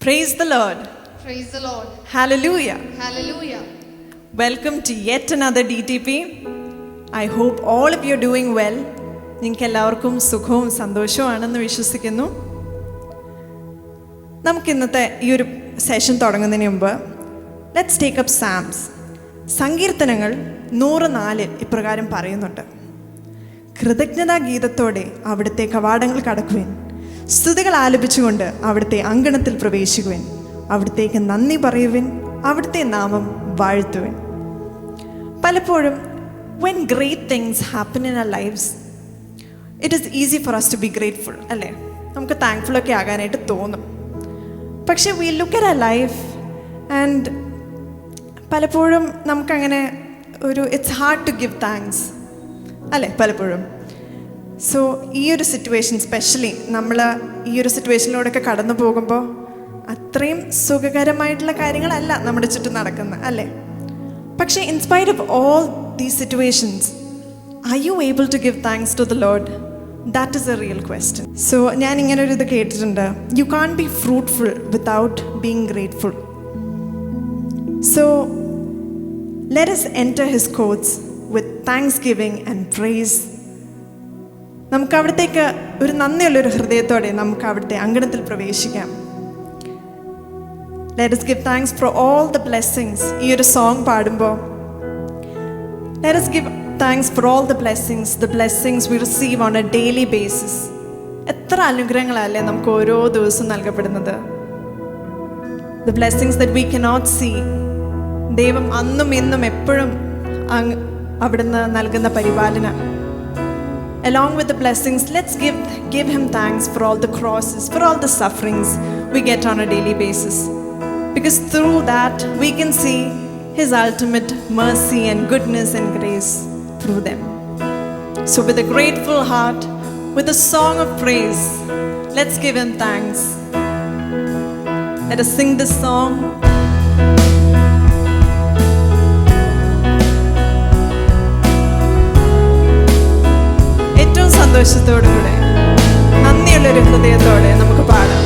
Praise the Lord. Praise the Lord. Hallelujah. Hallelujah. Welcome to yet another DTP. I hope all of you are doing well. നിങ്ങൾക്ക് എല്ലാവർക്കും സുഖവും സന്തോഷവുമാണെന്ന് വിശ്വസിക്കുന്നു. നമുക്കിന്നത്തെ ഈ ഒരു session തുടങ്ങുന്നതിന് മുമ്പ് ലെറ്റ്സ് ടേക്ക് അപ്പ് സാംസ്. സങ്കീർത്തനങ്ങൾ 104 ഇപ്രകാരം പറയുന്നുണ്ട്: കൃതജ്ഞതാ ഗീതത്തോടെ അവിടുത്തെ കവാടങ്ങൾ കടക്കുവാൻ, സ്തുതികൾ ആലപിച്ചുകൊണ്ട് അവിടുത്തെ അങ്കണത്തിൽ പ്രവേശിക്കുവാൻ, അവിടുത്തേക്ക് നന്ദി പറയുവാൻ, അവിടുത്തെ നാമം വാഴ്ത്തുവാൻ. പലപ്പോഴും when great things happen in our lives, it is easy for us to be grateful, അല്ലേ? നമുക്ക് താങ്ക്ഫുൾ ഒക്കെ ആകാനായിട്ട് തോന്നും. പക്ഷേ we look at our life and പലപ്പോഴും നമുക്കങ്ങനെ it's hard to give thanks, അല്ലേ? പലപ്പോഴും. സോ ഈ ഒരു സിറ്റുവേഷൻ, സ്പെഷ്യലി നമ്മൾ ഈ ഒരു സിറ്റുവേഷനിലൂടെയൊക്കെ കടന്നു പോകുമ്പോൾ അത്രയും സുഖകരമായിട്ടുള്ള കാര്യങ്ങളല്ല നമ്മുടെ ചുറ്റും നടക്കുന്നത്, അല്ലേ? പക്ഷേ in spite of all these situations, are you able to give thanks to the Lord? That is a real question. So ഞാൻ ഇങ്ങനെ ഒരു ഇത് കേട്ടിട്ടുണ്ട്: you can be fruitful without being grateful. So let us enter his courts with thanksgiving and praise. നമുക്ക് അവിടത്തേക്ക് ഒരു നന്ദിയുള്ളൊരു ഹൃദയത്തോടെ നമുക്ക് അവിടുത്തെ അങ്കണത്തിൽ പ്രവേശിക്കാം. Let us give thanks for all the blessings. ഈ ഒരു സോങ് പാടുമ്പോൾ let us give thanks for all the blessings we receive on a daily basis. എത്ര അനുഗ്രഹങ്ങളല്ലേ നമുക്ക് ഓരോ ദിവസവും നൽകപ്പെടുന്നത്. The blessings that we cannot see, ദൈവം അന്നും ഇന്നും എപ്പോഴും അവിടുന്ന് നൽകുന്ന പരിപാലന. Along with the blessings, let's give him thanks for all the crosses, for all the sufferings we get on a daily basis, because through that we can see his ultimate mercy and goodness and grace through them. So with a grateful heart, with a song of praise, let's give him thanks. Let us sing this song. സന്തോഷത്തോടുകൂടെ, നന്ദിയുള്ളൊരു ഹൃദയത്തോടെ നമുക്ക് പാടാം.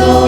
Lord.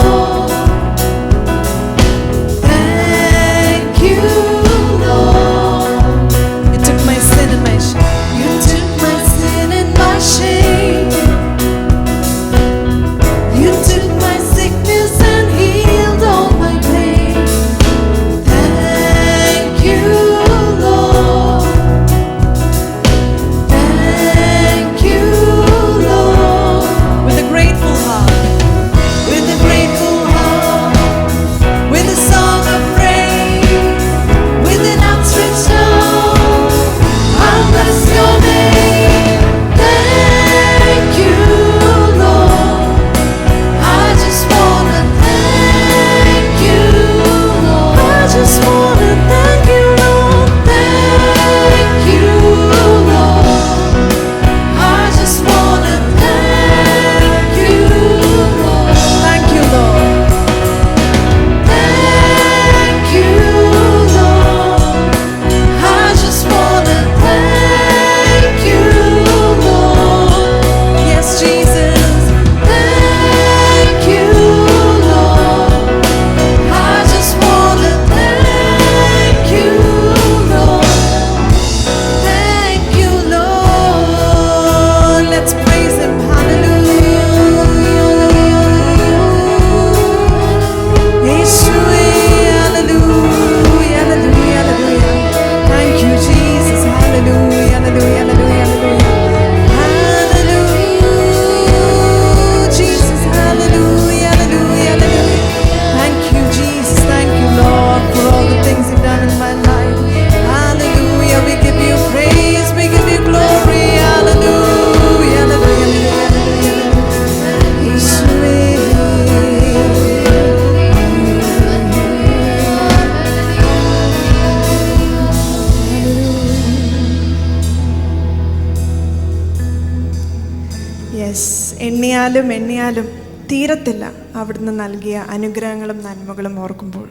എണ്ണിയാലും എണ്ണിയാലും തീരത്തില്ല അവിടുന്ന് നൽകിയ അനുഗ്രഹങ്ങളും നന്മകളും ഓർക്കുമ്പോൾ.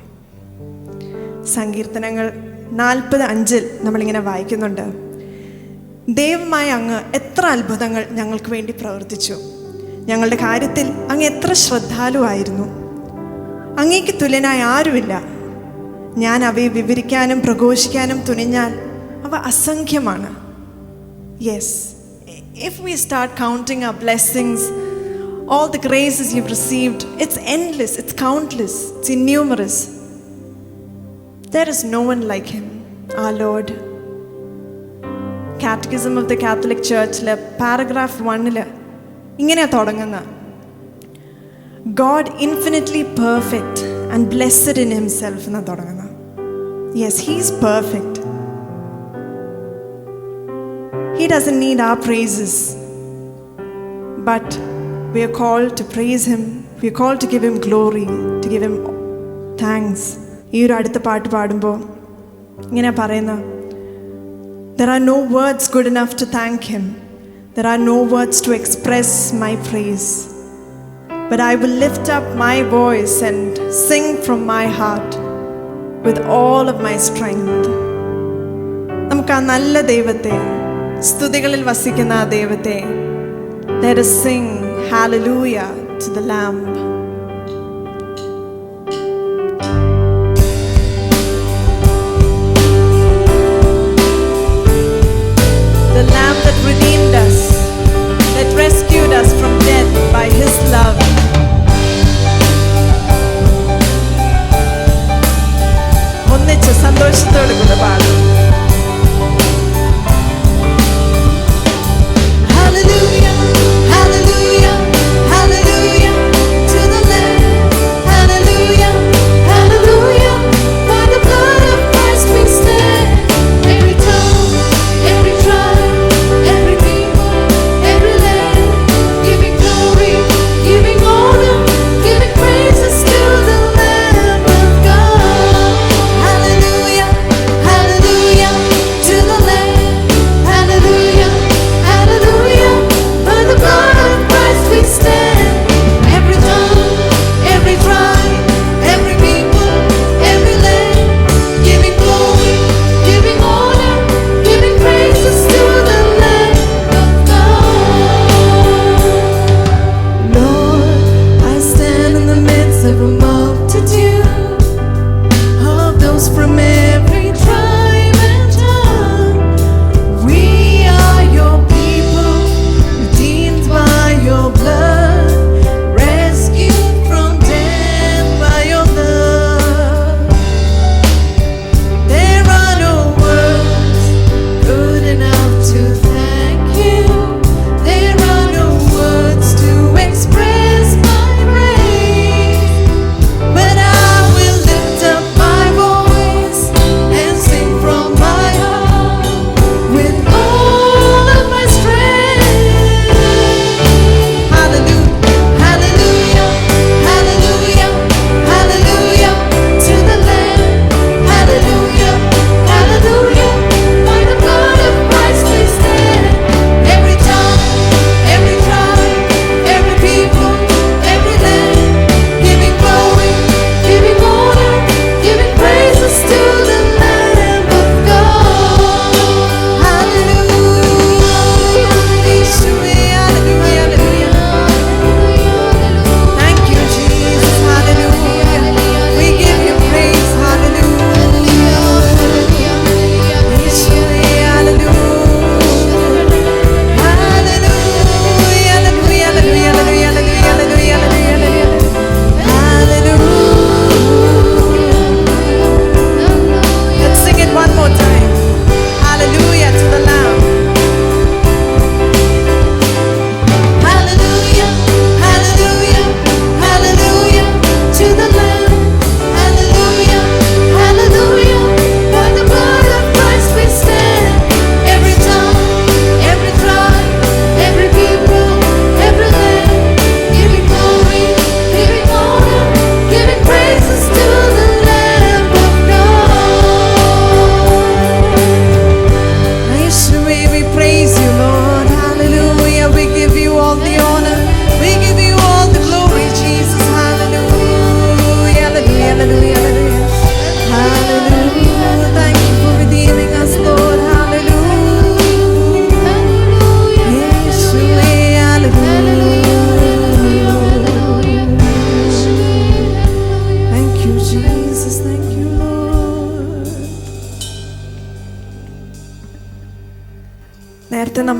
സങ്കീർത്തനങ്ങൾ 40:5 നമ്മളിങ്ങനെ വായിക്കുന്നുണ്ട്, ദൈവമായ അങ്ങ് എത്ര അത്ഭുതങ്ങൾ ഞങ്ങൾക്ക് വേണ്ടി പ്രവർത്തിച്ചു. ഞങ്ങളുടെ കാര്യത്തിൽ അങ്ങ് എത്ര ശ്രദ്ധാലുവായിരുന്നു. അങ്ങേക്ക് തുല്യനായ ആരുമില്ല. ഞാൻ അവയെ വിവരിക്കാനും പ്രഘോഷിക്കാനും തുനിഞ്ഞാൽ അവ അസംഖ്യമാണ്. Yes, if we start counting our blessings, all the graces you've received, it's endless, it's countless, it's innumerous. There is no one like him, our Lord. Catechism of the Catholic Church paragraph 1 ഇങ്ങനെ തുടങ്ങുന്ന, God infinitely perfect and blessed in himself എന്നാ തുടങ്ങുന്ന. Yes, he's perfect. He doesn't need our praises, but we are called to praise him. We are called to give him glory, to give him thanks. ഈ ഒരു അടുത്ത പാട്ട് പാടുമ്പോൾ ഇങ്ങനെ പറയുന്ന, there are no words good enough to thank him. There are no words to express my praise. But I will lift up my voice and sing from my heart with all of my strength. നമുക്ക് ആ നല്ല ദൈവത്തെ, സ്തുതികളിൽ വസിക്കുന്ന ആ ദൈവത്തെ, let us sing hallelujah to the Lamb. The Lamb that redeemed us, that rescued us from death by his love. ഒന്നിച്ച് സന്തോഷത്തോടെ കൂടെ പാടും. Hallelujah, hallelujah, hallelujah to the Lamb. Hallelujah, hallelujah, by the blood of Christ we stand. Every tongue, every tribe, every people, every land, giving glory, giving honor, giving praises to the Lamb of God. Hallelujah, hallelujah.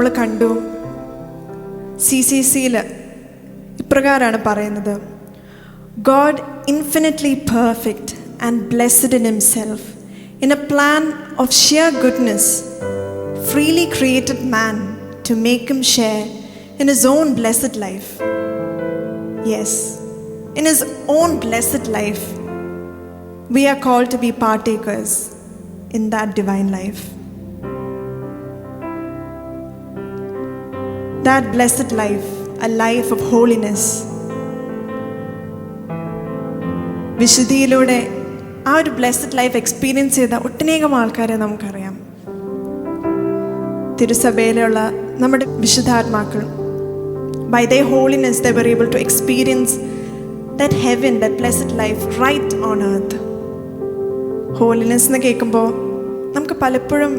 നമ്മൾ കണ്ടു. CCCയിൽ ഇപ്രകാരമാണ് പറയുന്നത്: God infinitely perfect and blessed in himself, in a plan of sheer goodness, freely created man to make him share in his own blessed life. Yes, in his own blessed life, we are called to be partakers in that divine life. That blessed life, a life of holiness. വിശുദ്ധിയിലൂടെ ആ ഒരു blessed life experience ചെയ്ത ഒട്ടനേകം ആൾക്കാരെ നമുക്കറിയാം. തിരുസഭയിലുള്ള നമ്മുടെ വിശുദ്ധാത്മാക്കൾ, by their holiness they were able to experience that heaven, that blessed life right on earth. Holiness എന്ന് കേൾക്കുമ്പോൾ നമുക്ക് പലപ്പോഴും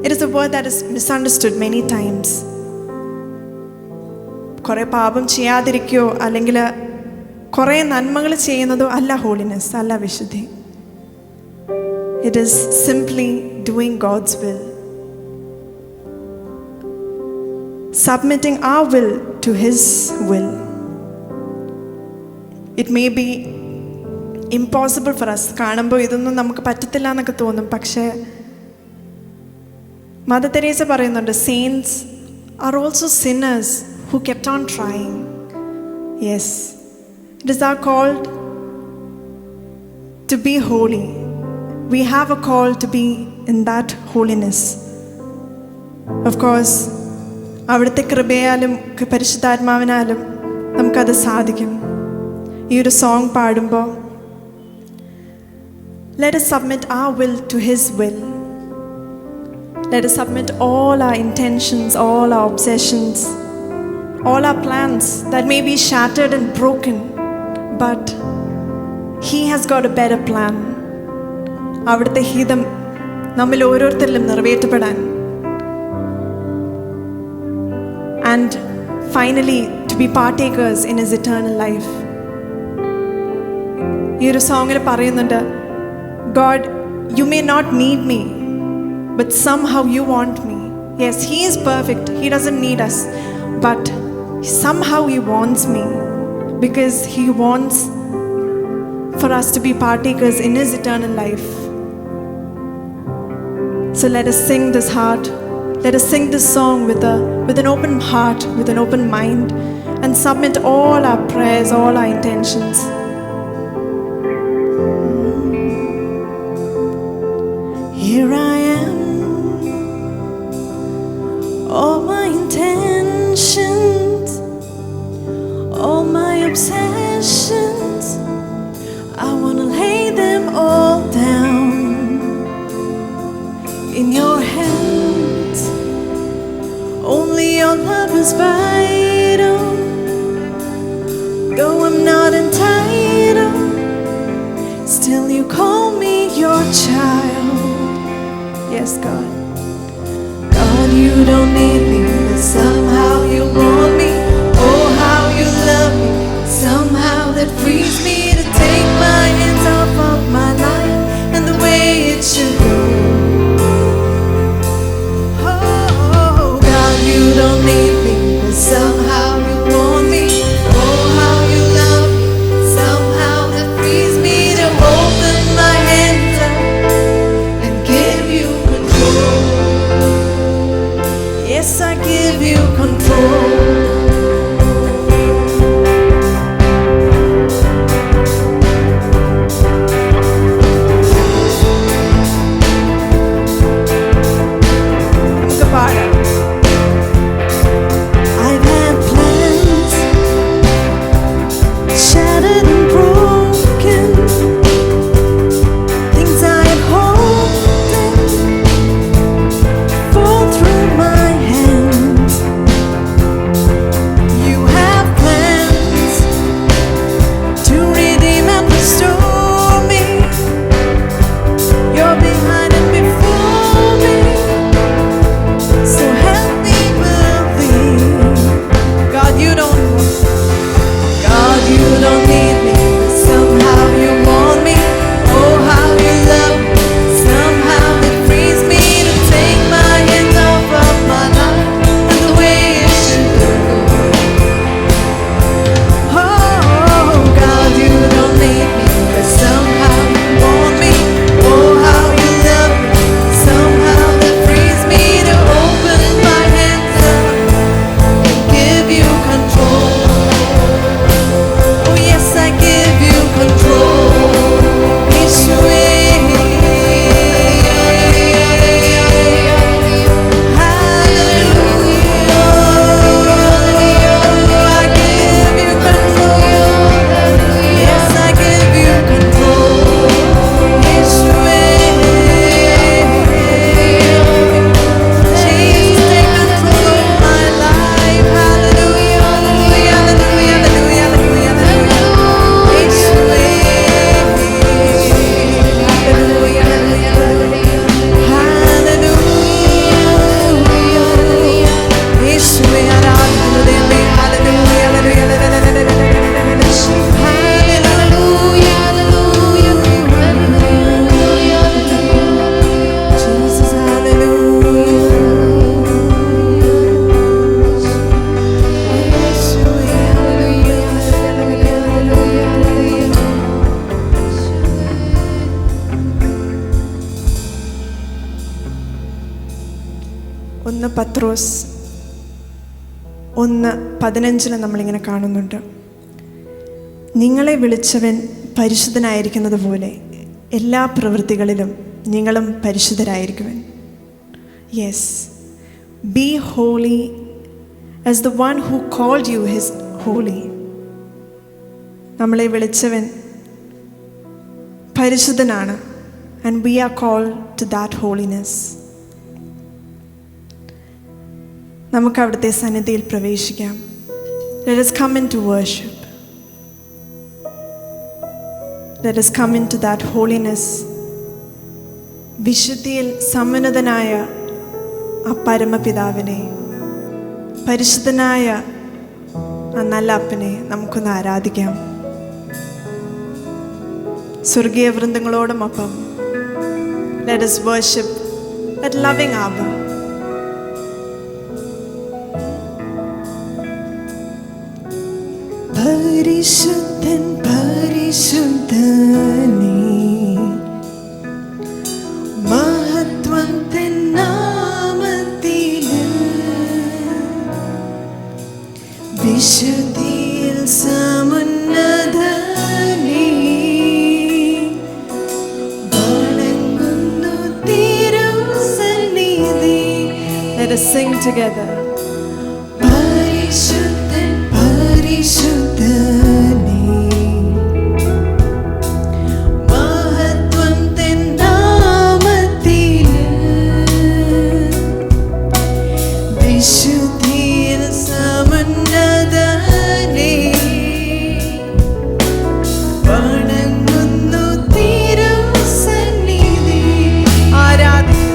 it is a word that is misunderstood many times. കുറേ പാപം ചെയ്യാതിരിക്കുകയോ അല്ലെങ്കിൽ കുറേ നന്മകൾ ചെയ്യുന്നതോ അല്ല ഹോളിനെസ്, അല്ല വിശുദ്ധി. It is simply doing God's will, submitting our will to his will. It may be impossible for us. കാണുമ്പോൾ ഇതൊന്നും നമുക്ക് പറ്റത്തില്ല എന്നൊക്കെ തോന്നും. പക്ഷേ മദർ തെരേസ പറയുന്നുണ്ട്, saints are also sinners who kept on trying. Yes, it is our call to be holy. We have a call to be in that holiness. Of course, അവിടുത്തെ കൃപയാലും പരിശുദ്ധാത്മാവിനാലും നമുക്കത് സാധിക്കും. ഈ ഒരു സോങ് പാടുമ്പോൾ let us submit our will to his will. Let us submit all our intentions, all our obsessions, all our plans that may be shattered and broken, but he has got a better plan. അവിടുത്തെ ഹിതം നമ്മിൽ ഓരോരുത്തരിലും നിറവേറ്റപ്പെടാൻ, and finally to be partakers in his eternal life. ഈ ഒരു സോങ്ങിൽ പറയുന്നുണ്ട്, God, you may not need me, but somehow you want me. Yes, he is perfect, he doesn't need us, but somehow he wants me, because he wants for us to be partakers in his eternal life. So let us sing this heart, let us sing this song with an open heart, with an open mind, and submit all our prayers, all our intentions. Here I am, all my intentions, all my obsessions, I want to lay them all down in your hands. Only your love is vital, though I'm not entitled, still you call me your child. Yes, God. God, you don't need me, but somehow you want me. Oh, how you love me. Somehow that frees me to take my hands off of my life and the way it should go. Oh, God, you don't need me, but somehow you want me. Oh, how you love me. Somehow that frees me to open my hands up and give you control. Yes, I 1 പത്രോസ് 1:15 നമ്മളിങ്ങനെ കാണുന്നുണ്ട്. നിങ്ങളെ വിളിച്ചവൻ പരിശുദ്ധനായിരിക്കുന്നത് പോലെ എല്ലാ പ്രവൃത്തികളിലും നിങ്ങളും പരിശുദ്ധരായിരിക്കുവൻ. Yes, be holy as the one who called you his holy. നമ്മളെ വിളിച്ചവൻ പരിശുദ്ധനാണ്. And we are called to that holiness. നമുക്ക് അവിടുത്തെ സന്നിധിയിൽ പ്രവേശിക്കാം. Let us come into worship. Let us come into that holiness. വിശുദ്ധിയിൽ സമുന്നതനായ ആ പരമപിതാവിനെ, പരിശുദ്ധനായ ആ നല്ല അപ്പനെ നമുക്കൊന്ന് ആരാധിക്കാം. സ്വർഗീയ വൃന്ദങ്ങളോടുമൊപ്പം let us worship that loving Abba. പരിശുദ്ധൻ പരിശുദ്ധനേ, മഹത്വം തൻ നാമത്തില്, വിശുദ്ധിയിൽ സമുന്നതനേ, വണങ്ങുന്നു തിരുസന്നിധി. Let us sing together. പരിശുദ്ധൻ പരിശുദ്ധനേ, മഹത്വം തൻ നാമത്തില്, വിശുദ്ധിയിൽ സമുന്നതനേ, വണങ്ങുന്നു തിരുസന്നിധി. ആരാധിക്കും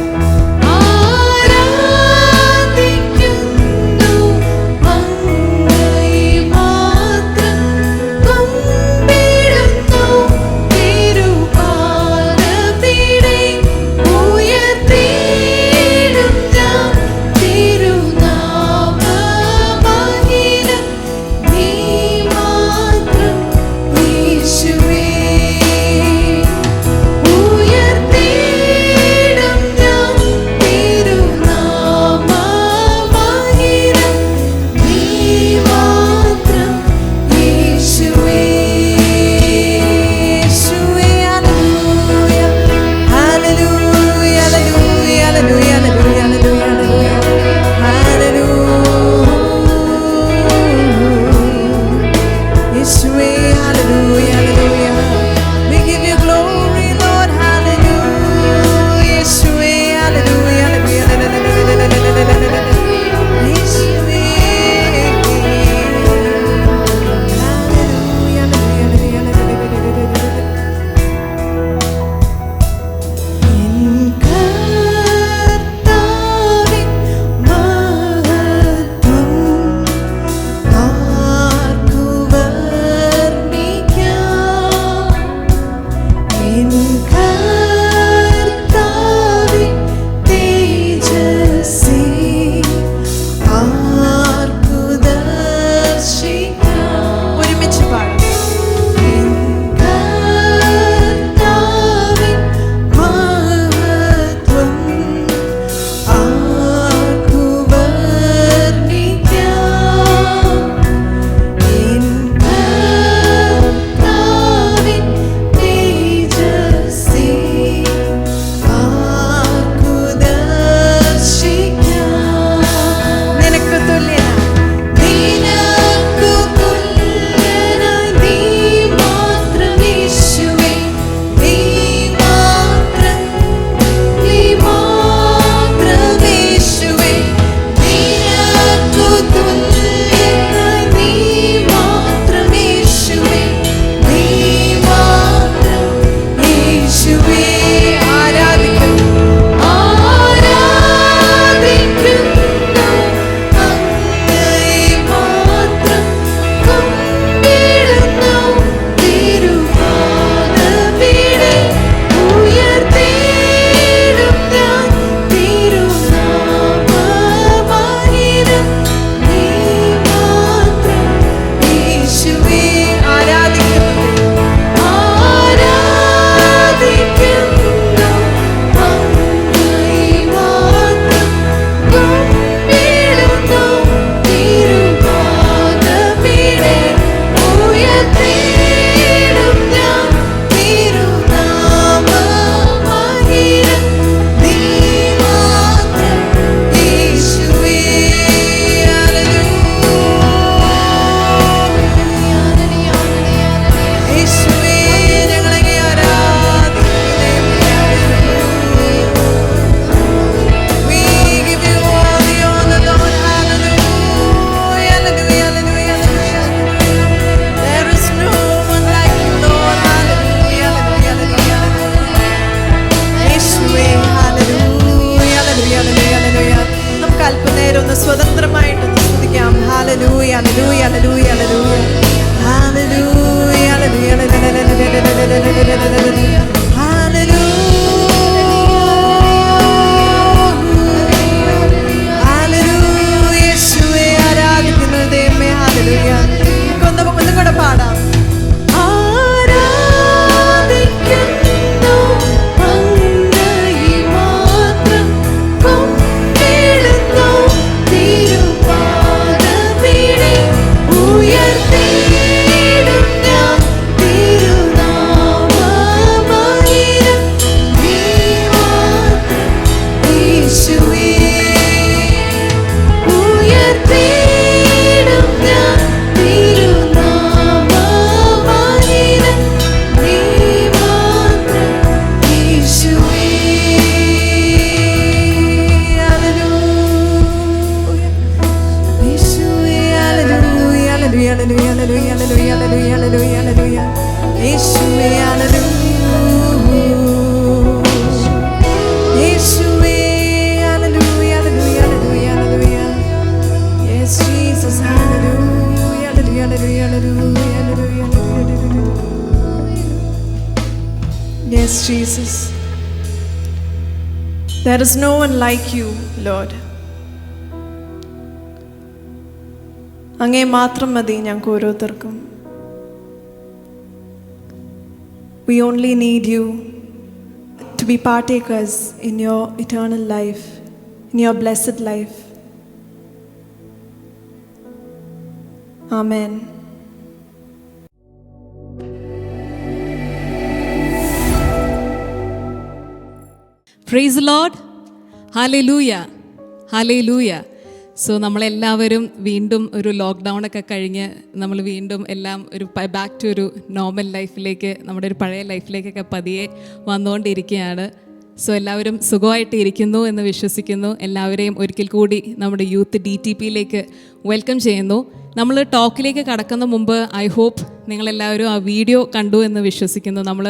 Yes, Jesus. There is no one like you, Lord. അങ്ങേ മാത്രം മതി ഞങ്ങൾക്ക് ഓരോരുത്തർക്കും. We only need you to be partakers in your eternal life, in your blessed life. Amen. Praise the Lord. Hallelujah. Hallelujah. So നമ്മളെല്ലാവരും വീണ്ടും ഒരു lockdown ഒക്കെ കഴിഞ്ഞ് നമ്മൾ വീണ്ടും എല്ലാം ഒരു ബാക്ക് ടു ഒരു നോർമൽ ലൈഫിലേക്ക്, നമ്മുടെ ഒരു പഴയ ലൈഫിലേക്കൊക്കെ പതിയെ വന്നുകൊണ്ടിരിക്കുകയാണ്. സോ എല്ലാവരും സുഖമായിട്ട് ഇരിക്കുന്നു എന്ന് വിശ്വസിക്കുന്നു. എല്ലാവരെയും ഒരിക്കൽ കൂടി നമ്മുടെ യൂത്ത് DTPയിലേക്ക് വെൽക്കം ചെയ്യുന്നു. നമ്മൾ ടോക്കിലേക്ക് കടക്കുന്ന മുമ്പ് ഐ ഹോപ്പ് നിങ്ങളെല്ലാവരും ആ വീഡിയോ കണ്ടു എന്ന് വിശ്വസിക്കുന്നു. നമ്മൾ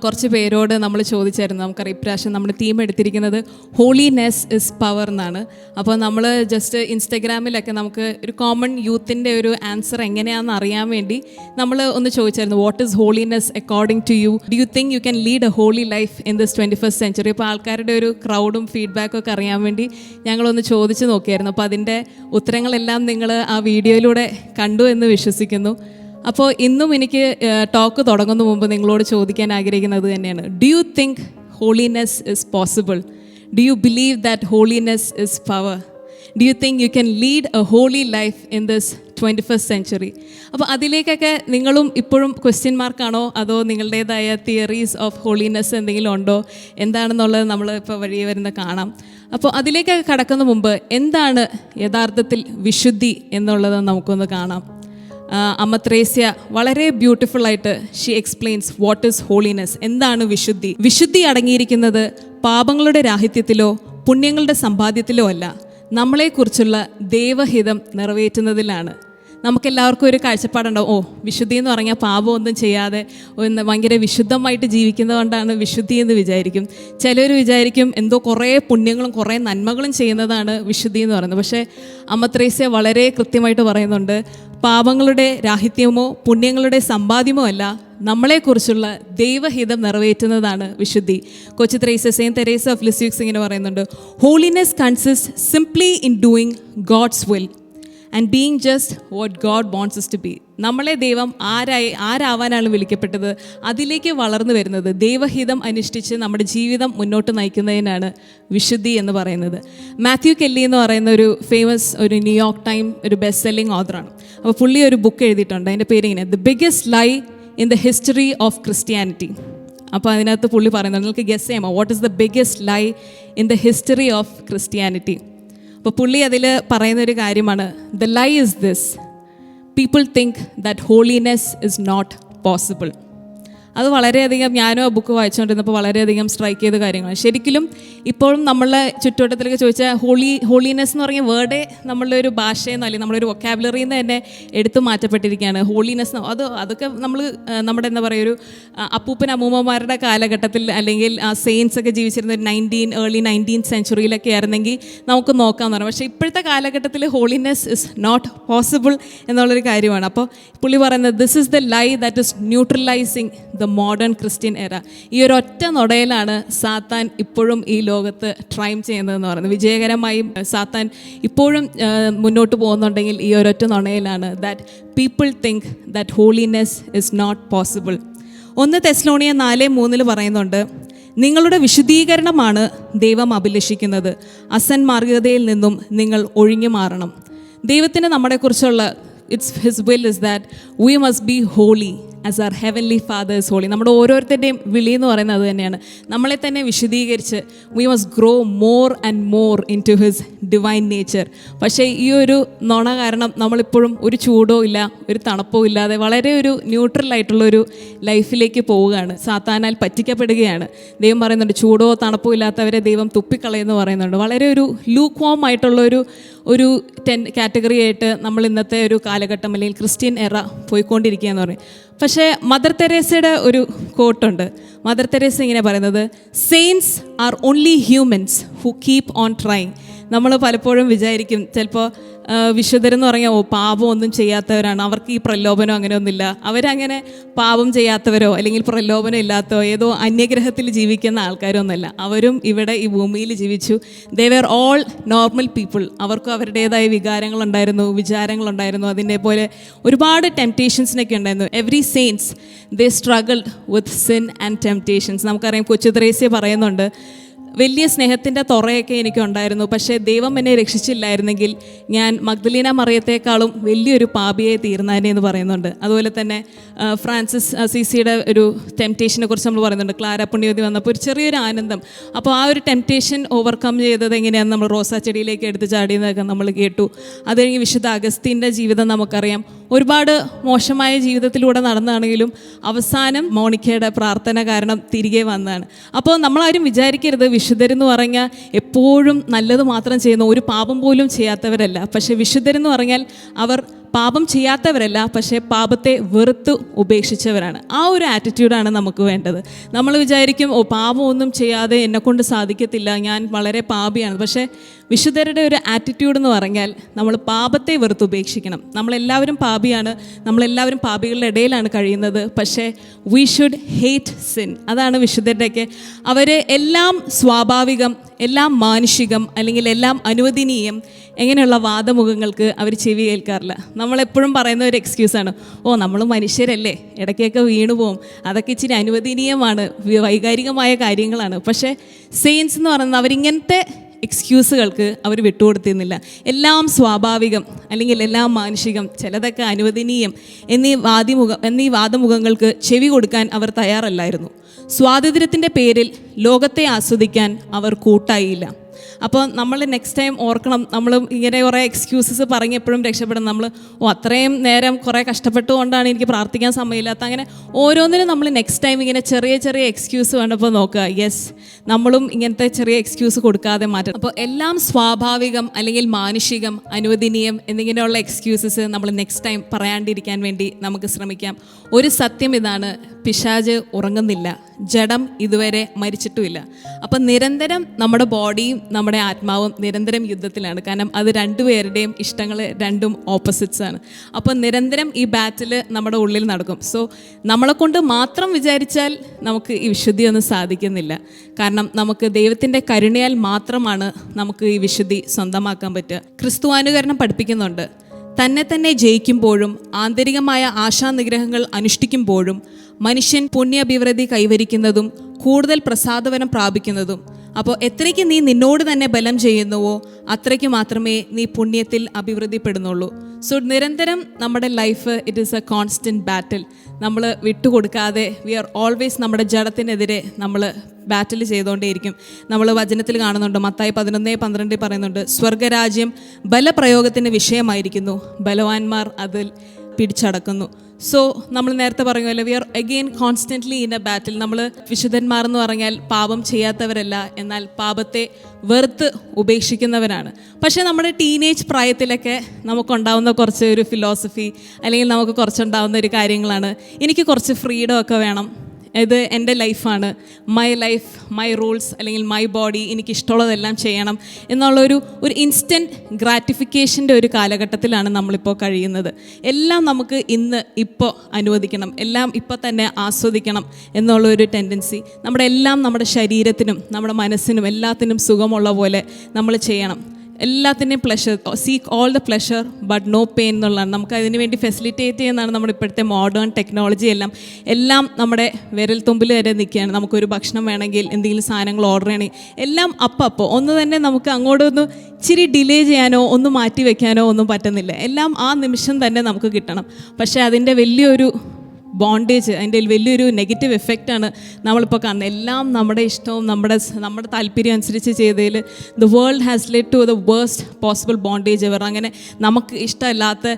കുറച്ച് പേരോട് നമ്മൾ ചോദിച്ചായിരുന്നു. നമുക്കറിയാം ഇപ്രാവശ്യം നമ്മുടെ തീം എടുത്തിരിക്കുന്നത് ഹോളിനെസ് ഇസ് പവർ എന്നാണ്. അപ്പോൾ നമ്മൾ ജസ്റ്റ് ഇൻസ്റ്റഗ്രാമിലൊക്കെ നമുക്ക് ഒരു കോമൺ യൂത്തിൻ്റെ ഒരു ആൻസർ എങ്ങനെയാണെന്ന് അറിയാൻ വേണ്ടി നമ്മൾ ഒന്ന് ചോദിച്ചായിരുന്നു, what is holiness according to you? Do you think you can lead a holy life in this 21st century? അപ്പോൾ ആൾക്കാരുടെ ഒരു ക്രൗഡും ഫീഡ്ബാക്കും ഒക്കെ അറിയാൻ വേണ്ടി ഞങ്ങളൊന്ന് ചോദിച്ച് നോക്കിയായിരുന്നു. അപ്പോൾ അതിൻ്റെ ഉത്തരങ്ങളെല്ലാം നിങ്ങൾ ആ വീഡിയോയിലൂടെ കണ്ടു എന്ന് വിശ്വസിക്കുന്നു. അപ്പോൾ ഇന്നും എനിക്ക് ടോക്ക് തുടങ്ങുന്ന മുമ്പ് നിങ്ങളോട് ചോദിക്കാൻ ആഗ്രഹിക്കുന്നത് തന്നെയാണ്, do you think holiness is possible? Do you believe that holiness is power? Do you think you can lead a holy life in this 21st century? അപ്പോൾ അതിലേക്കൊക്കെ നിങ്ങളും ഇപ്പോഴും ക്വസ്റ്റ്യൻ മാർക്കാണോ, അതോ നിങ്ങളുടേതായ തിയറീസ് ഓഫ് ഹോളിനെസ് എന്തെങ്കിലും ഉണ്ടോ, എന്താണെന്നുള്ളത് നമ്മൾ ഇപ്പോൾ വഴിയെ വരുന്ന കാണാം. അപ്പോൾ അതിലേക്കൊക്കെ കടക്കുന്ന മുമ്പ് എന്താണ് യഥാർത്ഥത്തിൽ വിശുദ്ധി എന്നുള്ളത് നമുക്കൊന്ന് കാണാം. അമ്മ ത്രേസ്യ വളരെ ബ്യൂട്ടിഫുള്ളായിട്ട് she explains what is holiness. എന്താണ് വിശുദ്ധി? വിശുദ്ധി അടങ്ങിയിരിക്കുന്നത് പാപങ്ങളുടെ രാഹിത്യത്തിലോ പുണ്യങ്ങളുടെ സമ്പാദ്യത്തിലോ അല്ല, നമ്മളെക്കുറിച്ചുള്ള ദൈവഹിതം നിറവേറ്റുന്നതിലാണ്. നമുക്കെല്ലാവർക്കും ഒരു കാഴ്ചപ്പാടുണ്ടാവും, ഓ വിശുദ്ധി എന്ന് പറഞ്ഞാൽ പാപമൊന്നും ചെയ്യാതെ ഒന്ന് ഭയങ്കര വിശുദ്ധമായിട്ട് ജീവിക്കുന്നതുകൊണ്ടാണ് വിശുദ്ധി എന്ന് വിചാരിക്കും. ചിലർ വിചാരിക്കും എന്തോ കുറേ പുണ്യങ്ങളും കുറേ നന്മകളും ചെയ്യുന്നതാണ് വിശുദ്ധി എന്ന് പറയുന്നത്. പക്ഷേ അമ്മ ത്രേസ്യ വളരെ കൃത്യമായിട്ട് പറയുന്നുണ്ട്, പാപങ്ങളുടെ രാഹിത്യമോ പുണ്യങ്ങളുടെ സമ്പാദ്യമോ അല്ല, നമ്മളെക്കുറിച്ചുള്ള ദൈവഹിതം നിറവേറ്റുന്നതാണ് വിശുദ്ധി. Kochu Thresia, Saint Teresa of Lisieux ഇങ്ങനെ പറയുന്നുണ്ട്, holiness consist simply in doing God's will and being just what God wants us to be. നമ്മളെ ദൈവം ആരാവാനാണ് വിളിക്കപ്പെട്ടത്, അതിലേക്ക് വളർന്നു വരുന്നത്, ദൈവഹിതം അനുഷ്ഠിച്ച് നമ്മുടെ ജീവിതം മുന്നോട്ട് നയിക്കുന്നതിനാണ് വിശുദ്ധി എന്ന് പറയുന്നത്. മാത്യു കെല്ലി എന്ന് പറയുന്ന ഒരു ഫേമസ് ഒരു ന്യൂയോർക്ക് ടൈം ഒരു ബെസ്റ്റ് സെല്ലിംഗ് ഓഥറാണ്. അപ്പോൾ പുള്ളി ഒരു ബുക്ക് എഴുതിയിട്ടുണ്ട്. അതിൻ്റെ പേര് ഇങ്ങനെ, the biggest lie in the history of Christianity. അപ്പോൾ അതിനകത്ത് പുള്ളി പറയുന്നത്, നിങ്ങൾക്ക് ഗെസ് ചെയ്യാമോ what is the biggest lie in the history of Christianity? അപ്പോൾ പുള്ളി അതിൽ പറയുന്നൊരു കാര്യമാണ്, the lie is this, people think that holiness is not possible. അത് വളരെയധികം, ഞാനും ആ ബുക്ക് വായിച്ചുകൊണ്ടിരുന്നപ്പോൾ വളരെയധികം സ്ട്രൈക്ക് ചെയ്ത കാര്യങ്ങളാണ്. ശരിക്കും ഇപ്പോഴും നമ്മളെ ചുറ്റുവട്ടത്തിലേക്ക് ചോദിച്ചാൽ ഹോളിനെസ് എന്ന് പറഞ്ഞ വേർഡേ നമ്മളുടെ ഒരു ഭാഷയെന്നോ അല്ലെങ്കിൽ നമ്മുടെ ഒരു വൊക്കാബുലറിയിൽ നിന്ന് തന്നെ എടുത്തു മാറ്റപ്പെട്ടിരിക്കുകയാണ്. ഹോളിനെസ് അതൊക്കെ നമ്മൾ നമ്മുടെ എന്താ പറയുക, ഒരു അപ്പൂപ്പൻ അമ്മൂമ്മമാരുടെ കാലഘട്ടത്തിൽ അല്ലെങ്കിൽ ആ സെയിൻസ് ഒക്കെ ജീവിച്ചിരുന്ന ഒരു ഏർലി 19th century ആയിരുന്നെങ്കിൽ നമുക്ക് നോക്കാമെന്ന് പറയാം. പക്ഷേ ഇപ്പോഴത്തെ കാലഘട്ടത്തിൽ ഹോളിനെസ് ഇസ് നോട്ട് പോസിബിൾ എന്നുള്ളൊരു കാര്യമാണ്. അപ്പോൾ പുള്ളി പറയുന്നത്, this is the lie that is neutralising the modern Christian എറ. ഈ ഒരു ഒറ്റ നൊടയിലാണ് സാത്താൻ ഇപ്പോഴും ഈ ലോകത്ത് ട്രൈം ചെയ്യുന്നതെന്ന് പറയുന്നത്. വിജയകരമായി സാത്താൻ ഇപ്പോഴും മുന്നോട്ട് പോകുന്നുണ്ടെങ്കിൽ ഈ ഒരൊറ്റ നൊണയിലാണ്, that people think that holiness is not possible. 1 Thessalonia 4:3 പറയുന്നുണ്ട്, നിങ്ങളുടെ വിശുദ്ധീകരണമാണ് ദൈവം അഭിലഷിക്കുന്നത്, അസന്മാർഗതയിൽ നിന്നും നിങ്ങൾ ഒഴിഞ്ഞു മാറണം. ദൈവത്തിന് നമ്മളെക്കുറിച്ചുള്ള his will is that we must be holy as our heavenly father is holy. നമ്മുടെ ഓരോരുത്തരുടെയും വിളി എന്ന് പറയുന്നത് അത് തന്നെയാണ്. നമ്മളെ തന്നെ വിശുദ്ധീകരിച്ച് we must grow more and more into his divine nature. പക്ഷേ ഈ ഒരു നുണ കാരണം നമ്മളിപ്പോഴും ഒരു ചൂടോ ഇല്ല, ഒരു തണുപ്പോ ഇല്ലാതെ വളരെ ഒരു ന്യൂട്രലായിട്ടുള്ളൊരു ലൈഫിലേക്ക് പോവുകയാണ്. സാത്താനാൽ പറ്റിക്കപ്പെടുകയാണ്. ദൈവം പറയുന്നുണ്ട്, ചൂടോ തണുപ്പോ ഇല്ലാത്തവരെ ദൈവം തുപ്പിക്കളയെന്ന് പറയുന്നുണ്ട്. വളരെ ഒരു ലൂക്ക് വാം ആയിട്ടുള്ളൊരു കാറ്റഗറി ആയിട്ട് നമ്മൾ ഇന്നത്തെ ഒരു കാലഘട്ടം അല്ലെങ്കിൽ ക്രിസ്ത്യൻ എറ പോയിക്കൊണ്ടിരിക്കുക എന്ന് പറയും. പക്ഷേ മദർ തെരേസയുടെ ഒരു കോട്ടുണ്ട്. മദർ തെരേസ ഇങ്ങനെ പറയുന്നത്, saints are only humans who keep on trying, നമ്മൾ പലപ്പോഴും വിചാരിക്കും ചിലപ്പോൾ വിശുദ്ധരെന്ന് പറഞ്ഞാൽ പാപം ഒന്നും ചെയ്യാത്തവരാണ്, അവർക്ക് ഈ പ്രലോഭനം അങ്ങനെയൊന്നുമില്ല, അവരങ്ങനെ പാപം ചെയ്യാത്തവരോ അല്ലെങ്കിൽ പ്രലോഭനം ഇല്ലാത്തോ ഏതോ അന്യഗ്രഹത്തിൽ ജീവിക്കുന്ന ആൾക്കാരൊന്നുമല്ല. അവരും ഇവിടെ ഈ ഭൂമിയിൽ ജീവിച്ചു. They were all normal people. അവർക്കും അവരുടേതായ വികാരങ്ങളുണ്ടായിരുന്നു, വിചാരങ്ങളുണ്ടായിരുന്നു, അതിൻ്റെ പോലെ ഒരുപാട് ടെംപ്റ്റേഷൻസിനൊക്കെ ഉണ്ടായിരുന്നു. Every saints they struggled with sin and temptations. നമുക്കറിയാം, കൊച്ചു ത്രേസ്യ പറയുന്നുണ്ട്, വലിയ സ്നേഹത്തിൻ്റെ തുറയൊക്കെ എനിക്കുണ്ടായിരുന്നു, പക്ഷേ ദൈവം എന്നെ രക്ഷിച്ചില്ലായിരുന്നെങ്കിൽ ഞാൻ മഗ്ദലീന മറിയത്തെക്കാളും വലിയൊരു പാപിയായി തീർന്നാനേ എന്ന് പറയുന്നുണ്ട്. അതുപോലെ തന്നെ ഫ്രാൻസിസ് അസീസിയുടെ ഒരു ടെംപ്റ്റേഷനെ കുറിച്ച് നമ്മൾ പറയുന്നുണ്ട്. ക്ലാര പുണ്യവതി വന്നപ്പോൾ ഒരു ചെറിയൊരു ആനന്ദം. അപ്പോൾ ആ ഒരു ടെംപ്റ്റേഷൻ ഓവർകം ചെയ്തത് എങ്ങനെയാണ്, നമ്മൾ റോസാ ചെടിയിലേക്ക് എടുത്ത് ചാടിയെന്നൊക്കെ നമ്മൾ കേട്ടു. അത് കഴിഞ്ഞ് വിശുദ്ധ അഗസ്തീൻ്റെ ജീവിതം നമുക്കറിയാം. ഒരുപാട് മോശമായ ജീവിതത്തിലൂടെ നടന്നാണെങ്കിലും അവസാനം മോണിക്കയുടെ പ്രാർത്ഥന കാരണം തിരികെ വന്നതാണ്. അപ്പോൾ നമ്മളാരും വിചാരിക്കരുത് വിശുദ്ധരെന്ന് പറഞ്ഞാൽ എപ്പോഴും നല്ലത് മാത്രം ചെയ്യുന്ന, ഒരു പാപം പോലും ചെയ്യാത്തവരല്ല. പക്ഷേ വിശുദ്ധരെന്ന് പറഞ്ഞാൽ അവർ പാപം ചെയ്യാത്തവരല്ല, പക്ഷേ പാപത്തെ വെറുത്ത് ഉപേക്ഷിച്ചവരാണ്. ആ ഒരു ആറ്റിറ്റ്യൂഡാണ് നമുക്ക് വേണ്ടത്. നമ്മൾ വിചാരിക്കും, പാപമൊന്നും ചെയ്യാതെ എന്നെക്കൊണ്ട് സാധിക്കത്തില്ല, ഞാൻ വളരെ പാപിയാണ്. പക്ഷേ വിശുദ്ധരുടെ ഒരു ആറ്റിറ്റ്യൂഡ് എന്ന് പറഞ്ഞാൽ നമ്മൾ പാപത്തെ വെറുത്ത് ഉപേക്ഷിക്കണം. നമ്മളെല്ലാവരും പാപിയാണ്, നമ്മളെല്ലാവരും പാപികളുടെ ഇടയിലാണ് കഴിയുന്നത്. പക്ഷേ വി ഷുഡ് ഹേറ്റ് സിൻ. അതാണ് വിശുദ്ധരുടെയൊക്കെ. അവർ എല്ലാം സ്വാഭാവികം, എല്ലാം മാനുഷികം, അല്ലെങ്കിൽ എല്ലാം അനുവദനീയം, എങ്ങനെയുള്ള വാദമുഖങ്ങൾക്ക് അവർ ചെവി കേൾക്കാറില്ല. നമ്മളെപ്പോഴും പറയുന്ന ഒരു എക്സ്ക്യൂസാണ്, നമ്മൾ മനുഷ്യരല്ലേ, ഇടയ്ക്കൊക്കെ വീണു പോവും, അതൊക്കെ ഇച്ചിരി അനുവദനീയമാണ്, വൈകാരികമായ കാര്യങ്ങളാണ്. പക്ഷേ സെയിൻസ് എന്ന് പറയുന്നത് അവരിങ്ങനത്തെ എക്സ്ക്യൂസുകൾക്ക് അവർ വിട്ടുകൊടുത്തിരുന്നില്ല. എല്ലാം സ്വാഭാവികം, അല്ലെങ്കിൽ എല്ലാം മാനുഷികം, ചിലതൊക്കെ അനുവദനീയം എന്നീ വാദമുഖങ്ങൾക്ക് ചെവി കൊടുക്കാൻ അവർ തയ്യാറല്ലായിരുന്നു. സ്വാതന്ത്ര്യത്തിൻ്റെ പേരിൽ ലോകത്തെ ആസ്വദിക്കാൻ അവർ കൂട്ടായില്ല. അപ്പോൾ നമ്മൾ നെക്സ്റ്റ് ടൈം ഓർക്കണം, നമ്മൾ ഇങ്ങനെ കുറേ എക്സ്ക്യൂസസ് പറഞ്ഞെപ്പോഴും രക്ഷപ്പെടണം. നമ്മൾ അത്രയും നേരം കുറേ കഷ്ടപ്പെട്ടുകൊണ്ടാണ് എനിക്ക് പ്രാർത്ഥിക്കാൻ സമയമില്ലാത്ത, അങ്ങനെ ഓരോന്നിനും നമ്മൾ നെക്സ്റ്റ് ടൈം ഇങ്ങനെ ചെറിയ ചെറിയ എക്സ്ക്യൂസ് വേണ്ടപ്പോൾ നോക്കുക. യെസ്, നമ്മളും ഇങ്ങനത്തെ ചെറിയ എക്സ്ക്യൂസ് കൊടുക്കാതെ മാറ്റണം. അപ്പോൾ എല്ലാം സ്വാഭാവികം, അല്ലെങ്കിൽ മാനുഷികം, അനുവദനീയം എന്നിങ്ങനെയുള്ള എക്സ്ക്യൂസസ് നമ്മൾ നെക്സ്റ്റ് ടൈം പറയാണ്ടിരിക്കാൻ വേണ്ടി നമുക്ക് ശ്രമിക്കാം. ഒരു സത്യം ഇതാണ്, പിശാച് ഉറങ്ങുന്നില്ല, ജഡം ഇതുവരെ മരിച്ചിട്ടുമില്ല. അപ്പം നിരന്തരം നമ്മുടെ ബോഡിയും നമ്മുടെ ആത്മാവും നിരന്തരം യുദ്ധത്തിലാണ്. കാരണം അത് രണ്ടുപേരുടെയും ഇഷ്ടങ്ങൾ രണ്ടും ഓപ്പോസിറ്റ്സ് ആണ്. അപ്പം നിരന്തരം ഈ ബാറ്റിൽ നമ്മുടെ ഉള്ളിൽ നടക്കും. സോ നമ്മളെ കൊണ്ട് മാത്രം വിചാരിച്ചാൽ നമുക്ക് ഈ വിശുദ്ധിയൊന്നും സാധിക്കുന്നില്ല. കാരണം നമുക്ക് ദൈവത്തിൻ്റെ കരുണയാൽ മാത്രമാണ് നമുക്ക് ഈ വിശുദ്ധി സ്വന്തമാക്കാൻ പറ്റുക. ക്രിസ്തുവാനുകരണം പഠിപ്പിക്കുന്നുണ്ട്, തന്നെ ജയിക്കുമ്പോഴും ആന്തരികമായ ആശാനിഗ്രഹങ്ങൾ അനുഷ്ഠിക്കുമ്പോഴും മനുഷ്യൻ പുണ്യാഭിവൃദ്ധി കൈവരിക്കുന്നതും കൂടുതൽ പ്രസാദവനം പ്രാപിക്കുന്നതും. അപ്പോൾ എത്രയ്ക്ക് നീ നിന്നോട് തന്നെ ബലം ചെയ്യുന്നുവോ അത്രയ്ക്ക് മാത്രമേ നീ പുണ്യത്തിൽ അഭിവൃദ്ധിപ്പെടുന്നുള്ളൂ. സോ നിരന്തരം നമ്മുടെ life it is a constant battle. നമ്മൾ വിട്ടുകൊടുക്കാതെ വി ആർ ഓൾവേസ് നമ്മുടെ ജഡത്തിനെതിരെ നമ്മൾ ബാറ്റിൽ ചെയ്തുകൊണ്ടേയിരിക്കും. നമ്മൾ വചനത്തിൽ കാണുന്നുണ്ട്, മത്തായി 11:12 പറയുന്നുണ്ട്, സ്വർഗരാജ്യം ബലപ്രയോഗത്തിന് വിഷയമായിരിക്കുന്നു, ബലവാന്മാർ അതിൽ പിടിച്ചടക്കുന്നു. സോ നമ്മൾ നേരത്തെ പറയുമല്ലോ, we are again constantly in a battle. നമ്മൾ വിശുദ്ധന്മാർ എന്ന് പറഞ്ഞാൽ പാപം ചെയ്യാത്തവരല്ല, എന്നാൽ പാപത്തെ വെറുത്ത് ഉപേക്ഷിക്കുന്നവരാണ്. പക്ഷേ നമ്മുടെ ടീനേജ് പ്രായത്തിലൊക്കെ നമുക്കുണ്ടാവുന്ന കുറച്ച് ഒരു ഫിലോസഫി, അല്ലെങ്കിൽ നമുക്ക് കുറച്ചുണ്ടാവുന്ന ഒരു കാര്യങ്ങളാണ്, എനിക്ക് കുറച്ച് ഫ്രീഡം ഒക്കെ വേണം, ഇത് എൻ്റെ ലൈഫാണ്, മൈ ലൈഫ് മൈ റൂൾസ്, അല്ലെങ്കിൽ മൈ ബോഡി, എനിക്കിഷ്ടമുള്ളതെല്ലാം ചെയ്യണം എന്നുള്ളൊരു ഇൻസ്റ്റൻറ്റ് ഗ്രാറ്റിഫിക്കേഷൻ്റെ ഒരു കാലഘട്ടത്തിലാണ് നമ്മളിപ്പോൾ കഴിയുന്നത്. എല്ലാം നമുക്ക് ഇപ്പോൾ അനുവദിക്കണം, എല്ലാം ഇപ്പോൾ തന്നെ ആസ്വദിക്കണം എന്നുള്ളൊരു ടെൻഡൻസി. നമ്മുടെ ശരീരത്തിനും നമ്മുടെ മനസ്സിനും എല്ലാത്തിനും സുഖമുള്ള പോലെ നമ്മൾ ചെയ്യണം. എല്ലാത്തിൻ്റെയും pleasure, seek all the pleasure but no pain എന്നുള്ളതാണ്. നമുക്ക് അതിന് വേണ്ടി ഫെസിലിറ്റേറ്റ് ചെയ്യുന്നതാണ് നമ്മുടെ ഇപ്പോഴത്തെ മോഡേൺ ടെക്നോളജി. എല്ലാം നമ്മുടെ വിരൽത്തുമ്പിൽ വരെ നിൽക്കുകയാണ്. നമുക്കൊരു ഭക്ഷണം വേണമെങ്കിൽ, എന്തെങ്കിലും സാധനങ്ങൾ ഓർഡർ ചെയ്യണമെങ്കിൽ എല്ലാം അപ്പോൾ ഒന്ന് തന്നെ നമുക്ക് അങ്ങോട്ടൊന്ന് ഇച്ചിരി ഡിലേ ചെയ്യാനോ ഒന്ന് മാറ്റി വയ്ക്കാനോ ഒന്നും പറ്റുന്നില്ല. എല്ലാം ആ നിമിഷം തന്നെ നമുക്ക് കിട്ടണം. പക്ഷേ അതിൻ്റെ വലിയൊരു ബോണ്ടേജ്, അതിൻ്റെ വലിയൊരു നെഗറ്റീവ് എഫക്റ്റാണ് നമ്മളിപ്പോൾ കാണുന്നത്. എല്ലാം നമ്മുടെ ഇഷ്ടവും നമ്മുടെ താല്പര്യം അനുസരിച്ച് ചെയ്തതിൽ the world has led to the worst possible bondage ever. അങ്ങനെ നമുക്ക് ഇഷ്ടമല്ലാത്ത,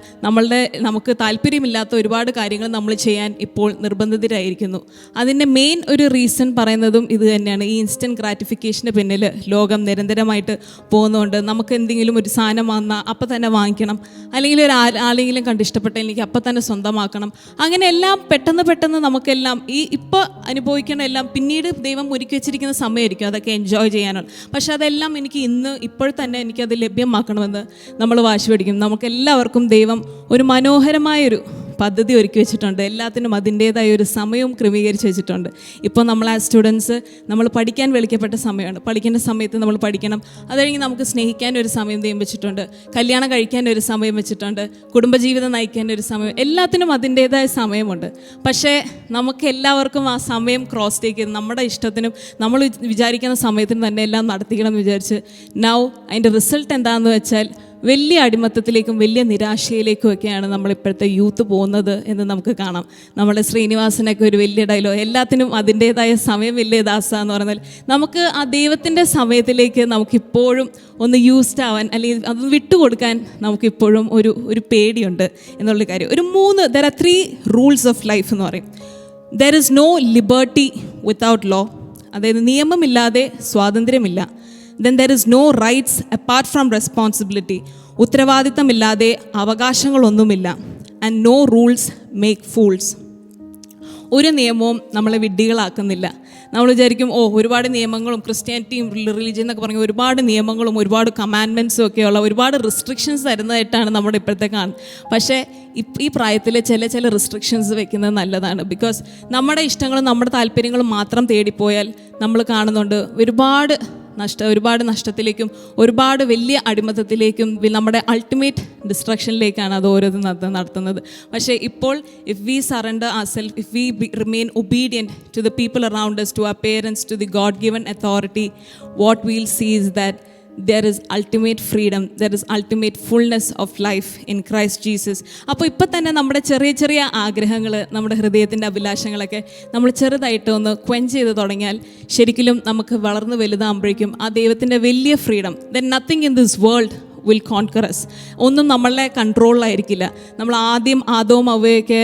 നമുക്ക് താല്പര്യമില്ലാത്ത ഒരുപാട് കാര്യങ്ങൾ നമ്മൾ ചെയ്യാൻ ഇപ്പോൾ നിർബന്ധിതരായിരിക്കുന്നു. അതിൻ്റെ മെയിൻ ഒരു റീസൺ പറയുന്നതും ഇത് തന്നെയാണ്. ഈ ഇൻസ്റ്റൻറ്റ് ഗ്രാറ്റിഫിക്കേഷന് പിന്നിൽ ലോകം നിരന്തരമായിട്ട് പോകുന്നതുകൊണ്ട് നമുക്ക് എന്തെങ്കിലും ഒരു സാധനം വന്നാൽ അപ്പം തന്നെ വാങ്ങിക്കണം, അല്ലെങ്കിൽ ആരെങ്കിലും കണ്ട് ഇഷ്ടപ്പെട്ട എനിക്ക് അപ്പം തന്നെ സ്വന്തമാക്കണം, അങ്ങനെ എല്ലാം പെട്ടെന്ന് നമുക്കെല്ലാം ഈ ഇപ്പോൾ അനുഭവിക്കുന്ന എല്ലാം പിന്നീട് ദൈവം ഒരുക്കി വെച്ചിരിക്കുന്ന സമയമായിരിക്കും അതൊക്കെ എൻജോയ് ചെയ്യാനുള്ള. പക്ഷെ അതെല്ലാം എനിക്ക് ഇപ്പോൾ തന്നെ എനിക്കത് ലഭ്യമാക്കണമെന്ന് നമ്മൾ വാശി പിടിക്കും. നമുക്കെല്ലാവർക്കും ദൈവം ഒരു മനോഹരമായൊരു പദ്ധതി ഒരുക്കി വെച്ചിട്ടുണ്ട്. എല്ലാത്തിനും അതിൻ്റേതായ ഒരു സമയവും ക്രമീകരിച്ച് വെച്ചിട്ടുണ്ട്. ഇപ്പോൾ നമ്മൾ ആ സ്റ്റുഡൻസ് നമ്മൾ പഠിക്കാൻ വിളിക്കപ്പെട്ട സമയമാണ്. പഠിക്കേണ്ട സമയത്ത് നമ്മൾ പഠിക്കണം. അത് കഴിഞ്ഞ് നമുക്ക് സ്നേഹിക്കാൻ ഒരു സമയം ദൈവം വെച്ചിട്ടുണ്ട്, കല്യാണം കഴിക്കാൻ ഒരു സമയം വെച്ചിട്ടുണ്ട്, കുടുംബജീവിതം നയിക്കാൻ ഒരു സമയം, എല്ലാത്തിനും അതിൻ്റേതായ സമയമുണ്ട്. പക്ഷേ നമുക്ക് എല്ലാവർക്കും ആ സമയം ക്രോസ് ചെയ്ത് നമ്മുടെ ഇഷ്ടത്തിനും നമ്മൾ വിചാരിക്കുന്ന സമയത്തിന് തന്നെ എല്ലാം നടത്തിക്കണം എന്ന് വിചാരിച്ച് അതിൻ്റെ റിസൾട്ട് എന്താണെന്ന് വെച്ചാൽ വലിയ അടിമത്തത്തിലേക്കും വലിയ നിരാശയിലേക്കും ഒക്കെയാണ് നമ്മളിപ്പോഴത്തെ യൂത്ത് പോകുന്നത് എന്ന് നമുക്ക് കാണാം. നമ്മുടെ ശ്രീനിവാസനൊക്കെ ഒരു വലിയ ഡയലോഗ്, എല്ലാത്തിനും അതിൻ്റേതായ സമയമില്ലേ ദാസ എന്ന് പറഞ്ഞാൽ നമുക്ക് ആ ദൈവത്തിൻ്റെ സമയത്തിലേക്ക് നമുക്കിപ്പോഴും ഒന്ന് യൂസ്ഡ് ആവാൻ അല്ലെങ്കിൽ അത് വിട്ടുകൊടുക്കാൻ നമുക്കിപ്പോഴും ഒരു പേടിയുണ്ട് എന്നുള്ള കാര്യം. there are 3 rules of life എന്ന് പറയും. There is no liberty without law, അതായത് നിയമമില്ലാതെ സ്വാതന്ത്ര്യമില്ല. Then there is no rights apart from responsibility, ഉത്തരവാദിത്തമില്ലാതെ അവകാശങ്ങളൊന്നുമില്ല. And no rules make fools, ഒരു നിയമവും നമ്മളെ വിഡ്ഢികളാക്കുന്നില്ല. നമ്മൾ വിചാരിക്കും ഒരുപാട് നിയമങ്ങളും ക്രിസ്ത്യാനിറ്റിയും റിലീജിയൻ എന്നൊക്കെ പറഞ്ഞാൽ ഒരുപാട് നിയമങ്ങളും ഒരുപാട് കമാൻഡ്മെൻറ്റ്സും ഒക്കെയുള്ള ഒരുപാട് റിസ്ട്രിക്ഷൻസ് തരുന്നതായിട്ടാണ് നമ്മുടെ ഇപ്പോഴത്തെ കാണുന്നത്. പക്ഷേ ഈ പ്രായത്തിൽ ചില റിസ്ട്രിക്ഷൻസ് വെക്കുന്നത് നല്ലതാണ്. ബിക്കോസ് നമ്മുടെ ഇഷ്ടങ്ങളും നമ്മുടെ താല്പര്യങ്ങളും മാത്രം തേടിപ്പോയാൽ നമ്മൾ കാണുന്നുണ്ട് ഒരുപാട് നഷ്ടത്തിലേക്കും ഒരുപാട് വലിയ അടിമത്തത്തിലേക്കും നമ്മുടെ അൾട്ടിമേറ്റ് ഡിസ്ട്രക്ഷനിലേക്കാണ് അത് ഓരോന്നും നടത്തുന്നത്. പക്ഷേ ഇപ്പോൾ if we surrender ourselves, if we remain obedient to the people around us, to our parents, to the God given authority, what we'll see is that there is ultimate freedom, there is ultimate fullness of life in Christ Jesus. അപ്പോൾ ഇപ്പം തന്നെ നമ്മുടെ ചെറിയ ആഗ്രഹങ്ങൾ, നമ്മുടെ ഹൃദയത്തിൻ്റെ അഭിലാഷങ്ങളൊക്കെ നമ്മൾ ചെറുതായിട്ട് ഒന്ന് ക്വെഞ്ച് ചെയ്ത് തുടങ്ങിയാൽ ശരിക്കും നമുക്ക് വളർന്ന് വലുതാകുമ്പോഴേക്കും ആ ദൈവത്തിൻ്റെ വലിയ freedom, then nothing in this world will conquer us. ഒന്നും നമ്മളുടെ കൺട്രോളിലായിരിക്കില്ല. നമ്മൾ ആദ്യം ആദവും അവയൊക്കെ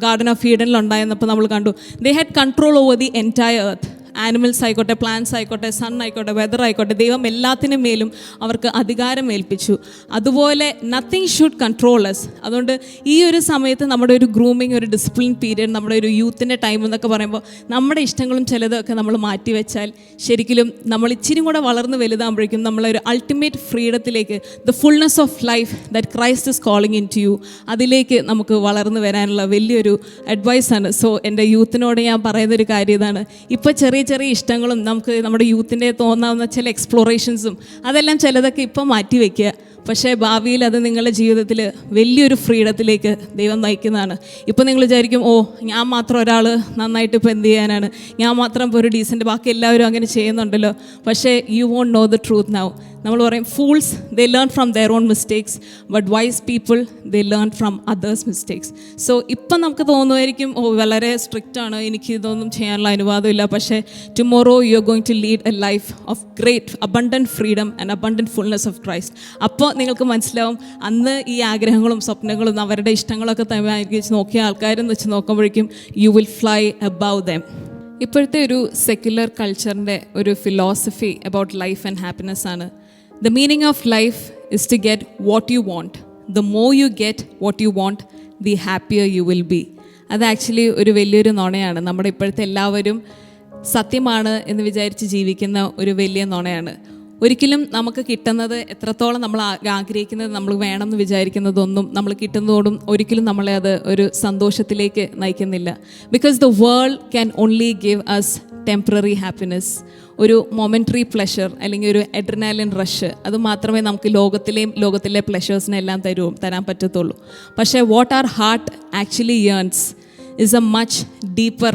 ഗാർഡൻ ഓഫ് ഈഡനിലുണ്ടായിരുന്നപ്പോൾ നമ്മൾ കണ്ടു, they had control over the entire earth. Animals ആയിക്കോട്ടെ, പ്ലാന്റ്സ് ആയിക്കോട്ടെ, സൺ ആയിക്കോട്ടെ, വെതർ ആയിക്കോട്ടെ, ദൈവം എല്ലാത്തിനും മേലും അവർക്ക് അധികാരം ഏൽപ്പിച്ചു. അതുപോലെ നത്തിങ് ഷുഡ് കൺട്രോൾ അസ്. അതുകൊണ്ട് ഈ ഒരു സമയത്ത് നമ്മുടെ ഒരു ഗ്രൂമിങ്, ഒരു ഡിസിപ്ലിൻ പീരിയഡ്, നമ്മുടെ ഒരു യൂത്തിൻ്റെ ടൈം എന്നൊക്കെ പറയുമ്പോൾ നമ്മുടെ ഇഷ്ടങ്ങളും ചിലതൊക്കെ നമ്മൾ മാറ്റിവെച്ചാൽ ശരിക്കും നമ്മൾ ഇച്ചിരി കൂടെ വളർന്ന് വലുതാകുമ്പോഴേക്കും നമ്മളൊരു അൾട്ടിമേറ്റ് ഫ്രീഡത്തിലേക്ക്, the fullness of life that Christ is calling into you, അതിലേക്ക് നമുക്ക് വളർന്നു വരാനുള്ള വലിയൊരു അഡ്വൈസാണ്. സോ എൻ്റെ യൂത്തിനോട് ഞാൻ പറയുന്നൊരു കാര്യം ഇതാണ്, ഇപ്പോൾ ചെറിയ ഇഷ്ടങ്ങളും നമുക്ക് നമ്മുടെ യൂത്തിൻ്റെ തോന്നാവുന്ന ചില എക്സ്പ്ലോറേഷൻസും അതെല്ലാം ചിലതൊക്കെ ഇപ്പം മാറ്റിവെക്കുക. പക്ഷേ ഭാവിയിൽ അത് നിങ്ങളുടെ ജീവിതത്തിൽ വലിയൊരു ഫ്രീഡത്തിലേക്ക് ദൈവം നയിക്കുന്നതാണ്. ഇപ്പോൾ നിങ്ങൾ വിചാരിക്കും, ഞാൻ മാത്രം ഒരാൾ നന്നായിട്ട് ഇപ്പോൾ എന്ത് ചെയ്യാനാണ്, ഞാൻ മാത്രം ഇപ്പോൾ ഒരു ഡീസൻറ്റ്, ബാക്കി എല്ലാവരും അങ്ങനെ ചെയ്യുന്നുണ്ടല്ലോ. പക്ഷേ you won't know the truth now. നമ്മൾ പറയും fools they learn from their own mistakes, but wise people they learn from others mistakes. So ഇപ്പം നമുക്ക് തോന്നുമായിരിക്കും, വളരെ സ്ട്രിക്റ്റ് ആണ്, എനിക്ക് ഇതൊന്നും ചെയ്യാനുള്ള അനുവാദമില്ല. പക്ഷേ tomorrow you are going to lead a life of great abundant freedom and abundant fullness of Christ. അപ്പോൾ നിങ്ങൾക്ക് മനസ്സിലാവും, അന്ന് ഈ ആഗ്രഹങ്ങളും സ്വപ്നങ്ങളും അവരുടെ ഇഷ്ടങ്ങളൊക്കെ തമ്മിൽ നോക്കിയ ആൾക്കാരെന്ന് വെച്ച് നോക്കുമ്പോഴേക്കും you will fly above them. ഇപ്പോഴത്തെ ഒരു സെക്യുലർ കൾച്ചറിൻ്റെ ഒരു philosophy about life and happiness ആണ്, the meaning of life is to get what you want. The more you get what you want, the happier you will be. അത് actually ഒരു വലിയൊരു നുണയാണ്. നമ്മുടെ ഇപ്പോഴത്തെ എല്ലാവരും സത്യമാണ് എന്ന് വിചാരിച്ച് ജീവിക്കുന്ന ഒരു വലിയ നുണയാണ്. ഒരിക്കലും നമുക്ക് കിട്ടുന്നത് എത്രത്തോളം നമ്മൾ ആഗ്രഹിക്കുന്നത്, നമ്മൾ വേണമെന്ന് വിചാരിക്കുന്നതൊന്നും നമ്മൾ കിട്ടുന്നതോടും ഒരിക്കലും നമ്മളെ അത് ഒരു സന്തോഷത്തിലേക്ക് നയിക്കുന്നില്ല. Because the world can only give us temporary happiness, ഒരു മൊമെൻ്ററി പ്ലഷർ അല്ലെങ്കിൽ ഒരു അഡ്രിനാലിൻ റഷ്. അത് മാത്രമേ നമുക്ക് ലോകത്തിലെ പ്ലഷേഴ്സിനെല്ലാം തരാൻ പറ്റത്തുള്ളൂ. പക്ഷേ what our heart actually yearns is a much deeper,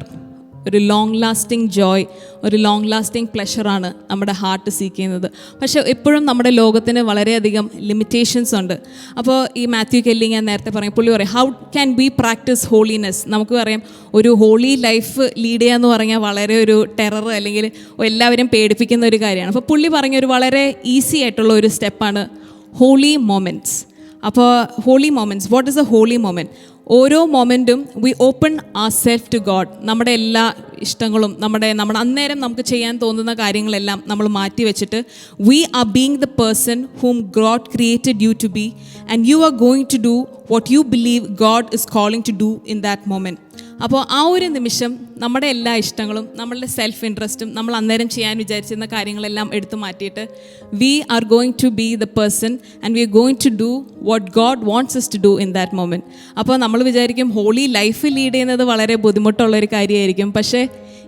ഒരു ലോങ് ലാസ്റ്റിംഗ് ജോയ്, ഒരു ലോങ് ലാസ്റ്റിംഗ് പ്ലഷറാണ് നമ്മുടെ ഹാർട്ട് സീക്ക് ചെയ്യുന്നത്. പക്ഷേ എപ്പോഴും നമ്മുടെ ലോകത്തിന് വളരെയധികം ലിമിറ്റേഷൻസ് ഉണ്ട്. അപ്പോൾ ഈ മാത്യു കെല്ലി ഞാൻ നേരത്തെ പറയും, പുള്ളി പറയും how can be practice holiness. നമുക്ക് പറയാം ഒരു ഹോളി ലൈഫ് ലീഡ് ചെയ്യുക എന്ന് പറഞ്ഞാൽ വളരെ ഒരു ടെറർ അല്ലെങ്കിൽ എല്ലാവരും പേടിപ്പിക്കുന്ന ഒരു കാര്യമാണ്. അപ്പോൾ പുള്ളി പറഞ്ഞ ഒരു വളരെ ഈസി ആയിട്ടുള്ള ഒരു സ്റ്റെപ്പാണ് ഹോളി മൊമെൻറ്റ്സ്. അപ്പോൾ holy moments, what is a holy moment? ഓരോ മൊമെൻറ്റും we open our self to God. നമ്മുടെ എല്ലാ ഇഷ്ടങ്ങളും നമ്മുടെ അന്നേരം നമുക്ക് ചെയ്യാൻ തോന്നുന്ന കാര്യങ്ങളെല്ലാം നമ്മൾ മാറ്റി വെച്ചിട്ട് we are being the person whom God created you to be, and you are going to do what you believe God is calling to do in that moment. അപ്പോൾ ആ ഒരു നിമിഷം നമ്മുടെ എല്ലാ ഇഷ്ടങ്ങളും നമ്മളുടെ സെൽഫ് ഇൻട്രസ്റ്റും നമ്മൾ അന്നേരം ചെയ്യാൻ വിചാരിച്ചിരുന്ന കാര്യങ്ങളെല്ലാം എടുത്തു മാറ്റിയിട്ട് we are going to be the person and we are going to do what God wants us to do in that moment. അപ്പോൾ നമ്മൾ വിചാരിക്കും ഹോളി ലൈഫ് ലീഡ് ചെയ്യുന്നത് വളരെ ബുദ്ധിമുട്ടുള്ളൊരു കാര്യമായിരിക്കും. പക്ഷേ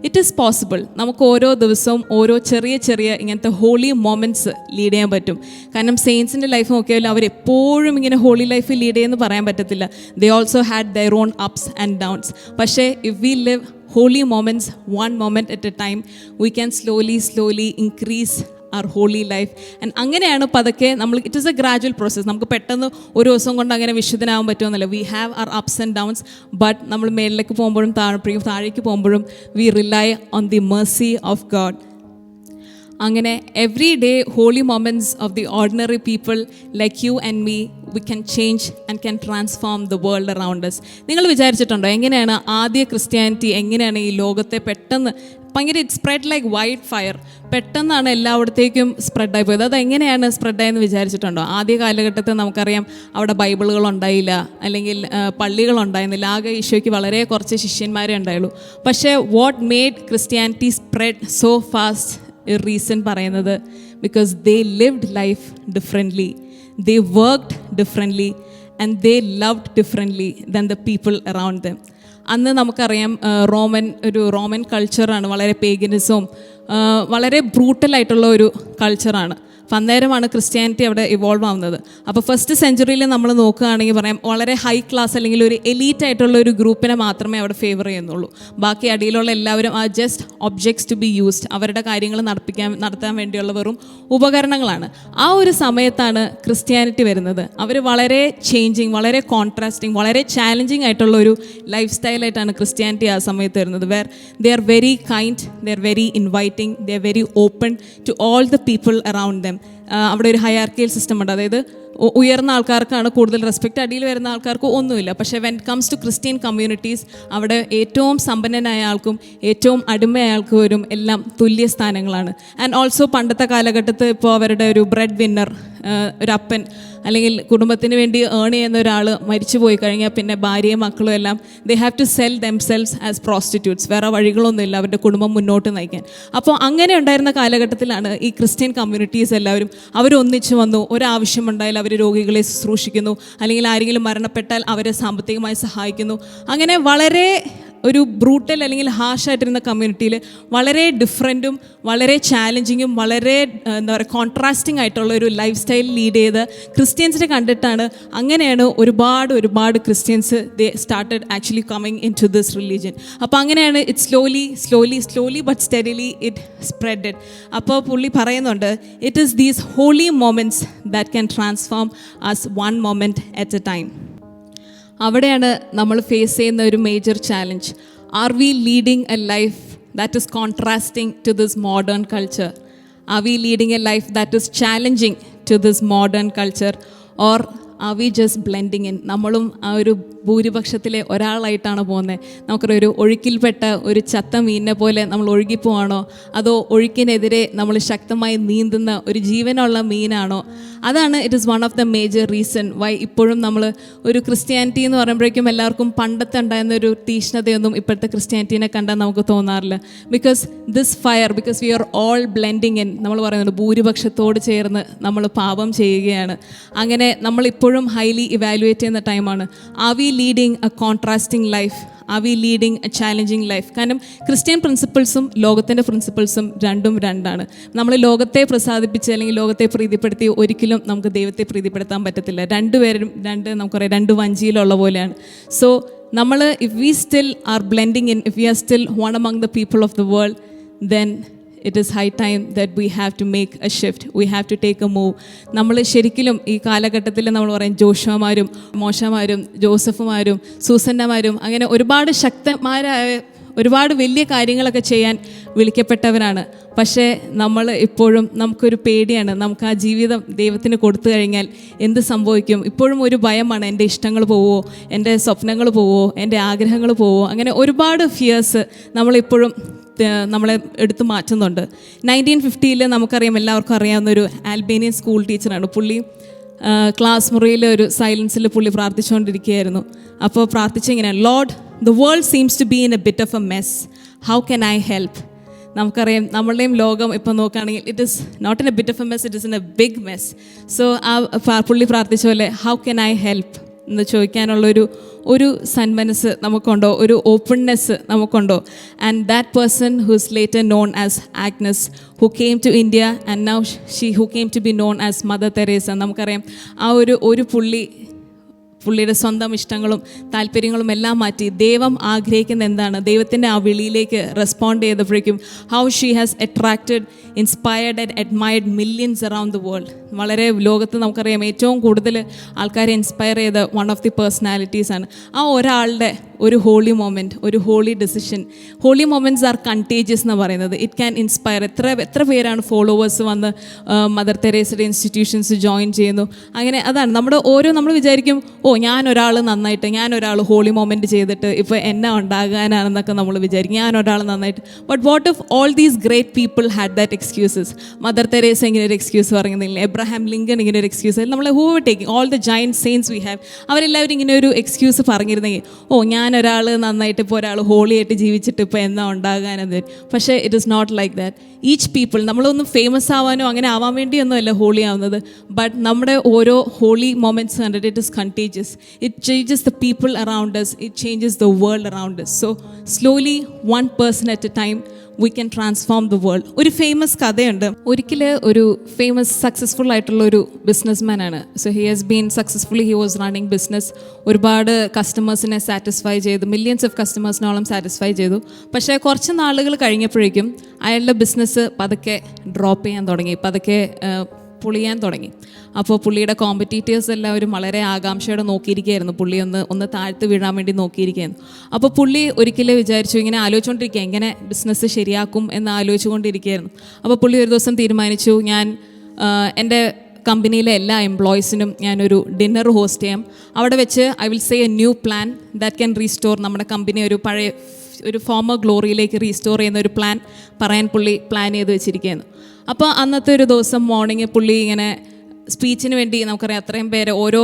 ഇറ്റ് ഈസ് പോസിബിൾ. നമുക്ക് ഓരോ ദിവസവും ഓരോ ചെറിയ ചെറിയ ഇങ്ങനത്തെ ഹോളി മൊമെൻറ്റ്സ് ലീഡ് ചെയ്യാൻ പറ്റും. കാരണം സെയിൻസിൻ്റെ ലൈഫ് നോക്കിയാലും അവരെപ്പോഴും ഇങ്ങനെ ഹോളി ലൈഫ് ലീഡ് ചെയ്യുമെന്ന് പറയാൻ പറ്റത്തില്ല. They also had their own ups and downs. പക്ഷേ if we live holy moments, one moment at a time, we can slowly increase our holy life. And അങ്ങനെയാണ് പതുക്കെ നമ്മൾ, it is a gradual process. നമുക്ക് പെട്ടെന്ന് ഒരു ദിവസം കൊണ്ട് അങ്ങനെ വിശുദ്ധനാകാൻ പറ്റുമെന്നല്ല. We have our ups and downs, but നമ്മൾ മേളിലേക്ക് പോകുമ്പോഴും താഴേക്ക് പോകുമ്പോഴും we rely on the mercy of God. അങ്ങനെ every day holy moments of the ordinary people like you and me, we can change and can transform the world around us. നിങ്ങൾ വിചാരിച്ചിട്ടുണ്ടോ എങ്ങനെയാണ് ആദ്യ Christianity എങ്ങനെയാണ് ഈ ലോകത്തെ പെട്ടെന്ന് ഭയങ്കര it spread like wild fire, പെട്ടെന്നാണ് എല്ലായിടത്തേക്കും സ്പ്രെഡായി പോയത്. അത് എങ്ങനെയാണ് സ്പ്രെഡായെന്ന് വിചാരിച്ചിട്ടുണ്ടോ? ആദ്യ കാലഘട്ടത്തിൽ നമുക്കറിയാം അവിടെ ബൈബിളുകളുണ്ടായില്ല, അല്ലെങ്കിൽ പള്ളികളുണ്ടായിരുന്നില്ല. ആകെ ഈശോയ്ക്ക് വളരെ കുറച്ച് ശിഷ്യന്മാരേ ഉണ്ടായുള്ളൂ. പക്ഷേ what made Christianity spread so fast reason പറയുന്നത് because they lived life differently, they worked differently and they loved differently than the people around them. അന്ന് നമുക്കറിയാം റോമൻ കൾച്ചറാണ്, വളരെ പേഗനിസവും വളരെ ബ്രൂട്ടലായിട്ടുള്ള ഒരു കൾച്ചറാണ്. അപ്പം അന്നേരമാണ് ക്രിസ്ത്യാനിറ്റി അവിടെ ഇവോൾവ് ആവുന്നത്. അപ്പോൾ ഫസ്റ്റ് സെഞ്ച്വറിയിൽ നമ്മൾ നോക്കുകയാണെങ്കിൽ പറയാം വളരെ ഹൈ ക്ലാസ് അല്ലെങ്കിൽ ഒരു എലീറ്റ് ആയിട്ടുള്ള ഒരു ഗ്രൂപ്പിനെ മാത്രമേ അവിടെ ഫേവർ ചെയ്യുന്നുള്ളൂ. ബാക്കി അടിയിലുള്ള എല്ലാവരും ആ just objects to be used, അവരുടെ കാര്യങ്ങൾ നടത്താൻ വേണ്ടിയുള്ള വെറും ഉപകരണങ്ങളാണ്. ആ ഒരു സമയത്താണ് ക്രിസ്ത്യാനിറ്റി വരുന്നത്. അവർ വളരെ ചേഞ്ചിങ്, വളരെ കോൺട്രാസ്റ്റിംഗ്, വളരെ ചാലഞ്ചിങ് ആയിട്ടുള്ള ഒരു ലൈഫ് സ്റ്റൈലായിട്ടാണ് ക്രിസ്ത്യാനിറ്റി ആ സമയത്ത് വരുന്നത്. Where they are very kind, they are very inviting, they are very open to all the people around them. അവിടെ ഒരു ഹയർക്കിയൽ സിസ്റ്റം ഉണ്ട്. അതായത് ഉയർന്ന ആൾക്കാർക്കാണ് കൂടുതൽ റെസ്പെക്റ്റ്, അടിയിൽ വരുന്ന ആൾക്കാർക്ക് ഒന്നുമില്ല. പക്ഷേ when comes to Christian communities, അവിടെ ഏറ്റവും സമ്പന്നനായ ആൾക്കും ഏറ്റവും അടിമയായ ആൾക്കും വരും എല്ലാം തുല്യ സ്ഥാനങ്ങളാണ്. ആൻഡ് ഓൾസോ പണ്ടത്തെ കാലഘട്ടത്തിൽ ഇപ്പോൾ അവരുടെ ഒരു ബ്രെഡ് വിന്നർ, ഒരു അപ്പൻ അല്ലെങ്കിൽ കുടുംബത്തിന് വേണ്ടി ഏൺ ചെയ്യുന്ന ഒരാൾ മരിച്ചു പോയി കഴിഞ്ഞാൽ പിന്നെ ഭാര്യയും മക്കളും എല്ലാം they have to sell themselves as prostitutes. വേറെ വഴികളൊന്നുമില്ല അവരുടെ കുടുംബം മുന്നോട്ട് നയിക്കാൻ. അപ്പോൾ അങ്ങനെ ഉണ്ടായിരുന്ന കാലഘട്ടത്തിലാണ് ഈ ക്രിസ്ത്യൻ കമ്മ്യൂണിറ്റീസ് എല്ലാവരും അവരൊന്നിച്ചു വന്നു. ഒരാവശ്യമുണ്ടായാൽ അവർ രോഗികളെ ശുശ്രൂഷിക്കുന്നു, അല്ലെങ്കിൽ ആരെങ്കിലും മരണപ്പെട്ടാൽ അവരെ സാമ്പത്തികമായി സഹായിക്കുന്നു. അങ്ങനെ വളരെ ഒരു ബ്രൂട്ടൽ അല്ലെങ്കിൽ ഹാഷായിട്ടിരുന്ന കമ്മ്യൂണിറ്റിയിൽ വളരെ ഡിഫറെൻറ്റും വളരെ ചാലഞ്ചിങ്ങും വളരെ എന്താ പറയുക കോൺട്രാസ്റ്റിംഗ് ആയിട്ടുള്ള ഒരു ലൈഫ് സ്റ്റൈൽ ലീഡ് ചെയ്ത് ക്രിസ്ത്യൻസിനെ കണ്ടിട്ടാണ്, അങ്ങനെയാണ് ഒരുപാട് Christians they started actually coming in to this religion. അപ്പോൾ അങ്ങനെയാണ് it slowly but steadily it spreaded. അപ്പോൾ പുള്ളി പറയുന്നുണ്ട്, it is these holy moments that can transform us one moment at a time. അവിടെയാണ് നമ്മൾ ഫേസ് ചെയ്യുന്ന ഒരു major challenge. Are we leading a life that is contrasting to this modern culture? Are we leading a life that is challenging to this modern culture? Or R we just blending in? നമ്മളും ആ ഒരു ഭൂരിപക്ഷത്തിലെ ഒരാളായിട്ടാണ് പോകുന്നത്. നമുക്കൊരു ഒഴുക്കിൽപ്പെട്ട ഒരു ചത്ത മീനിനെ പോലെ നമ്മൾ ഒഴുകിപ്പോവാണോ, അതോ ഒഴുക്കിനെതിരെ നമ്മൾ ശക്തമായി നീന്തുന്ന ഒരു ജീവനുള്ള മീനാണോ? അതാണ് it is one of the major reason why ഇപ്പോഴും നമ്മൾ ഒരു ക്രിസ്ത്യാനിറ്റി എന്ന് പറയുമ്പോഴേക്കും എല്ലാവർക്കും പണ്ടത്തെ ഉണ്ടായിരുന്ന ഒരു തീഷ്ണതയൊന്നും ഇപ്പോഴത്തെ ക്രിസ്ത്യാനിറ്റീനെ കണ്ടാൽ നമുക്ക് തോന്നാറില്ല. Because this fire, because we are all blending in, നമ്മൾ പറയുന്നുണ്ട് ഭൂരിപക്ഷത്തോട് ചേർന്ന് നമ്മൾ പാപം ചെയ്യുകയാണ്. അങ്ങനെ നമ്മളിപ്പോഴും ഹൈലി ഇവാലുവേറ്റ് ചെയ്യുന്ന ടൈമാണ്. Are we leading a contrasting life? Are we leading a challenging life? കാരണം ക്രിസ്ത്യൻ പ്രിൻസിപ്പിൾസും ലോകത്തിൻ്റെ പ്രിൻസിപ്പിൾസും രണ്ടാണ്. നമ്മൾ ലോകത്തെ പ്രസാദിപ്പിച്ച് അല്ലെങ്കിൽ ലോകത്തെ പ്രീതിപ്പെടുത്തി ഒരിക്കലും നമുക്ക് ദൈവത്തെ പ്രീതിപ്പെടുത്താൻ പറ്റത്തില്ല. രണ്ടുപേരും നമുക്കറിയാം, രണ്ട് വഞ്ചിയിലുള്ള പോലെയാണ്. സോ നമ്മൾ if we still are blending in, if we are still one among the people of the world, then it is high time that we have to make a shift. We have to take a move. നമ്മൾ ശരിക്കും ഈ കാലഘട്ടത്തിൽ നമ്മൾ പറയും ജോഷുവമാരും മോശമാരും ജോസഫുമാരും സൂസന്നമാരും അങ്ങനെ ഒരുപാട് ശക്തന്മാരായ ഒരുപാട് വലിയ കാര്യങ്ങളൊക്കെ ചെയ്യാൻ വിളിക്കപ്പെട്ടവരാണ്. പക്ഷേ നമ്മൾ ഇപ്പോഴും നമുക്കൊരു പേടിയാണ്. നമുക്ക് ആ ജീവിതം ദൈവത്തിന് കൊടുത്തു കഴിഞ്ഞാൽ എന്ത് സംഭവിക്കും? ഇപ്പോഴും ഒരു ഭയമാണ്. എൻ്റെ ഇഷ്ടങ്ങൾ പോവോ, എൻ്റെ സ്വപ്നങ്ങൾ പോവോ, എൻ്റെ ആഗ്രഹങ്ങൾ പോവോ? അങ്ങനെ ഒരുപാട് ഫിയേഴ്സ് നമ്മളിപ്പോഴും നമ്മളെ എടുത്തു മാറ്റുന്നുണ്ട്. 1950 നമുക്കറിയാം, എല്ലാവർക്കും അറിയാവുന്നൊരു ആൽബേനിയൻ സ്കൂൾ ടീച്ചറാണ്. പുള്ളി ക്ലാസ് മുറിയിൽ ഒരു സൈലൻസിൽ പുള്ളി പ്രാർത്ഥിച്ചുകൊണ്ടിരിക്കുകയായിരുന്നു. അപ്പോൾ പ്രാർത്ഥിച്ചിങ്ങനെ, Lord, the world seems to be in a bit of a mess, how can I help? നമുക്കറിയാം നമ്മളുടെയും ലോകം ഇപ്പോൾ നോക്കുകയാണെങ്കിൽ it is not in a bit of a mess, it is in a big mess. So ആ പുള്ളി പ്രാർത്ഥിച്ച പോലെ how can I help എന്ന് ചോദിക്കാനുള്ളൊരു സന്മനസ് നമുക്കുണ്ടോ, ഒരു ഓപ്പൺനെസ് നമുക്കുണ്ടോ? And that person whose later known as Agnes, who came to India and now she who came to be known as Mother Teresa. നമുക്കറിയാം ആ ഒരു പുള്ളിയുടെ സ്വന്തം ഇഷ്ടങ്ങളും താല്പര്യങ്ങളും എല്ലാം മാറ്റി ദൈവം ആഗ്രഹിക്കുന്ന എന്താണ്, ദൈവത്തിൻ്റെ ആ വിളിയിലേക്ക് റെസ്പോണ്ട് ചെയ്തപ്പോഴേക്കും how she has attracted, inspired and admired millions around the world. വളരെ ലോകത്ത് നമുക്കറിയാം ഏറ്റവും കൂടുതൽ ആൾക്കാരെ ഇൻസ്പയർ ചെയ്ത വൺ ഓഫ് ദി പേഴ്സണാലിറ്റീസാണ്. ആ ഒരാളുടെ ഒരു ഹോളി മൊമെൻറ്റ്, ഒരു holy decision. Holy moments are contagious എന്ന് പറയുന്നത്. It can inspire. എത്ര പേരാണ് ഫോളോവേഴ്സ് വന്ന് മദർ തെരേസയുടെ ഇൻസ്റ്റിറ്റ്യൂഷൻസ് ജോയിൻ ചെയ്യുന്നു. അങ്ങനെ അതാണ് നമ്മൾ വിചാരിക്കും, ഞാനൊരാൾ നന്നായിട്ട്, ഞാനൊരാൾ ഹോളി മൊമെൻറ്റ് ചെയ്തിട്ട് ഇപ്പോൾ എന്നെ ഉണ്ടാകാനാണെന്നൊക്കെ നമ്മൾ വിചാരിക്കും, ഞാനൊരാൾ നന്നായിട്ട്. But what if all these great people had that excuses? Mother Teresa ഇങ്ങനെ ഒരു എക്സ്ക്യൂസ് പറയുന്നില്ല, എബ്രഹാം ലിങ്കൺ ഇങ്ങനെ ഒരു എക്സ്ക്യൂസ്, നമ്മൾ who taking all the giant saints we have, അവരെല്ലാവരും ഇങ്ങനെ ഒരു എക്സ്ക്യൂസ് പറഞ്ഞിരുന്നെങ്കിൽ, ഞാനൊരാൾ നന്നായിട്ട് ഇപ്പോൾ ഒരാൾ ഹോളിയായിട്ട് ജീവിച്ചിട്ട് ഇപ്പോൾ എന്നാ ഉണ്ടാകാനെന്ന്. പക്ഷേ it is not like that. Each people, നമ്മളൊന്നും ഫേമസ് ആവാനോ അങ്ങനെ ആവാൻ വേണ്ടിയൊന്നുമല്ല ഹോളി ആവുന്നത്. ബട്ട് നമ്മുടെ ഓരോ ഹോളി മൊമെൻറ്റ്സ് കണ്ടിട്ട് it is contagious. It changes the people around us. It changes the world around us. So slowly, one person at a time, we can transform the world. ഒരു famous കഥയുണ്ട്. ഒരിക്കൽ ഒരു famous successful ആയിട്ടുള്ള ഒരു businessman ആണ്. So he has been successfully, he was running business. ഒരുപാട് കസ്റ്റമേഴ്സിനെ satisfy ചെയ്തു, മില്യൺസ് ഓഫ് കസ്റ്റമേഴ്സിനോളം സാറ്റിസ്ഫൈ ചെയ്തു. പക്ഷേ കുറച്ച് നാളുകൾ കഴിഞ്ഞപ്പോഴേക്കും അയാളുടെ ബിസിനസ് പതുക്കെ ഡ്രോപ്പ് ചെയ്യാൻ തുടങ്ങി, പതുക്കെ പൊളിയാൻ തുടങ്ങി. അപ്പോൾ പുള്ളിയുടെ കോമ്പറ്റീറ്റേഴ്സ് എല്ലാവരും വളരെ ആകാംക്ഷയോടെ നോക്കിയിരിക്കുകയായിരുന്നു, പുള്ളി ഒന്ന് താഴ്ത്ത് വീഴാൻ വേണ്ടി നോക്കിയിരിക്കുകയായിരുന്നു. അപ്പോൾ പുള്ളി ഒരിക്കലും വിചാരിച്ചു, ഇങ്ങനെ ആലോചിച്ചുകൊണ്ടിരിക്കുക എങ്ങനെ ബിസിനസ് ശരിയാക്കും എന്ന് ആലോചിച്ചുകൊണ്ടിരിക്കുകയായിരുന്നു. അപ്പോൾ പുള്ളി ഒരു ദിവസം തീരുമാനിച്ചു, ഞാൻ എൻ്റെ കമ്പനിയിലെ എല്ലാ എംപ്ലോയീസിനും ഞാനൊരു ഡിന്നർ ഹോസ്റ്റ് ചെയ്യാം. അവിടെ വെച്ച് I will say A new plan that can restore നമ്മുടെ കമ്പനി ഒരു ഫോമർ ഗ്ലോറിയിലേക്ക് റീസ്റ്റോർ ചെയ്യുന്ന ഒരു പ്ലാൻ പറയാൻ പുള്ളി പ്ലാൻ ചെയ്ത് വെച്ചിരിക്കുകയായിരുന്നു. അപ്പോൾ അന്നത്തെ ഒരു ദിവസം മോർണിംഗ് പുള്ളി ഇങ്ങനെ സ്പീച്ചിന് വേണ്ടി, നമുക്കറിയാം അത്രയും പേര്, ഓരോ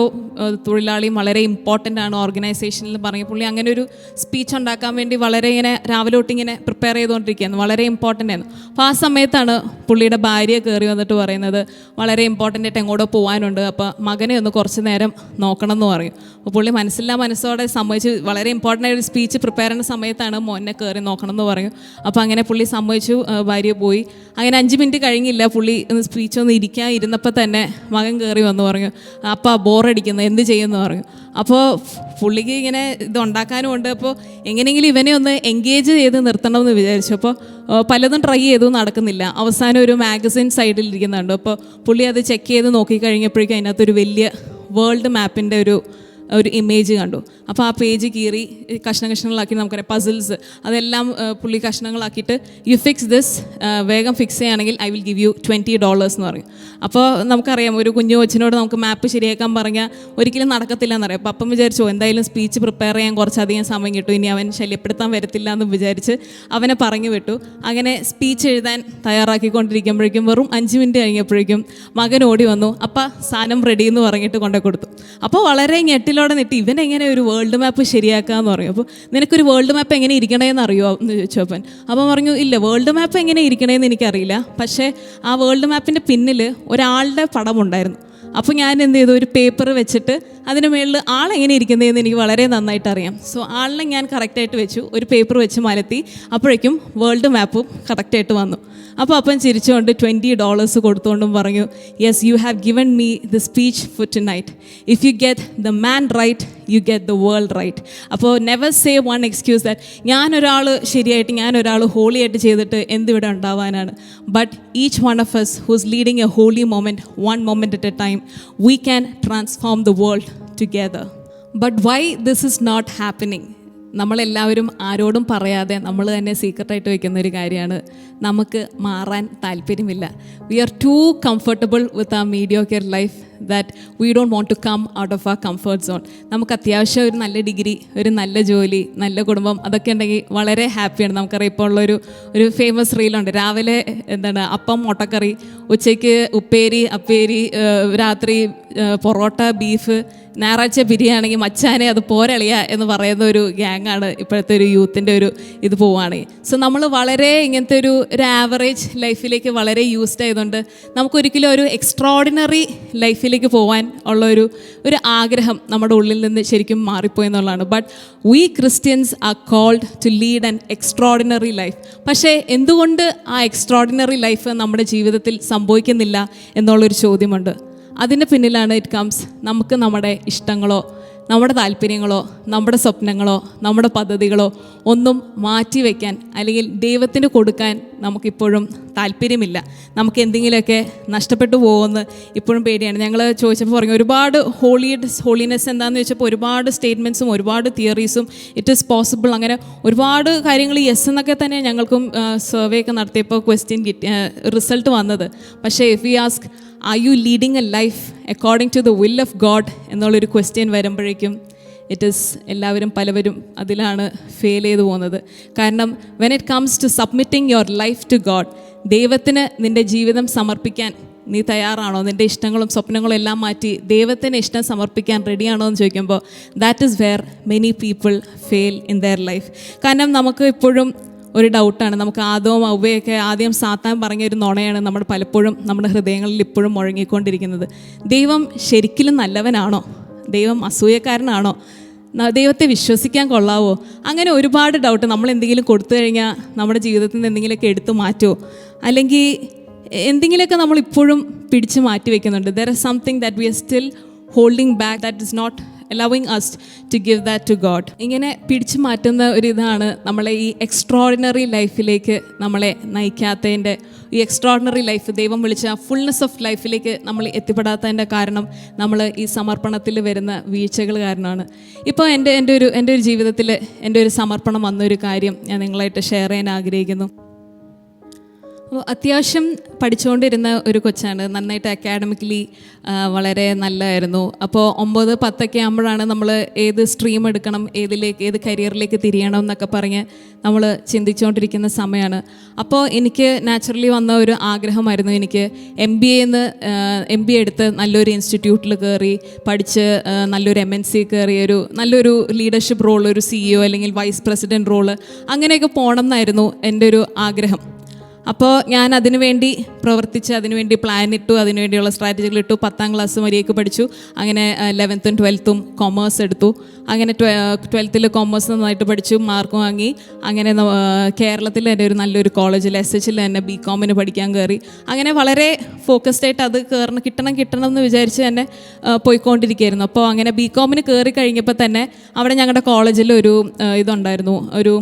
തൊഴിലാളിയും വളരെ ഇമ്പോർട്ടൻ്റ് ആണ് ഓർഗനൈസേഷനിൽ പറഞ്ഞ പുള്ളി അങ്ങനെ ഒരു സ്പീച്ച് ഉണ്ടാക്കാൻ വേണ്ടി വളരെ ഇങ്ങനെ രാവിലെ തൊട്ട് ഇങ്ങനെ പ്രിപ്പയർ ചെയ്തുകൊണ്ടിരിക്കുകയായിരുന്നു, വളരെ ഇമ്പോർട്ടൻ്റ് ആയിരുന്നു. അപ്പോൾ ആ സമയത്താണ് പുള്ളിയുടെ ഭാര്യ കയറി വന്നിട്ട് പറയുന്നത്, വളരെ ഇമ്പോർട്ടൻ്റ് ആയിട്ട് എങ്ങോട്ടോ പോകാനുണ്ട്, അപ്പോൾ മകനെ ഒന്ന് കുറച്ച് നേരം നോക്കണം എന്ന് പറയും. അപ്പോൾ പുള്ളി മനസ്സോടെ സമ്മതിച്ചു. വളരെ ഇമ്പോർട്ടൻ്റ് ആയ ഒരു സ്പീച്ച് പ്രിപ്പയർ ചെയ്യുന്ന സമയത്താണ് മോനെ കയറി നോക്കണം എന്ന് പറയും. അപ്പോൾ അങ്ങനെ പുള്ളി സമ്മതിച്ചു, ഭാര്യ പോയി. അങ്ങനെ 5 മിനിറ്റ് കഴിഞ്ഞില്ല, പുള്ളി സ്പീച്ച് ഒന്ന് ഇരുന്നപ്പോൾ തന്നെ മകൻ കയറി വന്ന് പറഞ്ഞു, അപ്പാ ബോറടിക്കുന്നു, എന്ത് ചെയ്യുമെന്ന് പറഞ്ഞു. അപ്പോൾ പുള്ളിക്ക് ഇങ്ങനെ ഇതുണ്ടാക്കാനും ഉണ്ട്. അപ്പോൾ എങ്ങനെയെങ്കിലും ഇവനെ ഒന്ന് എൻഗേജ് ചെയ്ത് നിർത്തണമെന്ന് വിചാരിച്ചു. അപ്പോൾ പലതും ട്രൈ ചെയ്തു, നടക്കുന്നില്ല. അവസാനം ഒരു മാഗസിൻ സൈഡിൽ ഇരിക്കുന്നുണ്ട്. അപ്പോൾ പുള്ളി അത് ചെക്ക് ചെയ്ത് നോക്കിക്കഴിഞ്ഞപ്പോഴേക്കും അതിനകത്തൊരു വലിയ വേൾഡ് മാപ്പിൻ്റെ ഒരു ഇമേജ് കണ്ടു. അപ്പോൾ ആ പേജ് കീറി കഷ്ണങ്ങളാക്കി, നമുക്കറിയാം പസിൽസ് അതെല്ലാം പുള്ളി കഷ്ണങ്ങളാക്കിയിട്ട്, യു ഫിക്സ് ദിസ്, വേഗം ഫിക്സ് ചെയ്യുകയാണെങ്കിൽ ഐ വിൽ ഗിവ് യു $20 എന്ന് പറയും. അപ്പോൾ നമുക്കറിയാം ഒരു കുഞ്ഞു കൊച്ചിനോട് നമുക്ക് മാപ്പ് ശരിയാക്കാൻ പറഞ്ഞാൽ ഒരിക്കലും നടക്കത്തില്ല എന്നറിയാം. അപ്പോൾ അപ്പം വിചാരിച്ചു എന്തായാലും സ്പീച്ച് പ്രിപ്പയർ ചെയ്യാൻ കുറച്ചധികം സമയം കിട്ടും, ഇനി അവൻ ശല്യപ്പെടുത്താൻ വരത്തില്ല എന്ന് വിചാരിച്ച് അവനെ പറഞ്ഞു വിട്ടു. അങ്ങനെ സ്പീച്ച് എഴുതാൻ തയ്യാറാക്കിക്കൊണ്ടിരിക്കുമ്പോഴേക്കും വെറും 5 മിനിറ്റ് കഴിഞ്ഞപ്പോഴേക്കും മകൻ ഓടി വന്നു, അപ്പം സാധനം റെഡി എന്ന് പറഞ്ഞിട്ട് കൊണ്ടു കൊടുത്തു. അപ്പോൾ വളരെ ഞെട്ടിലോടെ ഇവനെങ്ങനെ ഒരു വേൾഡ് മാപ്പ് ശരിയാക്കാന്ന് പറയും. അപ്പോൾ നിനക്കൊരു വേൾഡ് മാപ്പ് എങ്ങനെ ഇരിക്കണേന്ന് അറിയുമോ എന്ന് ചോദിച്ചു അപ്പൻ. അപ്പോൾ പറഞ്ഞു, ഇല്ല, വേൾഡ് മാപ്പ് എങ്ങനെ ഇരിക്കണേന്ന് എനിക്കറിയില്ല, പക്ഷേ ആ വേൾഡ് മാപ്പിൻ്റെ പിന്നിൽ ഒരാളുടെ പടമുണ്ടായിരുന്നു. അപ്പോൾ ഞാൻ എന്ത് ചെയ്തു, ഒരു പേപ്പർ വെച്ചിട്ട് അതിന് മുകളിൽ ആളെങ്ങനെ ഇരിക്കുന്നതെന്ന് എനിക്ക് വളരെ നന്നായിട്ട് അറിയാം. സോ ആളിനെ ഞാൻ കറക്റ്റായിട്ട് വെച്ചു, ഒരു പേപ്പർ വെച്ച് മലത്തി. അപ്പോഴേക്കും വേൾഡ് മാപ്പും കറക്റ്റായിട്ട് വന്നു. അപ്പോൾ അപ്പം ചിരിച്ചുകൊണ്ട് $20 കൊടുത്തുകൊണ്ടും പറഞ്ഞു, yes, you have given me the speech for tonight. If you get the man right, you get the world right. അപ്പോൾ never say one excuse that ഞാനൊരാൾ ശരിയായിട്ട്, ഞാനൊരാൾ ഹോളിയായിട്ട് ചെയ്തിട്ട് എന്തിവിടെ ഉണ്ടാവാനാണ്. But each one of us who's leading a holy moment, one moment at a time, we can transform the world together. But why this is not happening? നമ്മളെല്ലാവരും ആരോടും പറയാതെ നമ്മൾ തന്നെ സീക്രട്ടായിട്ട് വെക്കുന്ന ഒരു കാര്യമാണ് നമുക്ക് മാറാൻ താല്പര്യമില്ല. We are too comfortable with ആ mediocre life that we don't want to come out of ആ കംഫർട്ട് സോൺ. നമുക്ക് അത്യാവശ്യം ഒരു നല്ല ഡിഗ്രി, ഒരു നല്ല ജോലി, നല്ല കുടുംബം, അതൊക്കെ ഉണ്ടെങ്കിൽ വളരെ ഹാപ്പിയാണ്. നമുക്കറിയാം ഇപ്പോൾ ഒരു ഫേമസ് റീലുണ്ട്, രാവിലെ അപ്പം മുട്ടക്കറി, ഉച്ചയ്ക്ക് ഉപ്പേരി അപ്പേരി, രാത്രി പൊറോട്ട ബീഫ്, ഞായറാഴ്ച ബിരിയാണെങ്കിൽ മച്ചാനെ അത് പോരളിയ എന്ന് പറയുന്ന ഒരു ഗ്യാങ്ങാണ് ഇപ്പോഴത്തെ ഒരു യൂത്തിൻ്റെ ഒരു ഇത് പോവുകയാണെങ്കിൽ. സോ നമ്മൾ വളരെ ഇങ്ങനത്തെ ഒരു ആവറേജ് ലൈഫിലേക്ക് വളരെ യൂസ്ഡ് ആയതുകൊണ്ട് നമുക്കൊരിക്കലും ഒരു എക്സ്ട്രോഡിനറി ലൈഫിലേക്ക് പോകാൻ ഉള്ള ഒരു ആഗ്രഹം നമ്മുടെ ഉള്ളിൽ നിന്ന് ശരിക്കും മാറിപ്പോയി എന്നുള്ളതാണ്. But we Christians are called to lead an extraordinary life. പക്ഷേ എന്തുകൊണ്ട് ആ എക്സ്ട്രോഡിനറി ലൈഫ് നമ്മുടെ ജീവിതത്തിൽ സംഭവിക്കുന്നില്ല എന്നുള്ളൊരു ചോദ്യമുണ്ട്. അതിൻ്റെ പിന്നിലാണ് ഇറ്റ് കംസ് നമുക്ക് നമ്മുടെ ഇഷ്ടങ്ങളോ നമ്മുടെ താല്പര്യങ്ങളോ നമ്മുടെ സ്വപ്നങ്ങളോ നമ്മുടെ പദ്ധതികളോ ഒന്നും മാറ്റിവെക്കാൻ അല്ലെങ്കിൽ ദൈവത്തിന് കൊടുക്കാൻ നമുക്കിപ്പോഴും താല്പര്യമില്ല. നമുക്ക് എന്തെങ്കിലുമൊക്കെ നഷ്ടപ്പെട്ടു പോകുമെന്ന് ഇപ്പോഴും പേടിയാണ്. ഞങ്ങൾ ചോദിച്ചപ്പോൾ പറഞ്ഞു ഒരുപാട് ഹോളിനെസ് എന്താണെന്ന് ചോദിച്ചപ്പോൾ ഒരുപാട് സ്റ്റേറ്റ്മെൻറ്റ്സും ഒരുപാട് തിയറീസും ഇറ്റ് ഈസ് പോസിബിൾ, അങ്ങനെ ഒരുപാട് കാര്യങ്ങൾ യെസ് എന്നൊക്കെ തന്നെ ഞങ്ങൾക്കും സർവേ ഒക്കെ നടത്തിയപ്പോൾ ക്വസ്റ്റ്യൻ റിസൾട്ട് വന്നത്. പക്ഷേ if you ask are you leading a life according to the will of God എന്നുള്ളൊരു ക്വസ്റ്റ്യൻ വരുമ്പോഴേക്കും എല്ലാവരും പലവരും അതിലാണ് ഫെയിൽ ചെയ്തു പോകുന്നത്. കാരണം when it comes to submitting your life to God, ദൈവത്തിന് നിൻ്റെ ജീവിതം സമർപ്പിക്കാൻ നീ തയ്യാറാണോ? നിൻ്റെ ഇഷ്ടങ്ങളും സ്വപ്നങ്ങളും എല്ലാം മാറ്റി ദൈവത്തിന് ഇഷ്ടം സമർപ്പിക്കാൻ റെഡിയാണോ എന്ന് ചോദിക്കുമ്പോൾ that is wear many people fail in their life. കാരണം നമുക്ക് ഇപ്പോഴും ഒരു ഡൗട്ടാണ്. നമുക്ക് ആദവും അവ്വയൊക്കെ ആദ്യം സാത്താൻ പറഞ്ഞൊരു നുണയാണ് നമ്മുടെ പലപ്പോഴും നമ്മുടെ ഹൃദയങ്ങളിൽ ഇപ്പോഴും മുഴങ്ങിക്കൊണ്ടിരിക്കുന്നത്. ദൈവം ശരിക്കും നല്ലവനാണോ? ദൈവം അസൂയക്കാരനാണോ? ദൈവത്തെ വിശ്വസിക്കാൻ കൊള്ളാവോ? അങ്ങനെ ഒരുപാട് ഡൗട്ട്. നമ്മൾ എന്തെങ്കിലും കൊടുത്തു കഴിഞ്ഞാൽ നമ്മുടെ ജീവിതത്തിൽ നിന്ന് എന്തെങ്കിലുമൊക്കെ എടുത്തു മാറ്റുമോ? അല്ലെങ്കിൽ എന്തെങ്കിലുമൊക്കെ നമ്മൾ ഇപ്പോഴും പിടിച്ച് മാറ്റി വയ്ക്കുന്നുണ്ട്. There is something that we are still holding back that is not allowing us to give that to God. ഇങ്ങനെ പിടിച്ചു മാറ്റുന്ന ഒരു ഇതാണ് നമ്മളെ ഈ എക്സ്ട്രോഡിനറി ലൈഫിലേക്ക് നമ്മളെ നയിക്കാത്തതിൻ്റെ, ഈ എക്സ്ട്രോഡിനറി ലൈഫ് ദൈവം വിളിച്ച ഫുൾനെസ് ഓഫ് ലൈഫിലേക്ക് നമ്മൾ എത്തിപ്പെടാത്തതിൻ്റെ കാരണം നമ്മൾ ഈ സമർപ്പണത്തിൽ വരുന്ന വീഴ്ചകൾ കാരണമാണ്. ഇപ്പോൾ എൻ്റെ ഒരു ജീവിതത്തിൽ എൻ്റെ ഒരു സമർപ്പണം വന്നൊരു കാര്യം ഞാൻ നിങ്ങളായിട്ട് ഷെയർ ചെയ്യാൻ ആഗ്രഹിക്കുന്നു. അപ്പോൾ അത്യാവശ്യം പഠിച്ചുകൊണ്ടിരുന്ന ഒരു കൊച്ചാണ്, നന്നായിട്ട് അക്കാഡമിക്കലി വളരെ നല്ലതായിരുന്നു. അപ്പോൾ 9-10 ആകുമ്പോഴാണ് നമ്മൾ ഏത് സ്ട്രീം എടുക്കണം, ഏത് കരിയറിലേക്ക് തിരിയണം എന്നൊക്കെ പറഞ്ഞ് നമ്മൾ ചിന്തിച്ചുകൊണ്ടിരിക്കുന്ന സമയമാണ്. അപ്പോൾ എനിക്ക് നാച്ചുറലി വന്ന ഒരു ആഗ്രഹമായിരുന്നു, എനിക്ക് MBA എടുത്ത് നല്ലൊരു ഇൻസ്റ്റിറ്റ്യൂട്ടിൽ കയറി പഠിച്ച് നല്ലൊരു MNC കയറി നല്ലൊരു ലീഡർഷിപ്പ് റോൾ, ഒരു CEO അല്ലെങ്കിൽ വൈസ് പ്രസിഡൻറ്റ് റോള്, അങ്ങനെയൊക്കെ പോകണം എന്നായിരുന്നു എൻ്റെ ഒരു ആഗ്രഹം. അപ്പോൾ ഞാൻ അതിനുവേണ്ടി പ്രവർത്തിച്ച്, അതിനുവേണ്ടി പ്ലാൻ ഇട്ടു, അതിനുവേണ്ടിയുള്ള സ്ട്രാറ്റജികൾ ഇട്ടു. 10ാം ക്ലാസ് വരെയൊക്കെ പഠിച്ചു. അങ്ങനെ 11th 12th കൊമേഴ്സ് എടുത്തു. അങ്ങനെ 12th കൊമേഴ്സ് നന്നായിട്ട് പഠിച്ചു, മാർക്ക് വാങ്ങി. അങ്ങനെ കേരളത്തിൽ തന്നെ ഒരു നല്ലൊരു കോളേജിൽ SH തന്നെ BCom പഠിക്കാൻ കയറി. അങ്ങനെ വളരെ ഫോക്കസ്ഡ് ആയിട്ട് അത് കിട്ടണം എന്ന് വിചാരിച്ച് തന്നെ പോയിക്കൊണ്ടിരിക്കുകയായിരുന്നു. അപ്പോൾ അങ്ങനെ BCom കയറി കഴിഞ്ഞപ്പോൾ തന്നെ അവിടെ ഞങ്ങളുടെ കോളേജിൽ ഒരു ഇതുണ്ടായിരുന്നു, ഒരു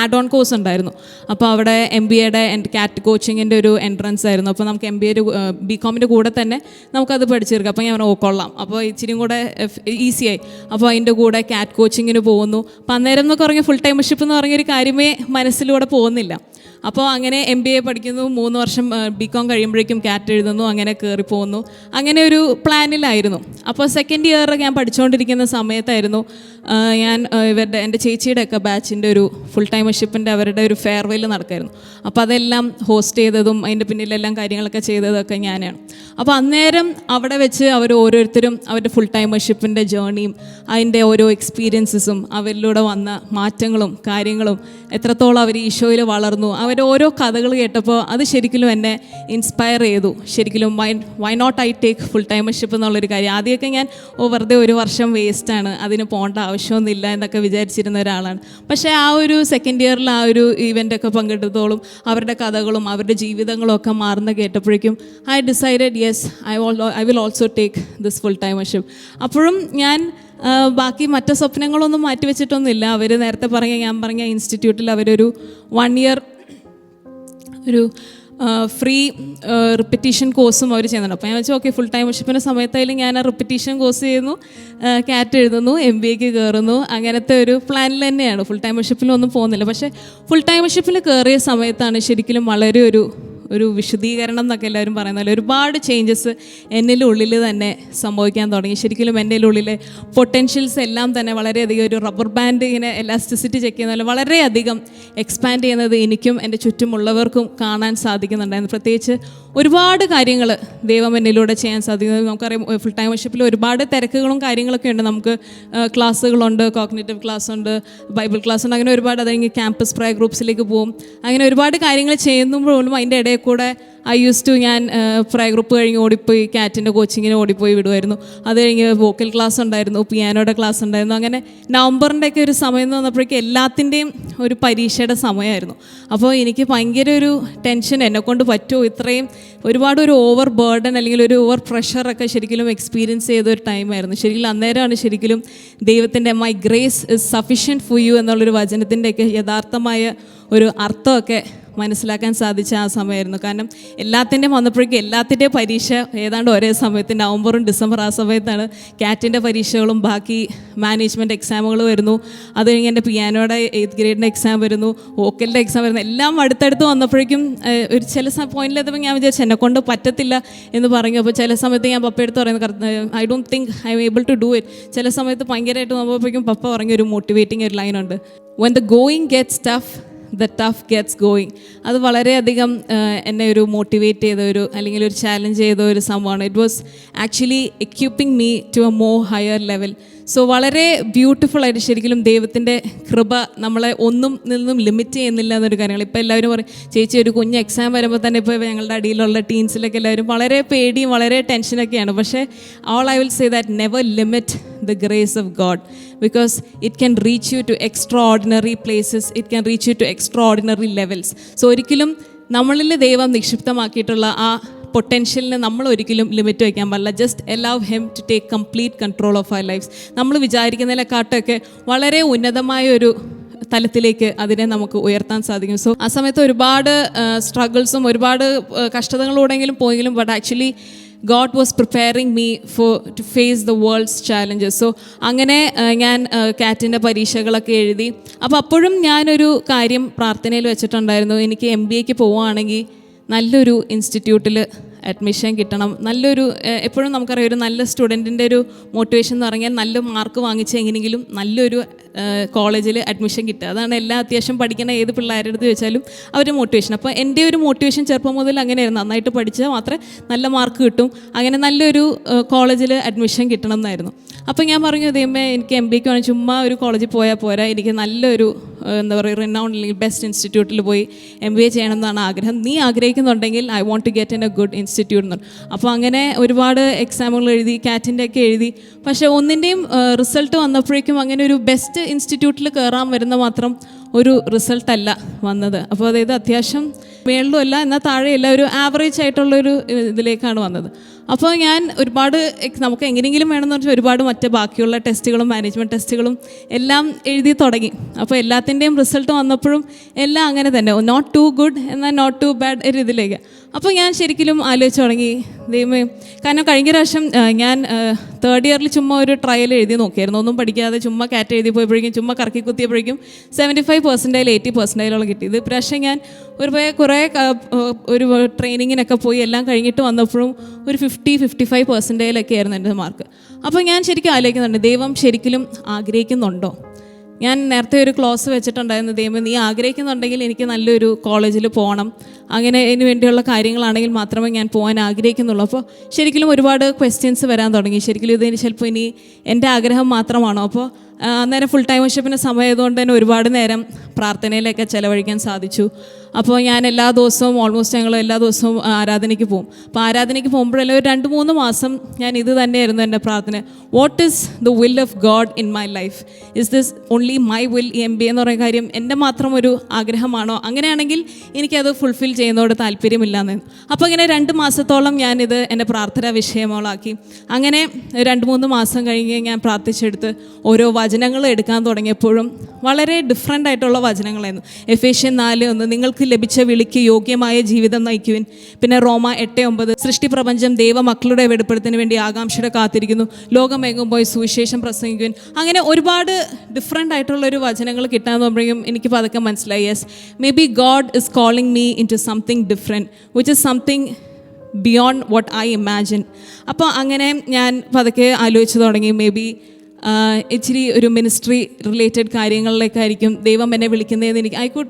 ആഡ് ഓൺ കോഴ്സ് ഉണ്ടായിരുന്നു. അപ്പോൾ അവിടെ MBAയുടെ കാറ്റ് കോച്ചിങ്ങിൻ്റെ ഒരു എൻട്രൻസ് ആയിരുന്നു. അപ്പോൾ നമുക്ക് BCom കൂടെ തന്നെ നമുക്കത് പഠിച്ചെടുക്കാം. അപ്പോൾ ഞാൻ കൊള്ളാം, അപ്പോൾ ഇച്ചിരിയും കൂടെ ഈസിയായി. അപ്പോൾ അതിൻ്റെ കൂടെ കാറ്റ് കോച്ചിങ്ങിന് പോകുന്നു. അപ്പം അന്നേരം എന്നൊക്കെ പറഞ്ഞാൽ ഫുൾ ടൈമർഷിപ്പ് എന്ന് പറഞ്ഞൊരു കാര്യമേ മനസ്സിലൂടെ പോകുന്നില്ല. അപ്പോൾ അങ്ങനെ MBA പഠിക്കുന്നു, 3 വർഷം BCom കഴിയുമ്പോഴേക്കും കാറ്റ് എഴുതുന്നു, അങ്ങനെ കയറി പോകുന്നു. അങ്ങനെ ഒരു പ്ലാനിലായിരുന്നു. അപ്പോൾ 2nd ഇയർ ഞാൻ പഠിച്ചുകൊണ്ടിരിക്കുന്ന സമയത്തായിരുന്നു ഞാൻ എൻ്റെ ചേച്ചിയുടെ ഒക്കെ ബാച്ചിൻ്റെ ഒരു ഫുൾ ടൈമർഷിപ്പിൻ്റെ അവരുടെ ഒരു ഫെയർവെൽ നടക്കായിരുന്നു. അപ്പോൾ അതെല്ലാം ഹോസ്റ്റ് ചെയ്തതും അതിൻ്റെ പിന്നിലെല്ലാം കാര്യങ്ങളൊക്കെ ചെയ്തതൊക്കെ ഞാനാണ്. അപ്പോൾ അന്നേരം അവിടെ വെച്ച് അവർ ഓരോരുത്തരും അവരുടെ ഫുൾ ടൈമർഷിപ്പിൻ്റെ ജേർണിയും അതിൻ്റെ ഓരോ എക്സ്പീരിയൻസസും അവരിലൂടെ വന്ന മാറ്റങ്ങളും കാര്യങ്ങളും എത്രത്തോളം അവർ ഈശോയിൽ വളർന്നു, അവരുടെ ഓരോ കഥകൾ കേട്ടപ്പോൾ അത് ശരിക്കും എന്നെ ഇൻസ്പയർ ചെയ്തു. ശരിക്കും why not I take full timership എന്നുള്ളൊരു കാര്യം. ആദ്യമൊക്കെ ഞാൻ വെറുതെ 1 വർഷം വേസ്റ്റാണ്, അതിന് പോകേണ്ട ആവശ്യമൊന്നുമില്ല എന്നൊക്കെ വിചാരിച്ചിരുന്ന ഒരാളാണ്. പക്ഷേ ആ ഒരു 2nd ഇയറിൽ ആ ഒരു ഈവൻ്റൊക്കെ പങ്കെടുത്തോളം അവരുടെ കഥകളും അവരുടെ ജീവിതങ്ങളും ഒക്കെ മാറുന്ന കേട്ടപ്പോഴേക്കും I decided yes I will also take this full timership. അപ്പോഴും ഞാൻ ബാക്കി മറ്റു സ്വപ്നങ്ങളൊന്നും മാറ്റിവെച്ചിട്ടൊന്നുമില്ല. അവർ നേരത്തെ ഞാൻ പറഞ്ഞ ഇൻസ്റ്റിറ്റ്യൂട്ടിൽ അവരൊരു 1 ഇയർ ഒരു ഫ്രീ റിപ്പറ്റീഷൻ കോഴ്സും അവർ ചെയ്യുന്നുണ്ട്. അപ്പോൾ ഞാൻ വെച്ചാൽ ഓക്കെ ഫുൾ ടൈം വർഷിപ്പിൻ്റെ സമയത്തായാലും ഞാൻ ആ റിപ്പറ്റീഷൻ കോഴ്സ് ചെയ്യുന്നു, കാറ്റ് എഴുതുന്നു, MBA കയറുന്നു, അങ്ങനത്തെ ഒരു പ്ലാനിൽ തന്നെയാണ്. ഫുൾ ടൈം വർഷിപ്പിലൊന്നും പോകുന്നില്ല. പക്ഷേ ഫുൾ ടൈം വർഷിപ്പിൽ കയറിയ സമയത്താണ് ശരിക്കും വളരെ ഒരു വിശദീകരണം എന്നൊക്കെ എല്ലാവരും പറയുന്നത് ഒരുപാട് ചേഞ്ചസ് എന്നിൻ്റെ ഉള്ളിൽ തന്നെ സംഭവിക്കാൻ തുടങ്ങി. ശരിക്കും എൻ്റെ ഉള്ളിലെ പൊട്ടൻഷ്യൽസ് എല്ലാം തന്നെ വളരെയധികം ഒരു റബ്ബർ ബാൻഡ് ഇങ്ങനെ എലാസ്റ്റിസിറ്റി ചെക്ക് ചെയ്യുന്ന പോലെ വളരെയധികം എക്സ്പാൻഡ് ചെയ്യുന്നത് എനിക്കും എൻ്റെ ചുറ്റുമുള്ളവർക്കും കാണാൻ സാധിക്കുന്നുണ്ടായിരുന്നു. പ്രത്യേകിച്ച് ഒരുപാട് കാര്യങ്ങൾ ദൈവം എന്നിലൂടെ ചെയ്യാൻ സാധിക്കുന്നത്. നമുക്കറിയാം ഫുൾ ടൈം വർഷിപ്പിൽ ഒരുപാട് തിരക്കുകളും കാര്യങ്ങളൊക്കെ ഉണ്ട്. നമുക്ക് ക്ലാസ്സുകളുണ്ട്, കോഗ്നിറ്റീവ് ക്ലാസ് ഉണ്ട്, ബൈബിൾ ക്ലാസ് ഉണ്ട്, അങ്ങനെ ഒരുപാട്. അതെങ്കിൽ ക്യാമ്പസ് പ്രയർ ഗ്രൂപ്പ്സിലേക്ക് പോകും. അങ്ങനെ ഒരുപാട് കാര്യങ്ങൾ ചെയ്യുമ്പോഴും അതിൻ്റെ ഇടയിൽ കൂടെ ഞാൻ പ്രയർ ഗ്രൂപ്പ് കഴിഞ്ഞ് ഓടിപ്പോയി കാറ്റിൻ്റെ കോച്ചിങ്ങിന് ഓടിപ്പോയി വിടുമായിരുന്നു. അത് കഴിഞ്ഞ് വോക്കൽ ക്ലാസ് ഉണ്ടായിരുന്നു, പിയാനോയുടെ ക്ലാസ് ഉണ്ടായിരുന്നു. അങ്ങനെ നവംബറിൻ്റെയൊക്കെ ഒരു സമയം എന്ന് വന്നപ്പോഴേക്കും എല്ലാത്തിൻ്റെയും ഒരു പരീക്ഷയുടെ സമയമായിരുന്നു. അപ്പോൾ എനിക്ക് ഭയങ്കര ഒരു ടെൻഷൻ, എന്നെക്കൊണ്ട് പറ്റുമോ ഇത്രയും ഒരുപാട് ഒരു ഓവർ ബേർഡൻ അല്ലെങ്കിൽ ഒരു ഓവർ പ്രഷറൊക്കെ ശരിക്കും എക്സ്പീരിയൻസ് ചെയ്തൊരു ടൈമായിരുന്നു. ശരിക്കും അന്നേരമാണ് ശരിക്കും ദൈവത്തിൻ്റെ my grace is sufficient for you എന്നുള്ളൊരു വചനത്തിൻ്റെയൊക്കെ യഥാർത്ഥമായ ഒരു അർത്ഥമൊക്കെ മനസ്സിലാക്കാൻ സാധിച്ച ആ സമയമായിരുന്നു. കാരണം എല്ലാത്തിൻ്റെയും വന്നപ്പോഴേക്കും എല്ലാത്തിൻ്റെയും പരീക്ഷ ഏതാണ്ട് ഒരേ സമയത്ത് നവംബറും ഡിസംബർ ആ സമയത്താണ് കാറ്റിൻ്റെ പരീക്ഷകളും ബാക്കി മാനേജ്മെൻറ്റ് എക്സാമുകൾ വരുന്നു. അത് കഴിഞ്ഞ് എൻ്റെ പിയാനോയുടെ 8th ഗ്രേഡിൻ്റെ എക്സാം വരുന്നു, വോക്കലിൻ്റെ എക്സാം വരുന്നു. എല്ലാം അടുത്തടുത്ത് വന്നപ്പോഴേക്കും ഒരു ചില പോയിന്റിലെത്തുമ്പോൾ ഞാൻ വിചാരിച്ചു എന്നെക്കൊണ്ട് പറ്റത്തില്ല എന്ന് പറഞ്ഞു. അപ്പോൾ ചില സമയത്ത് ഞാൻ പപ്പയെടുത്ത് പറയുന്നത് I don't think I am able to do it. ചില സമയത്ത് ഭയങ്കരമായിട്ട് നോക്കുമ്പോഴേക്കും പപ്പ പറഞ്ഞ ഒരു മോട്ടിവേറ്റിംഗ് ഒരു ലൈനുണ്ട്, when the going gets tough the tough gets going. അത് വളരെയധികം എന്നെ ഒരു മോട്ടിവേറ്റ് ചെയ്ത അല്ലെങ്കിൽ ഒരു ചാലഞ്ച് ചെയ്ത ഒരു സംഭവമാണ്. It was actually equipping me to a more higher level. So വളരെ ബ്യൂട്ടിഫുള്ളായിട്ട് ശരിക്കും ദൈവത്തിൻ്റെ കൃപ നമ്മളെ ഒന്നും നിന്നും ലിമിറ്റ് ചെയ്യുന്നില്ല എന്നൊരു കാര്യങ്ങൾ. ഇപ്പോൾ എല്ലാവരും പറയും ചേച്ചി ഒരു കുഞ്ഞ് എക്സാം വരുമ്പോൾ തന്നെ ഇപ്പോൾ ഞങ്ങളുടെ അടിയിലുള്ള ടീൻസിലൊക്കെ എല്ലാവരും വളരെ പേടിയും വളരെ ടെൻഷനൊക്കെയാണ്. പക്ഷേ all I will say that never limit the grace of God, because it can reach you to extraordinary places, it can reach you to extraordinary levels. So ഒരിക്കലും നമ്മളിൽ ദൈവം നിക്ഷിപ്തമാക്കിയിട്ടുള്ള ആ പൊട്ടൻഷ്യലിന് നമ്മൾ ഒരിക്കലും ലിമിറ്റ് വയ്ക്കാൻ പാടില്ല. Just allow him to take complete control of our lives. നമ്മൾ വിചാരിക്കുന്നതിനെക്കാട്ടൊക്കെ വളരെ ഉന്നതമായ ഒരു തലത്തിലേക്ക് അതിനെ നമുക്ക് ഉയർത്താൻ സാധിക്കും. സോ ആ സമയത്ത് ഒരുപാട് സ്ട്രഗിൾസും ഒരുപാട് കഷ്ടതകളോടെങ്കിലും പോയെങ്കിലും but actually God was preparing me to face the world's challenges. So അങ്ങനെ ഞാൻ കാറ്റിൻ്റെ പരീക്ഷകളൊക്കെ എഴുതി. അപ്പോൾ അപ്പോഴും ഞാനൊരു കാര്യം പ്രാർത്ഥനയിൽ വെച്ചിട്ടുണ്ടായിരുന്നു, എനിക്ക് MBAക്ക് പോവുകയാണെങ്കിൽ നല്ലൊരു ഇൻസ്റ്റിറ്റ്യൂട്ടിൽ അഡ്മിഷൻ കിട്ടണം. നല്ലൊരു എപ്പോഴും നമുക്കറിയാം ഒരു നല്ല സ്റ്റുഡൻറ്റിൻ്റെ ഒരു മോട്ടിവേഷൻ എന്ന് പറഞ്ഞാൽ നല്ല മാർക്ക് വാങ്ങിച്ച് എങ്ങനെയെങ്കിലും നല്ലൊരു കോളേജിൽ അഡ്മിഷൻ കിട്ടുക. അതാണ് എല്ലാ അത്യാവശ്യം പഠിക്കുന്ന ഏത് പിള്ളേരുടെ അടുത്ത് ചോദിച്ചാലും അവരുടെ മോട്ടിവേഷൻ. അപ്പോൾ എൻ്റെ ഒരു മോട്ടിവേഷൻ ചെറുപ്പം മുതൽ അങ്ങനെയായിരുന്നു, നന്നായിട്ട് പഠിച്ചാൽ മാത്രമേ നല്ല മാർക്ക് കിട്ടും, അങ്ങനെ നല്ലൊരു കോളേജിൽ അഡ്മിഷൻ കിട്ടണം എന്നായിരുന്നു. അപ്പോൾ ഞാൻ പറഞ്ഞു ദൈവമേ എനിക്ക് MBAക്ക് വേണം, ചുമ്മാ ഒരു കോളേജിൽ പോയാൽ പോരാ, എനിക്ക് നല്ലൊരു എന്താ പറയുക റിനൗണ്ട് അല്ലെങ്കിൽ ബെസ്റ്റ് ഇൻസ്റ്റിറ്റ്യൂട്ടിൽ പോയി MBA ചെയ്യണം എന്നാണ് ആഗ്രഹം. നീ ആഗ്രഹിക്കുന്നുണ്ടെങ്കിൽ I want to get in a good institute എന്ന് പറഞ്ഞു. അപ്പോൾ അങ്ങനെ ഒരുപാട് എക്സാമുകൾ എഴുതി, കാറ്റിൻ്റെ ഒക്കെ എഴുതി. പക്ഷേ ഒന്നിൻ്റെയും റിസൾട്ട് വന്നപ്പോഴേക്കും അങ്ങനെ ഒരു ബെസ്റ്റ് ഇൻസ്റ്റിറ്റ്യൂട്ടിൽ കയറാൻ വരുന്ന മാത്രം ഒരു റിസൾട്ടല്ല വന്നത്. അപ്പോൾ അതായത് അത്യാവശ്യം മേളിലും അല്ല എന്നാൽ താഴെയല്ല, ഒരു ആവറേജ് ആയിട്ടുള്ളൊരു ഇതിലേക്കാണ് വന്നത്. അപ്പോൾ ഞാൻ ഒരുപാട് നമുക്ക് എങ്ങനെയെങ്കിലും വേണമെന്ന് പറഞ്ഞാൽ ഒരുപാട് മറ്റ് ബാക്കിയുള്ള ടെസ്റ്റുകളും മാനേജ്മെൻറ്റ് ടെസ്റ്റുകളും എല്ലാം എഴുതി തുടങ്ങി. അപ്പോൾ എല്ലാത്തിൻ്റെയും റിസൾട്ട് വന്നപ്പോഴും എല്ലാം അങ്ങനെ തന്നെ, നോട്ട് ടു ഗുഡ് എന്നാൽ നോട്ട് ടു ബാഡ് ഒരു ഇതിലേക്ക്. അപ്പോൾ ഞാൻ ശരിക്കും ആലോചിച്ച് തുടങ്ങി ദൈവമേ, കാരണം കഴിഞ്ഞ പ്രാവശ്യം ഞാൻ 3rd ഇയറിൽ ചുമ്മാ ഒരു ട്രയൽ എഴുതി നോക്കിയായിരുന്നു, ഒന്നും പഠിക്കാതെ ചുമ്മാ കാറ്റ് എഴുതി പോയപ്പോഴേക്കും ചുമ്മാ കറക്കി കുത്തിയപ്പോഴേക്കും 75% 80% കിട്ടി. ഇത് പ്രാവശ്യം ഞാൻ കുറേ ഒരു ട്രെയിനിങ്ങിനൊക്കെ പോയി എല്ലാം കഴിഞ്ഞിട്ട് വന്നപ്പോഴും ഒരു 50-55% ആയിരുന്നു എൻ്റെ മാർക്ക്. അപ്പോൾ ഞാൻ ശരിക്കും ആലോചിക്കുന്നുണ്ട് ദൈവം ശരിക്കും ആഗ്രഹിക്കുന്നുണ്ടോ. ഞാൻ നേരത്തെ ഒരു ക്ലോസ് വെച്ചിട്ടുണ്ടായിരുന്നു, ദൈവം നീ ആഗ്രഹിക്കുന്നുണ്ടെങ്കിൽ എനിക്ക് നല്ലൊരു കോളേജിൽ പോകണം, അങ്ങനെ അതിന് വേണ്ടിയുള്ള കാര്യങ്ങളാണെങ്കിൽ മാത്രമേ ഞാൻ പോകാൻ ആഗ്രഹിക്കുന്നുള്ളൂ. അപ്പോൾ ശരിക്കും ഒരുപാട് ക്വസ്റ്റ്യൻസ് വരാൻ തുടങ്ങി. ശരിക്കും ഇതിന് ചിലപ്പോൾ ഇനി എൻ്റെ ആഗ്രഹം മാത്രമാണോ. അപ്പോൾ അന്നേരം ഫുൾ ടൈം വർഷിപ്പിൻ്റെ സമയമായതുകൊണ്ട് തന്നെ ഒരുപാട് നേരം പ്രാർത്ഥനയിലൊക്കെ ചിലവഴിക്കാൻ സാധിച്ചു. അപ്പോൾ ഞാൻ എല്ലാ ദിവസവും ഞങ്ങൾ എല്ലാ ദിവസവും ആരാധനയ്ക്ക് പോകും. അപ്പോൾ ആരാധനയ്ക്ക് പോകുമ്പോഴെല്ലാം ഒരു 2-3 മാസം ഞാൻ ഇത് തന്നെയായിരുന്നു എൻ്റെ പ്രാർത്ഥന. What is the will of God in my life? Is this only my will? MBA എന്ന് പറയുന്ന കാര്യം എൻ്റെ മാത്രം ഒരു ആഗ്രഹമാണോ? അങ്ങനെയാണെങ്കിൽ എനിക്കത് ഫുൾഫിൽ ചെയ്യുന്നതോട് താല്പര്യമില്ലാന്ന്. അപ്പോൾ ഇങ്ങനെ 2 മാസത്തോളം ഞാനിത് എൻ്റെ പ്രാർത്ഥനാ വിഷയമോളാക്കി. അങ്ങനെ 2-3 മാസം കഴിഞ്ഞ് ഞാൻ പ്രാർത്ഥിച്ചെടുത്ത് ഓരോ വചനങ്ങൾ എടുക്കാൻ തുടങ്ങിയപ്പോഴും വളരെ ഡിഫറെൻ്റ് ആയിട്ടുള്ള വചനങ്ങളായിരുന്നു. എഫേഷ്യൻ 4:1 നിങ്ങൾക്ക് ലഭിച്ച വിളിക്ക് യോഗ്യമായ ജീവിതം നയിക്കുവിൻ. പിന്നെ റോമ 8:9 സൃഷ്ടി പ്രപഞ്ചം ദൈവമക്കളുടെ വെളിപ്പെടുത്തിന് വേണ്ടി ആകാംക്ഷയുടെ കാത്തിരിക്കുന്നു. ലോകമെങ്ങും പോയി സുവിശേഷം പ്രസംഗിക്കുവിൻ. അങ്ങനെ ഒരുപാട് ഡിഫറെൻ്റ് ആയിട്ടുള്ളൊരു വചനങ്ങൾ കിട്ടാൻ തുടങ്ങിയും എനിക്ക് പതുക്കെ മനസ്സിലായി, yes, maybe God is calling me into something different which is something beyond what I imagine. അപ്പോൾ അങ്ങനെ ഞാൻ പതുക്കെ ആലോചിച്ച് തുടങ്ങി, മേ ബി ഇച്ചിരി ഒരു മിനിസ്ട്രി റിലേറ്റഡ് കാര്യങ്ങളിലേക്കായിരിക്കും ദൈവം എന്നെ വിളിക്കുന്നതെന്ന് എനിക്ക്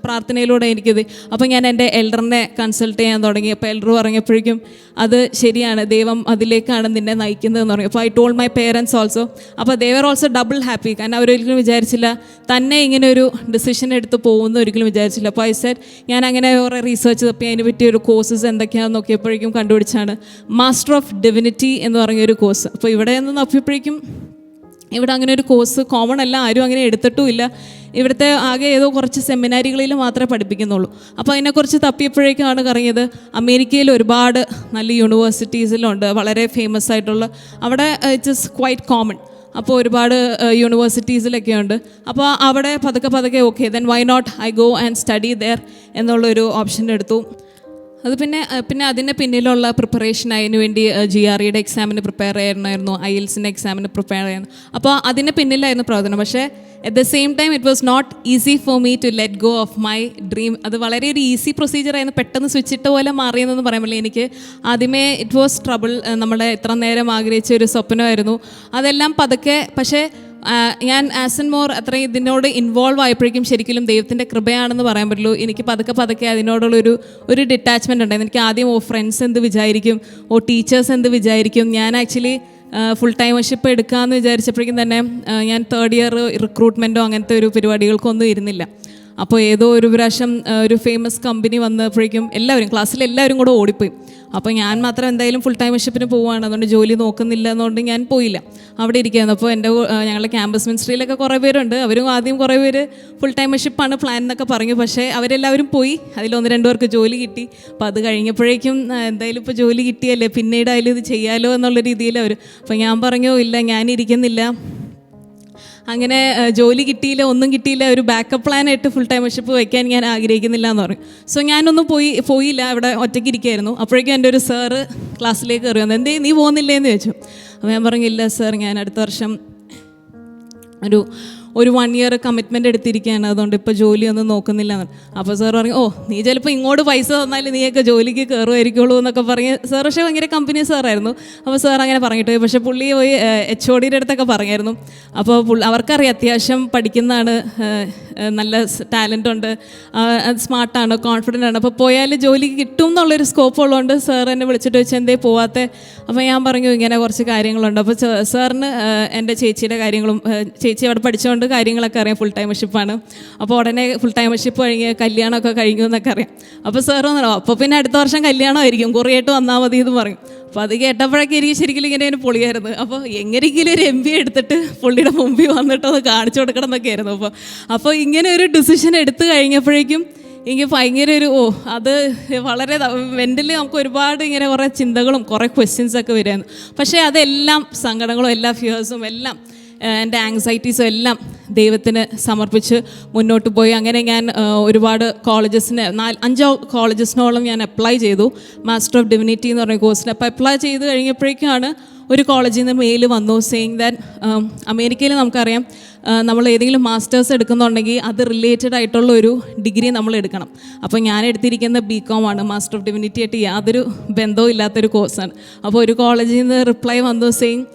പ്രാർത്ഥനയിലൂടെ എനിക്കത്. അപ്പോൾ ഞാൻ എൻ്റെ എൽഡറിനെ കൺസൾട്ട് ചെയ്യാൻ തുടങ്ങി. അപ്പോൾ എൽഡർ പറഞ്ഞപ്പോഴേക്കും അത് ശരിയാണ്, ദൈവം അതിലേക്കാണ് നിന്നെ നയിക്കുന്നതെന്ന് പറഞ്ഞു. അപ്പോൾ I told my parents also. അപ്പോൾ ദേ വർ ഓൾസോ ഡബിൾ ഹാപ്പി, കാരണം അവരൊരിക്കലും വിചാരിച്ചില്ല തന്നെ ഇങ്ങനെ ഒരു ഡിസിഷൻ എടുത്ത് പോകുമെന്ന് ഒരിക്കലും വിചാരിച്ചില്ല. അപ്പോൾ ഐ സെഡ്, ഞാൻ അങ്ങനെ കുറേ റിസർച്ച് തപ്പി അതിന് പറ്റിയ ഒരു കോഴ്സസ് എന്തൊക്കെയാണെന്ന് നോക്കിയപ്പോഴേക്കും കണ്ടുപിടിച്ചാണ് മാസ്റ്റർ ഓഫ് ഡിവിനിറ്റി എന്ന് പറഞ്ഞൊരു കോഴ്സ്. അപ്പോൾ ഇവിടെ നിന്ന് നോക്കിയപ്പോഴേക്കും ഇവിടെ അങ്ങനെ ഒരു കോഴ്സ് കോമൺ അല്ല, ആരും അങ്ങനെ എടുത്തിട്ടുമില്ല. ഇവിടുത്തെ ആകെ ഏതോ കുറച്ച് സെമിനാരികളിൽ മാത്രമേ പഠിപ്പിക്കുന്നുള്ളൂ. അപ്പോൾ അതിനെക്കുറിച്ച് തപ്പിയപ്പോഴേക്കാണ് അറിഞ്ഞത് അമേരിക്കയിൽ ഒരുപാട് നല്ല യൂണിവേഴ്സിറ്റീസിലുണ്ട്, വളരെ ഫേമസ് ആയിട്ടുള്ള, അവിടെ ഇറ്റ്സ് ഇസ് ക്വൈറ്റ് കോമൺ. അപ്പോൾ ഒരുപാട് യൂണിവേഴ്സിറ്റീസിലൊക്കെ ഉണ്ട്. അപ്പോൾ അവിടെ പതുക്കെ okay then why not I go and study there എന്നുള്ളൊരു ഓപ്ഷൻ എടുത്തു. അത് പിന്നെ അതിൻ്റെ പിന്നിലുള്ള പ്രിപ്പറേഷൻ അതിന് വേണ്ടി GREയുടെ എക്സാമിന് പ്രിപ്പയർ ചെയ്യണമായിരുന്നു, IELTSൻ്റെ എക്സാമിന് പ്രിപ്പയർ ചെയ്യുന്നു. അപ്പോൾ അതിൻ്റെ പിന്നിലായിരുന്നു പ്രവർത്തനം. പക്ഷേ at the same time it was not easy for me to let go of my dream. അത് വളരെ ഒരു ഈസി പ്രൊസീജിയറായിരുന്നു, പെട്ടെന്ന് സ്വിച്ച് ഇട്ട പോലെ മാറിയെന്നൊന്നും പറയാൻ പറ്റില്ല. എനിക്ക് ആദ്യമേ ഇറ്റ് വാസ് ട്രബിൾ. നമ്മുടെ ഇത്ര നേരം ആഗ്രഹിച്ച ഒരു സ്വപ്നമായിരുന്നു. അതെല്ലാം പതുക്കെ, പക്ഷേ ഞാൻ ആസ് ആൻഡ് മോർ അത്രയും ഇതിനോട് ഇൻവോൾവ് ആയപ്പോഴേക്കും ശരിക്കും ദൈവത്തിൻ്റെ കൃപയാണെന്ന് പറയാൻ പറ്റുള്ളൂ. എനിക്ക് പതുക്കെ അതിനോടുള്ളൊരു ഡിറ്റാച്ച്മെൻ്റ് ഉണ്ടായിരുന്നു. എനിക്ക് ആദ്യം ഫ്രണ്ട്സ് എന്ത് വിചാരിക്കും, ടീച്ചേഴ്സ് എന്ത് വിചാരിക്കും. ഞാൻ ആക്ച്വലി ഫുൾ ടൈമർഷിപ്പ് എടുക്കാമെന്ന് വിചാരിച്ചപ്പോഴേക്കും തന്നെ ഞാൻ 3rd ഇയർ റിക്രൂട്ട്മെൻറ്റോ അങ്ങനത്തെ ഒരു പരിപാടികൾക്കൊന്നും ഇരുന്നില്ല. അപ്പോൾ ഏതോ ഒരു പ്രാവശ്യം ഒരു ഫേമസ് കമ്പനി വന്നപ്പോഴേക്കും ക്ലാസ്സിലെല്ലാവരും കൂടെ ഓടിപ്പോയി. അപ്പോൾ ഞാൻ മാത്രം എന്തായാലും ഫുൾ ടൈമർഷിപ്പിന് പോവുകയാണ്, അതുകൊണ്ട് ജോലി നോക്കുന്നില്ല എന്നുകൊണ്ട് ഞാൻ പോയില്ല, അവിടെ ഇരിക്കുകയായിരുന്നു. അപ്പോൾ ഞങ്ങളുടെ ക്യാമ്പസ് മിനിസ്ട്രിയിലൊക്കെ കുറേ പേരുണ്ട്, അവരും ആദ്യം കുറേ പേര് ഫുൾ ടൈമർഷിപ്പാണ് പ്ലാൻ എന്നൊക്കെ പറഞ്ഞു. പക്ഷേ അവരെല്ലാവരും പോയി, അതിൽ 1-2 പേർക്ക് ജോലി കിട്ടി. അപ്പോൾ അത് കഴിഞ്ഞപ്പോഴേക്കും എന്തായാലും ഇപ്പോൾ ജോലി കിട്ടിയല്ലേ, പിന്നീട് ഇത് ചെയ്യാലോ എന്നുള്ള രീതിയിൽ അപ്പോൾ ഞാൻ പറഞ്ഞു, ഇല്ല, ഞാനിരിക്കുന്നില്ല, അങ്ങനെ ജോലി കിട്ടിയില്ല, ഒന്നും കിട്ടിയില്ല, ഒരു ബാക്കപ്പ് പ്ലാനായിട്ട് ഫുൾ ടൈമർഷിപ്പ് വയ്ക്കാൻ ഞാൻ ആഗ്രഹിക്കുന്നില്ല എന്ന് പറഞ്ഞു. സോ ഞാനൊന്നും പോയില്ല, അവിടെ ഒറ്റയ്ക്ക് ഇരിക്കുകയായിരുന്നു. അപ്പോഴേക്കും എൻ്റെ ഒരു സാറ് ക്ലാസ്സിലേക്ക് കയറി വന്നു, എന്തേ നീ പോകുന്നില്ലേന്ന് ചോദിച്ചു. അപ്പോൾ ഞാൻ പറഞ്ഞു, ഇല്ല സാർ, ഞാൻ അടുത്ത വർഷം ഒരു 1 ഇയർ കമ്മിറ്റ്മെൻറ്റ് എടുത്തിരിക്കുകയാണ്, അതുകൊണ്ട് ഇപ്പോൾ ജോലിയൊന്നും നോക്കുന്നില്ല എന്ന്. അപ്പോൾ സാർ പറഞ്ഞു, നീ ചിലപ്പോൾ ഇങ്ങോട്ട് പൈസ തന്നാലും നീയൊക്കെ ജോലിക്ക് കയറുമായിരിക്കുള്ളൂ എന്നൊക്കെ പറഞ്ഞ് സാർ. പക്ഷേ ഭയങ്കര കമ്പനി സാറായിരുന്നു. അപ്പോൾ സാർ അങ്ങനെ പറഞ്ഞിട്ട് പോയി. പക്ഷേ പുള്ളി പോയി HODയുടെ അടുത്തൊക്കെ പറഞ്ഞായിരുന്നു. അപ്പോൾ അവർക്കറിയാം അത്യാവശ്യം പഠിക്കുന്നതാണ്, നല്ല ടാലൻ്റ് ഉണ്ട്, സ്മാർട്ടാണ്, കോൺഫിഡൻ്റ് ആണ്. അപ്പോൾ പോയാൽ ജോലി കിട്ടും എന്നുള്ളൊരു സ്കോപ്പ് ഉള്ളതുകൊണ്ട് സാർ എന്നെ വിളിച്ചിട്ട് വെച്ച് എന്തേ പോവാത്തെ. അപ്പോൾ ഞാൻ പറഞ്ഞു, ഇങ്ങനെ കുറച്ച് കാര്യങ്ങളുണ്ട്. അപ്പോൾ സാറിന് എൻ്റെ ചേച്ചിയുടെ കാര്യങ്ങളും, ചേച്ചി അവിടെ പഠിച്ചുകൊണ്ട് കാര്യങ്ങളൊക്കെ അറിയാം, ഫുൾ ടൈമർഷിപ്പാണ്. അപ്പോൾ ഉടനെ ഫുൾ ടൈമർഷിപ്പ് കഴിഞ്ഞ് കല്യാണമൊക്കെ കഴിഞ്ഞു എന്നൊക്കെ അറിയാം. അപ്പോൾ സാർ പറഞ്ഞു, അപ്പോൾ പിന്നെ അടുത്ത വർഷം കല്യാണമായിരിക്കും, കുറേയായിട്ട് വന്നാൽ മതി എന്ന് പറയും. അപ്പോൾ അത് കേട്ടപ്പോഴൊക്കെ എനിക്ക് ശരിക്കും ഇങ്ങനെ പൊളിയായിരുന്നു. അപ്പോൾ എങ്ങനെയെങ്കിലും ഒരു MBA എടുത്തിട്ട് പുള്ളിയുടെ മുമ്പിൽ വന്നിട്ട് അത് കാണിച്ചു കൊടുക്കണം എന്നൊക്കെ ആയിരുന്നു. അപ്പോൾ ഇങ്ങനെ ഒരു ഡിസിഷൻ എടുത്തു കഴിഞ്ഞപ്പോഴേക്കും എനിക്ക് ഭയങ്കര അത് വളരെ മെൻ്റലി നമുക്ക് ഒരുപാട് ഇങ്ങനെ കുറേ ചിന്തകളും കുറേ ക്വസ്റ്റ്യൻസൊക്കെ വരുമായിരുന്നു. പക്ഷേ അതെല്ലാം സങ്കടങ്ങളും എല്ലാ ഫിയേഴ്സും എല്ലാം എൻ്റെ ആങ്സൈറ്റീസും എല്ലാം ദൈവത്തിന് സമർപ്പിച്ച് മുന്നോട്ട് പോയി. അങ്ങനെ ഞാൻ ഒരുപാട് കോളേജസിന് 5 കോളേജസിനോളം ഞാൻ അപ്ലൈ ചെയ്തു, മാസ്റ്റർ ഓഫ് ഡിവിനിറ്റി എന്ന് പറഞ്ഞ കോഴ്സിന്. അപ്പോൾ അപ്ലൈ ചെയ്ത് കഴിഞ്ഞപ്പോഴേക്കാണ് ഒരു കോളേജിൽ നിന്ന് മെയിൽ വന്നു സെയിങ് ദാറ്റ് അമേരിക്കയിൽ നമുക്കറിയാം നമ്മൾ ഏതെങ്കിലും മാസ്റ്റേഴ്സ് എടുക്കുന്നുണ്ടെങ്കിൽ അത് റിലേറ്റഡ് ആയിട്ടുള്ള ഒരു ഡിഗ്രി നമ്മൾ എടുക്കണം. അപ്പോൾ ഞാൻ എടുത്തിരിക്കുന്ന BCom ആണ്, മാസ്റ്റർ ഓഫ് ഡിവിനിറ്റി ആയിട്ട് യാതൊരു ബന്ധവും ഇല്ലാത്തൊരു കോഴ്സാണ്. അപ്പോൾ ഒരു കോളേജിൽ നിന്ന് റിപ്ലൈ വന്നു സെയിങ്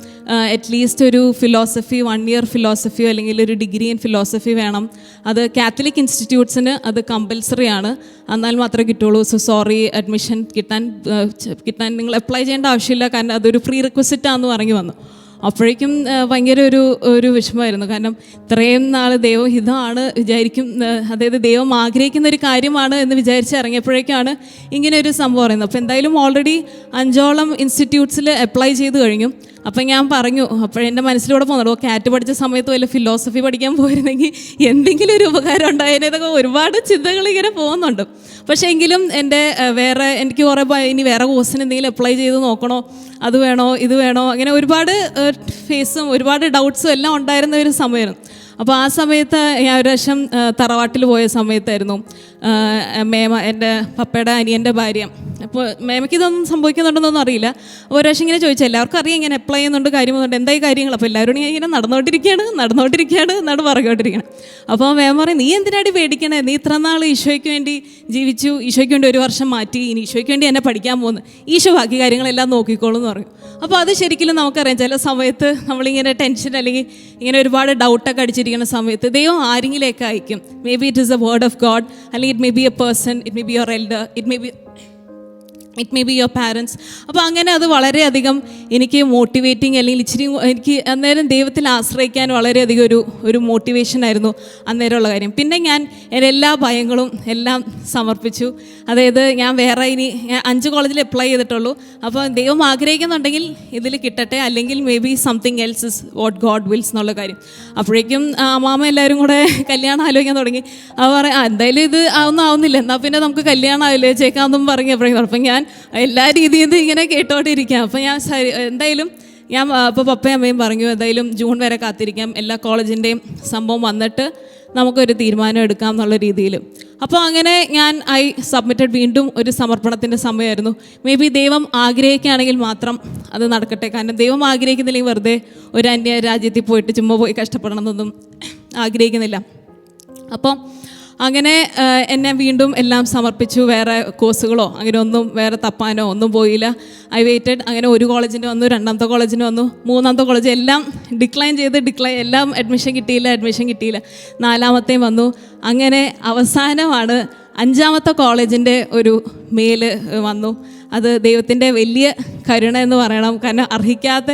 അറ്റ്ലീസ്റ്റ് ഒരു ഫിലോസഫി 1 ഇയർ ഫിലോസഫിയോ അല്ലെങ്കിൽ ഒരു ഡിഗ്രി ഇൻ ഫിലോസഫി വേണം. അത് കാത്തലിക് ഇൻസ്റ്റിറ്റ്യൂട്ട്സിന് അത് കമ്പൽസറി ആണ്, എന്നാൽ മാത്രമേ കിട്ടുള്ളൂ. സോ സോറി, അഡ്മിഷൻ കിട്ടാൻ നിങ്ങൾ അപ്ലൈ ചെയ്യേണ്ട ആവശ്യമില്ല, കാരണം അതൊരു പ്രീ റിക്വസിറ്റാന്ന് പറഞ്ഞു വന്നു. അപ്പോഴേക്കും ഭയങ്കര ഒരു വിഷമമായിരുന്നു. കാരണം ഇത്രയും നാൾ ദൈവം ഇതാണ് വിചാരിക്കും, അതായത് ദൈവം ആഗ്രഹിക്കുന്ന ഒരു കാര്യമാണ് എന്ന് വിചാരിച്ച് ഇറങ്ങിയപ്പോഴേക്കാണ് ഇങ്ങനെ ഒരു സംഭവം പറയുന്നത്. അപ്പോൾ എന്തായാലും ഓൾറെഡി 5ഓളം ഇൻസ്റ്റിറ്റ്യൂട്ട്സിൽ അപ്ലൈ ചെയ്ത് കഴിഞ്ഞു. അപ്പം ഞാൻ പറഞ്ഞു, അപ്പോഴെൻ്റെ മനസ്സിലൂടെ പോകുന്നുണ്ട്, കാറ്റ് പഠിച്ച സമയത്ത് വല്ല ഫിലോസഫി പഠിക്കാൻ പോയിരുന്നെങ്കിൽ എന്തെങ്കിലും ഒരു ഉപകാരം ഉണ്ടായേനെ, ഇതൊക്കെ ഒരുപാട് ചിന്തകൾ ഇങ്ങനെ പോകുന്നുണ്ട്. പക്ഷേ എങ്കിലും എൻ്റെ വേറെ എനിക്ക് കുറേ ഇനി വേറെ കോഴ്സിന് എന്തെങ്കിലും അപ്ലൈ ചെയ്ത് നോക്കണോ, അത് വേണോ ഇത് വേണോ, അങ്ങനെ ഒരുപാട് ഫേസും ഒരുപാട് ഡൗട്ട്സും എല്ലാം ഉണ്ടായിരുന്ന ഒരു സമയമായിരുന്നു. അപ്പോൾ ആ സമയത്ത് ഞാൻ ഒരു പ്രാവശ്യം തറവാട്ടിൽ പോയ സമയത്തായിരുന്നു മേമ, എൻ്റെ പപ്പയുടെ അനിയൻ്റെ ഭാര്യ. അപ്പോൾ മേമയ്ക്ക് ഇതൊന്നും സംഭവിക്കുന്നുണ്ടെന്നൊന്നും അറിയില്ല. ഒരു പ്രാവശ്യം ഇങ്ങനെ ചോദിച്ചാൽ എല്ലാവർക്കും അറിയാം ഇങ്ങനെ അപ്ലൈ ചെയ്യുന്നുണ്ട്, കാര്യമൊന്നുണ്ട്, എന്തായി കാര്യങ്ങൾ. അപ്പോൾ എല്ലാവരും ഇങ്ങനെ നടന്നുകൊണ്ടിരിക്കുകയാണ് പറഞ്ഞുകൊണ്ടിരിക്കണം. അപ്പോൾ മേമ പറയും, നീ എന്തിനാടി പേടിക്കണേ, നീ ഇത്ര നാൾ ഈശോയ്ക്ക് വേണ്ടി ജീവിച്ചു, ഈശോയ്ക്ക് വേണ്ടി 1 വർഷം മാറ്റി, ഇനി ഈശോയ്ക്ക് വേണ്ടി എന്നെ പഠിക്കാൻ പോകുന്നു, ഈശോ ബാക്കി കാര്യങ്ങളെല്ലാം നോക്കിക്കോളും എന്ന് പറയും. അപ്പോൾ അത് ശരിക്കും നമുക്കറിയാം, ചില സമയത്ത് നമ്മളിങ്ങനെ ടെൻഷൻ അല്ലെങ്കിൽ ഇങ്ങനെ ഒരുപാട് ഡൗട്ടൊക്കെ അടിച്ചിരിക്കുന്ന സമയത്ത് ദൈവം ആരെങ്കിലേക്ക് അയക്കും. May be it is a word of God, അല്ലെങ്കിൽ it may be a person, it may be your elder, it may be your parents. അപ്പോൾ അങ്ങനെ അത് വളരെയധികം എനിക്ക് മോട്ടിവേറ്റിംഗ്, അല്ലെങ്കിൽ ഇച്ചിരി എനിക്ക് അന്നേരം ദൈവത്തിൽ ആശ്രയിക്കാൻ വളരെയധികം ഒരു മോട്ടിവേഷനായിരുന്നു അന്നേരമുള്ള കാര്യം. പിന്നെ ഞാൻ എൻ്റെ എല്ലാ ഭയങ്ങളും എല്ലാം സമർപ്പിച്ചു. അതായത് ഞാൻ വേറെ ഇനി 5 കോളേജിൽ അപ്ലൈ ചെയ്തിട്ടുള്ളൂ. അപ്പോൾ ദൈവം ആഗ്രഹിക്കുന്നുണ്ടെങ്കിൽ ഇതിൽ കിട്ടട്ടെ, അല്ലെങ്കിൽ may be something else is what God Wills എന്നുള്ള കാര്യം. അപ്പോഴേക്കും അമ്മാമ എല്ലാവരും കൂടെ കല്യാണം ആലോചിക്കാൻ തുടങ്ങി. അവ പറയാം, എന്തായാലും ഇത് ഒന്നും ആവുന്നില്ല, എന്നാൽ പിന്നെ നമുക്ക് കല്യാണം ആലോചിച്ചേക്കാമെന്നും പറഞ്ഞപ്പോഴേക്കും അപ്പം ഞാൻ എല്ലാ രീതിയിൽ നിന്ന് ഇങ്ങനെ കേട്ടോണ്ടിരിക്കാം. അപ്പം ഞാൻ എന്തായാലും അപ്പോൾ പപ്പയും അമ്മയും പറഞ്ഞു, എന്തായാലും ജൂൺ വരെ കാത്തിരിക്കാം, എല്ലാ കോളേജിൻ്റെയും സംഭവം വന്നിട്ട് നമുക്കൊരു തീരുമാനം എടുക്കാം എന്നുള്ള രീതിയിൽ. അപ്പോൾ അങ്ങനെ ഞാൻ സബ്മിറ്റഡ്. വീണ്ടും ഒരു സമർപ്പണത്തിൻ്റെ സമയമായിരുന്നു. മേ ബി ദൈവം ആഗ്രഹിക്കുകയാണെങ്കിൽ മാത്രം അത് നടക്കട്ടെ. കാരണം ദൈവം ആഗ്രഹിക്കുന്നില്ലെങ്കിൽ വെറുതെ ഒരു അന്യ രാജ്യത്തിൽ പോയിട്ട് ചുമ്മാ പോയി കഷ്ടപ്പെടണമെന്നൊന്നും ആഗ്രഹിക്കുന്നില്ല. അപ്പോൾ അങ്ങനെ എന്നെ വീണ്ടും എല്ലാം സമർപ്പിച്ചു. വേറെ കോഴ്സുകളോ അങ്ങനെ ഒന്നും വേറെ തപ്പാനോ ഒന്നും പോയില്ല. I weighted. അങ്ങനെ ഒരു കോളേജിന് വന്നു, 2ാമത്തെ കോളേജിന് വന്നു, 3ാമത്തെ കോളേജ് എല്ലാം ഡിക്ലൈൻ എല്ലാം അഡ്മിഷൻ കിട്ടിയില്ല. 4ാമത്തെയും വന്നു. അങ്ങനെ അവസാനമാണ് 5ാമത്തെ കോളേജിൻ്റെ ഒരു മെയിൽ വന്നു. അത് ദൈവത്തിൻ്റെ വലിയ കരുണ എന്ന് പറയണം. കാരണം അർഹിക്കാത്ത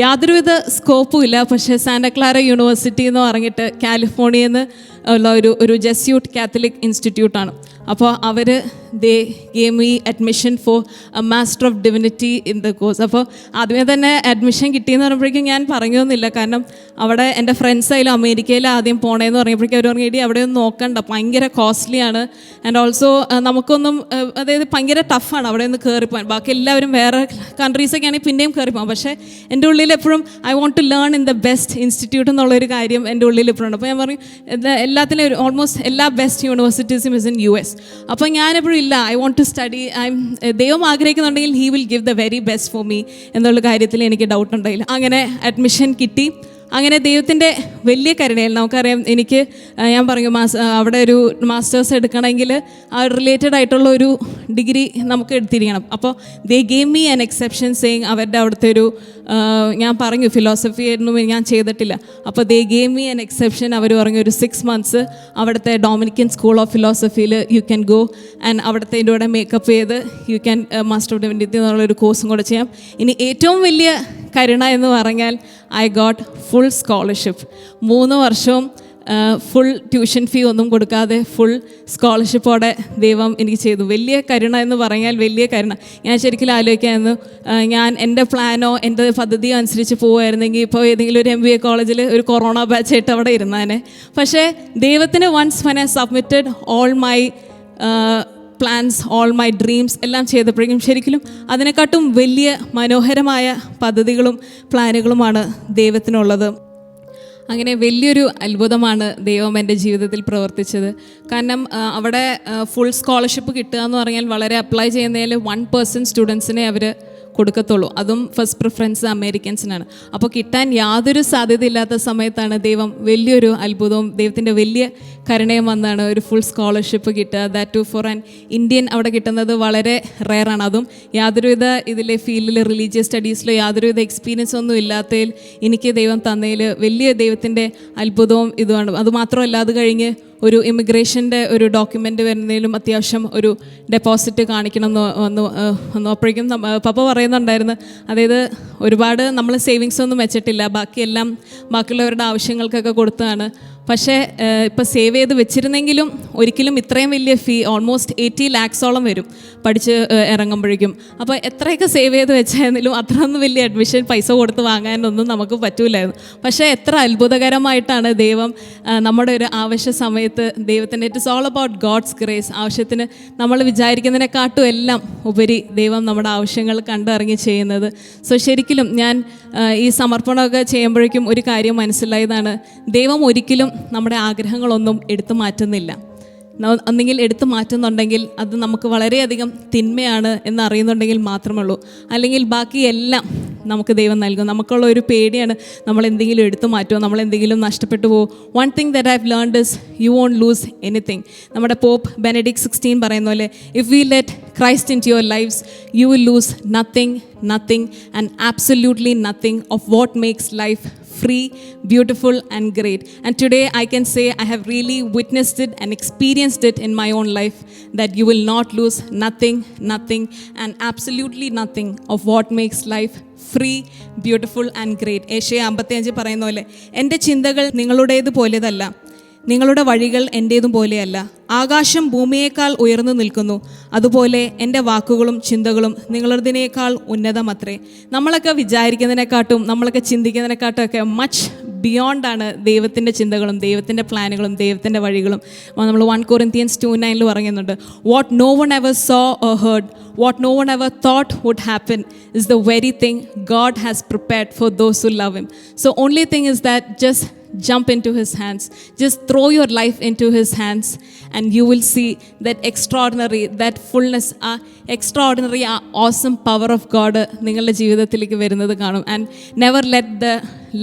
യാതൊരുവിധ സ്കോപ്പും ഇല്ല. പക്ഷേ സാന്റാ ക്ലാര യൂണിവേഴ്സിറ്റി എന്ന് പറഞ്ഞിട്ട് കാലിഫോർണിയയിൽ നിന്ന് ഉള്ള ഒരു ജെസ്യൂട്ട് കാത്തലിക് ഇൻസ്റ്റിറ്റ്യൂട്ടാണ്. അപ്പോൾ അവർ gave me admission for a master of divinity in the course. അപ്പോൾ ആദ്യമേ തന്നെ അഡ്മിഷൻ കിട്ടിയെന്ന് പറയുമ്പോഴേക്കും ഞാൻ പറഞ്ഞൊന്നുമില്ല. കാരണം അവിടെ എൻ്റെ ഫ്രണ്ട്സായാലും അമേരിക്കയിൽ ആദ്യം പോണേന്ന് പറഞ്ഞപ്പോഴേക്കും അവർ പറഞ്ഞു, അവിടെ ഒന്നും നോക്കണ്ട, ഭയങ്കര കോസ്റ്റ്ലിയാണ്, ആൻഡ് ഓൾസോ നമുക്കൊന്നും അതായത് ഭയങ്കര ടഫാണ് അവിടെ നിന്ന് കയറിപ്പോകാൻ. ബാക്കി എല്ലാവരും വേറെ കൺട്രീസൊക്കെ ആണെങ്കിൽ പിന്നെയും കയറിപ്പോകാം. പക്ഷേ എൻ്റെ ഉള്ളിൽ എപ്പോഴും I want to learn in the best institute എന്നുള്ളൊരു കാര്യം എൻ്റെ ഉള്ളിൽ എപ്പോഴും ഉണ്ട്. അപ്പോൾ ഞാൻ പറയും, എല്ലാത്തിനും ഓൾമോസ്റ്റ് എല്ലാ ബെസ്റ്റ് യൂണിവേഴ്സിറ്റീസും ഇസ് ഇൻ US. അപ്പോൾ ഞാനെപ്പോഴും ഇല്ല, ഐ വോണ്ട് ടു സ്റ്റഡി, ദൈവം ആഗ്രഹിക്കുന്നുണ്ടെങ്കിൽ he will give the very best for me എന്നുള്ള കാര്യത്തിൽ എനിക്ക് ഡൗട്ട് ഉണ്ടായില്ല. അങ്ങനെ അഡ്മിഷൻ കിട്ടി. അങ്ങനെ ദൈവത്തിൻ്റെ വലിയ കരുണയിൽ നമുക്കറിയാം, എനിക്ക് ഞാൻ പറഞ്ഞു അവിടെ ഒരു മാസ്റ്റേഴ്സ് എടുക്കണമെങ്കിൽ ആ റിലേറ്റഡ് ആയിട്ടുള്ള ഒരു ഡിഗ്രി നമുക്ക് എടുത്തിരിക്കണം. അപ്പോൾ they gave me an exception saying അവരുടെ അവിടുത്തെ ഒരു ഞാൻ പറഞ്ഞു ഫിലോസഫി ഒന്നും ഞാൻ ചെയ്തിട്ടില്ല. അപ്പോൾ they gave me an exception. അവർ പറഞ്ഞു ഒരു 6 months അവിടുത്തെ ഡൊമിനിക്കൻ സ്കൂൾ ഓഫ് ഫിലോസഫിയിൽ യു ക്യാൻ ഗോ ആൻഡ് അവിടുത്തെ എൻ്റെ കൂടെ മേക്കപ്പ് ചെയ്ത് you can master of divinity എന്നുള്ളൊരു കോഴ്സും കൂടെ ചെയ്യാം. ഇനി ഏറ്റവും വലിയ കരുണ എന്ന് പറഞ്ഞാൽ ഐ ഗോട്ട് ഫുൾ സ്കോളർഷിപ്പ്. 3 വർഷവും ഫുൾ ട്യൂഷൻ ഫീ ഒന്നും കൊടുക്കാതെ ഫുൾ സ്കോളർഷിപ്പോടെ ദൈവം എനിക്ക് ചെയ്തു. വലിയ കരുണ എന്ന് പറഞ്ഞാൽ വലിയ കരുണ. ഞാൻ ശരിക്കും ആലോചിക്കായിരുന്നു, ഞാൻ എൻ്റെ പ്ലാനോ എൻ്റെ പദ്ധതിയോ അനുസരിച്ച് പോവുമായിരുന്നെങ്കിൽ ഇപ്പോൾ ഏതെങ്കിലും ഒരു MBA കോളേജിൽ ഒരു കൊറോണ ബാച്ചായിട്ട് അവിടെ ഇരുന്നാനെ. പക്ഷേ ദൈവത്തിന് once when I submitted all my plans, all my dreams എല്ലാം ചെയ്തപ്പോഴേക്കും ശരിക്കും അതിനെക്കാട്ടും വലിയ മനോഹരമായ പദ്ധതികളും പ്ലാനുകളുമാണ് ദൈവത്തിനുള്ളത്. അങ്ങനെ വലിയൊരു അത്ഭുതമാണ് ദൈവം എൻ്റെ ജീവിതത്തിൽ പ്രവർത്തിച്ചത്. കാരണം അവിടെ ഫുൾ സ്കോളർഷിപ്പ് കിട്ടുക എന്ന് പറഞ്ഞാൽ വളരെ അപ്ലൈ ചെയ്യുന്നതിൽ 1% സ്റ്റുഡൻസിനെ അവർ കൊടുക്കത്തുള്ളൂ. അതും ഫസ്റ്റ് പ്രിഫറൻസ് അമേരിക്കൻസിനാണ്. അപ്പോൾ കിട്ടാൻ യാതൊരു സാധ്യതയില്ലാത്ത സമയത്താണ് ദൈവം വലിയൊരു അത്ഭുതവും ദൈവത്തിൻ്റെ വലിയ കരുണയും വന്നാണ് ഒരു ഫുൾ സ്കോളർഷിപ്പ് കിട്ടുക. That too for an Indian. അവിടെ കിട്ടുന്നത് വളരെ റെയറാണ്. അതും യാതൊരുവിധ ഇതിലെ ഫീൽഡിൽ റിലീജിയസ് സ്റ്റഡീസിലോ യാതൊരുവിധ എക്സ്പീരിയൻസ് ഒന്നും ഇല്ലാത്തതിൽ എനിക്ക് ദൈവം തന്നതിൽ വലിയ ദൈവത്തിൻ്റെ അത്ഭുതവും ഇതുമാണ്. അതുമാത്രമല്ല, അത് കഴിഞ്ഞ് ഒരു ഇമിഗ്രേഷൻ്റെ ഒരു ഡോക്യുമെൻ്റ് വരുന്നതിലും അത്യാവശ്യം ഒരു ഡെപ്പോസിറ്റ് കാണിക്കണം എന്ന് അപ്പോഴേക്കും പപ്പ പറയുന്നുണ്ടായിരുന്നു. അതായത് ഒരുപാട് നമ്മൾ സേവിങ്സ് ഒന്നും വെച്ചിട്ടില്ല, ബാക്കിയെല്ലാം ബാക്കിയുള്ളവരുടെ ആവശ്യങ്ങൾക്കൊക്കെ കൊടുത്തതാണ്. പക്ഷേ ഇപ്പോൾ സേവ് ചെയ്ത് വെച്ചിരുന്നെങ്കിലും ഒരിക്കലും ഇത്രയും വലിയ ഫീ ഓൾമോസ്റ്റ് 80 lakhs വരും പഠിച്ച് ഇറങ്ങുമ്പോഴേക്കും. അപ്പോൾ എത്രയൊക്കെ സേവ് ചെയ്ത് വെച്ചായിരുന്നാലും അത്രയൊന്നും വലിയ അഡ്മിഷൻ പൈസ കൊടുത്ത് വാങ്ങാനൊന്നും നമുക്ക് പറ്റൂലായിരുന്നു. പക്ഷേ എത്ര അത്ഭുതകരമായിട്ടാണ് ദൈവം നമ്മുടെ ഒരു ആവശ്യ സമയത്ത് ദൈവത്തിൻ്റെ it is all about God's grace. ആവശ്യത്തിന് നമ്മൾ വിചാരിക്കുന്നതിനെക്കാട്ടും എല്ലാം ഉപരി ദൈവം നമ്മുടെ ആവശ്യങ്ങൾ കണ്ടിറങ്ങി ചെയ്യുന്നത്. സോ ശരിക്കും ഞാൻ ഈ സമർപ്പണമൊക്കെ ചെയ്യുമ്പോഴേക്കും ഒരു കാര്യം മനസ്സിലായതാണ്, ദൈവം ഒരിക്കലും നമ്മുടെ ആഗ്രഹങ്ങളൊന്നും എടുത്തു മാറ്റുന്നില്ല. ഒന്നെങ്കിൽ എടുത്തു മാറ്റുന്നുണ്ടെങ്കിൽ അത് നമുക്ക് വളരെയധികം തിന്മയാണ് എന്നറിയുന്നുണ്ടെങ്കിൽ മാത്രമേ ഉള്ളൂ. അല്ലെങ്കിൽ ബാക്കി എല്ലാം നമുക്ക് ദൈവം നൽകും. നമുക്കുള്ള ഒരു പേടിയാണ് നമ്മൾ എന്തെങ്കിലും എടുത്തു മാറ്റുമോ, നമ്മൾ എന്തെങ്കിലും നഷ്ടപ്പെട്ടു പോകും. One thing that I have learned is you won't lose anything. നമ്മുടെ പോപ്പ് ബെനഡിക്ട് 16 പറയുന്ന പോലെ if we let Christ into your lives, you will lose nothing and absolutely nothing of what makes life free, beautiful and great. And today I can say I have really witnessed it and experienced it in my own life that you will not lose nothing and absolutely nothing of what makes life free, beautiful and great. ഏശയ്യ 55 പറയുന്ന പോലെ എൻ്റെ ചിന്തകൾ നിങ്ങളുടേത് പോലെതല്ല, നിങ്ങളുടെ വഴികൾ എൻ്റേതും പോലെയല്ല. ആകാശം ഭൂമിയേക്കാൾ ഉയർന്നു നിൽക്കുന്നു, അതുപോലെ എൻ്റെ വാക്കുകളും ചിന്തകളും നിങ്ങളുടേതിനേക്കാൾ ഉന്നതമത്രേ. നമ്മളൊക്കെ വിചാരിക്കുന്നതിനെക്കാട്ടും നമ്മളൊക്കെ ചിന്തിക്കുന്നതിനെക്കാട്ടും ഒക്കെ മച്ച് ബിയോണ്ടാണ് ദൈവത്തിൻ്റെ ചിന്തകളും ദൈവത്തിൻ്റെ പ്ലാനുകളും ദൈവത്തിൻ്റെ വഴികളും. നമ്മൾ 1 Corinthians 2:9 പറയുന്നുണ്ട്, what no one ever saw or heard, what no one ever thought would happen is the very thing God has prepared for those who love him. So only thing is that just jump into his hands, just throw your life into his hands and you will see that extraordinary, that fullness, extraordinary awesome power of God നിങ്ങളുടെ ജീവിതത്തിലേക്ക് വരുന്നത് കാണും. And never let the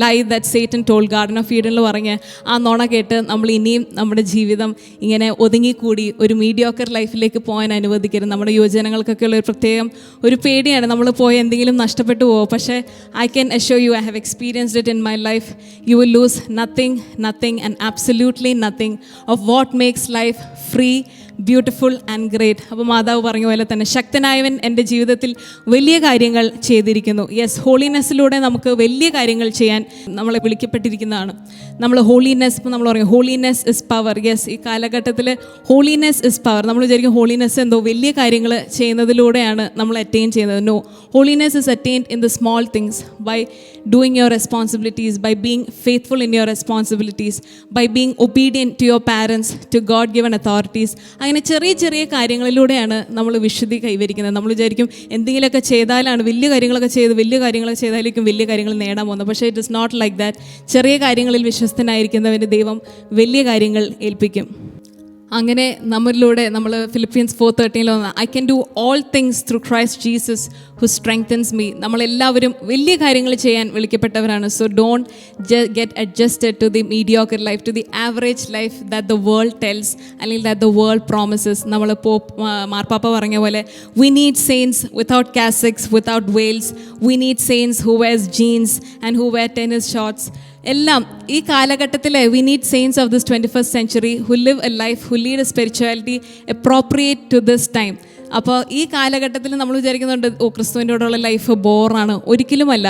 lie that Satan told Garden of Eden പറഞ്ഞ് ആ നുണ കേട്ട് നമ്മൾ ഇനിയും നമ്മുടെ ജീവിതം ഇങ്ങനെ ഒതുങ്ങിക്കൂടി ഒരു മീഡിയോക്കർ ലൈഫിലേക്ക് പോകാൻ അനുവദിക്കരുത്. നമ്മുടെ യുവജനങ്ങൾക്കൊക്കെ ഉള്ള ഒരു പ്രത്യേകം ഒരു പേടിയാണ്, നമ്മൾ പോയി എന്തെങ്കിലും നഷ്ടപ്പെട്ടു പോകും. പക്ഷേ I can assure you I have experienced it in my life. You will lose nothing and absolutely nothing of what makes life free, beautiful and great. അപ്പോൾ മാതാവ് പറഞ്ഞ പോലെ തന്നെ ശക്തനായവൻ എൻ്റെ ജീവിതത്തിൽ വലിയ കാര്യങ്ങൾ ചെയ്തിരിക്കുന്നു. യെസ്, ഹോളിനെസ്സിലൂടെ നമുക്ക് വലിയ കാര്യങ്ങൾ ചെയ്യാൻ നമ്മളെ വിളിക്കപ്പെട്ടിരിക്കുന്നതാണ്. നമ്മൾ ഹോളിനെസ്, ഇപ്പോൾ നമ്മൾ പറയും ഹോളിനെസ് ഇസ് പവർ. യെസ്, ഈ കാലഘട്ടത്തിൽ ഹോളിനെസ് ഇസ് പവർ. നമ്മൾ വിചാരിക്കും ഹോളിനെസ് എന്തോ വലിയ കാര്യങ്ങൾ ചെയ്യുന്നതിലൂടെയാണ് നമ്മൾ അറ്റൈൻ ചെയ്യുന്നത്. No, holiness is attained in the small things, by doing your responsibilities, by being faithful in your responsibilities, by being obedient to your parents, to God given authorities. അങ്ങനെ ചെറിയ ചെറിയ കാര്യങ്ങളിലൂടെയാണ് നമ്മൾ വിശുദ്ധി കൈവരിക്കുന്നത്. നമ്മൾ വിചാരിക്കും എന്തെങ്കിലുമൊക്കെ ചെയ്താലാണ് വലിയ കാര്യങ്ങളൊക്കെ ചെയ്താലായിരിക്കും വലിയ കാര്യങ്ങൾ നേടാൻ പോകുന്നത്. പക്ഷേ it is not like that. ചെറിയ കാര്യങ്ങളിൽ വിശ്വസ്തനായിരിക്കുന്നവന് ദൈവം വലിയ കാര്യങ്ങൾ ഏൽപ്പിക്കും. അങ്ങനെ നമ്മളിലൂടെ നമ്മൾ Philippians 4:13 I can do all things through Christ Jesus who strengthens me. നമ്മളെല്ലാവരും വലിയ കാര്യങ്ങൾ ചെയ്യാൻ വിളിക്കപ്പെട്ടവരാണ്. So don't get adjusted to the mediocre life, to the average life that the world tells, അല്ലെങ്കിൽ ദാറ്റ് ദ വേൾഡ് പ്രോമിസസ്. നമ്മൾ മാർപ്പാപ്പ പറഞ്ഞ പോലെ we need saints without cassocks, without veils. We need saints who wears jeans and who wear tennis shorts. എല്ലാം ഈ കാലഘട്ടത്തിൽ we need saints of this 21st century who live a life, who lead a spirituality appropriate to this time. അപ്പോൾ ഈ കാലഘട്ടത്തിൽ നമ്മൾ വിചാരിക്കുന്നുണ്ട് ക്രിസ്തുവിൻ്റെ കൂടെയുള്ള ലൈഫ് ബോറാണ്. ഒരിക്കലുമല്ല.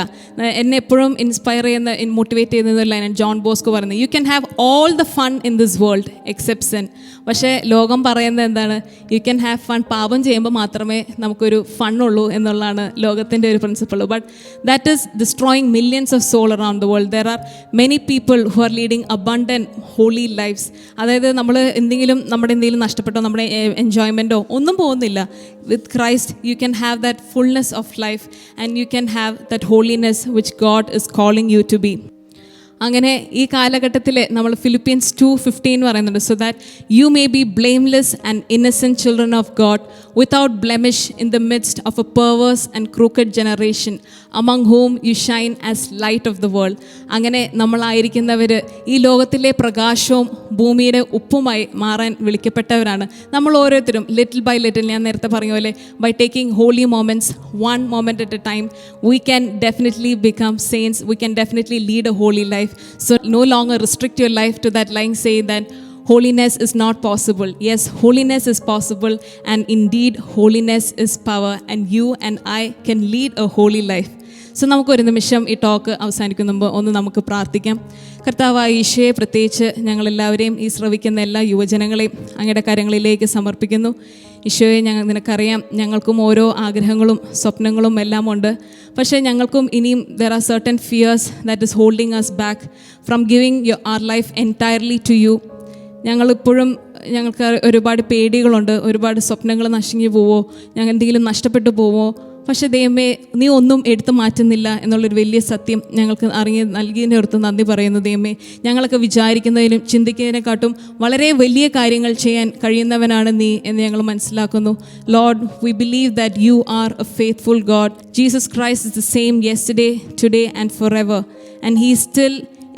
എന്നെ എപ്പോഴും ഇൻസ്പയർ ചെയ്യുന്ന, മോട്ടിവേറ്റ് ചെയ്യുന്നതല്ല ജോൺ ബോസ്കോ പറയുന്നത്, you can have all the fun in this world except sin. പക്ഷേ ലോകം പറയുന്നത് എന്താണ്? യു ക്യാൻ ഹാവ് ഫൺ, പാപം ചെയ്യുമ്പോൾ മാത്രമേ നമുക്കൊരു ഫണ്ണുള്ളൂ എന്നുള്ളതാണ് ലോകത്തിൻ്റെ ഒരു principle. But that is destroying millions of soul around the world. There are many people who are leading abundant holy lifes. അതായത് നമ്മൾ നമ്മുടെ എന്തെങ്കിലും നഷ്ടപ്പെട്ടോ, നമ്മുടെ എൻജോയ്മെൻറ്റോ ഒന്നും പോകുന്നില്ല. With Christ you can have that fullness of life and you can have that holiness which God is calling you to be. അങ്ങനെ ഈ കാലഘട്ടത്തിൽ നമ്മൾ ഫിലിപ്പിയൻസ് 2:15 പറയുന്നുണ്ട്, so that you may be blameless and innocent children of God without blemish in the midst of A perverse and crooked generation among whom you Shine as light of the world. അങ്ങനെ നമ്മളായിരിക്കുന്നവർ ഈ ലോകത്തിലെ പ്രകാശവും ഭൂമിയുടെ ഉപ്പുമായി മാറാൻ വിളിക്കപ്പെട്ടവരാണ്. നമ്മൾ ഓരോരുത്തരും little by little, ഞാൻ നേരത്തെ പറഞ്ഞ പോലെ, by taking holy moments one moment at a time, we can definitely become saints. We can definitely lead a holy life. So no longer restrict your life to that lying saying that holiness is not possible. Yes, holiness is possible, and indeed holiness is power, and you and I can lead a holy life. So നമുക്കൊരു നിമിഷം ഈ talk അവസാനിക്കുന്ന മുമ്പ് ഒന്ന് നമുക്ക് പ്രാർത്ഥിക്കാം. കർത്താവായ ഈശോയെ, പ്രത്യേകിച്ച് ഞങ്ങളെല്ലാവരെയും ഈ ശ്രവിക്കുന്ന എല്ലാ യുവജനങ്ങളെയും അങ്ങയുടെ കരങ്ങളിലേക്ക് സമർപ്പിക്കുന്നു. ഈശോയെ, നിനക്കറിയാം ഞങ്ങൾക്കും ഓരോ ആഗ്രഹങ്ങളും സ്വപ്നങ്ങളും എല്ലാം ഉണ്ട്. പക്ഷേ ഞങ്ങൾക്കും ഇനിയും there are certain fears that is holding us back from giving our life entirely to you. ഞങ്ങൾക്ക് ഒരുപാട് പേടികളുണ്ട്. ഒരുപാട് സ്വപ്നങ്ങൾ നശിഞ്ഞു പോവോ, ഞങ്ങൾ എന്തെങ്കിലും നഷ്ടപ്പെട്ടു പോവോ. പക്ഷേ ദൈവമേ, നീ ഒന്നും എടുത്തു മാറ്റുന്നില്ല എന്നുള്ളൊരു വലിയ സത്യം ഞങ്ങൾക്ക് നൽകിയതിൻ്റെ അടുത്ത് നന്ദി പറയുന്നു. ദൈവമേ, ഞങ്ങളൊക്കെ വിചാരിക്കുന്നതിലും ചിന്തിക്കുന്നതിനെക്കാട്ടും വളരെ വലിയ കാര്യങ്ങൾ ചെയ്യാൻ കഴിയുന്നവനാണ് നീ എന്ന് ഞങ്ങൾ മനസ്സിലാക്കുന്നു. Lord, we believe that you are A faithful God. Jesus Christ is the same yesterday, today and for ever, and he is still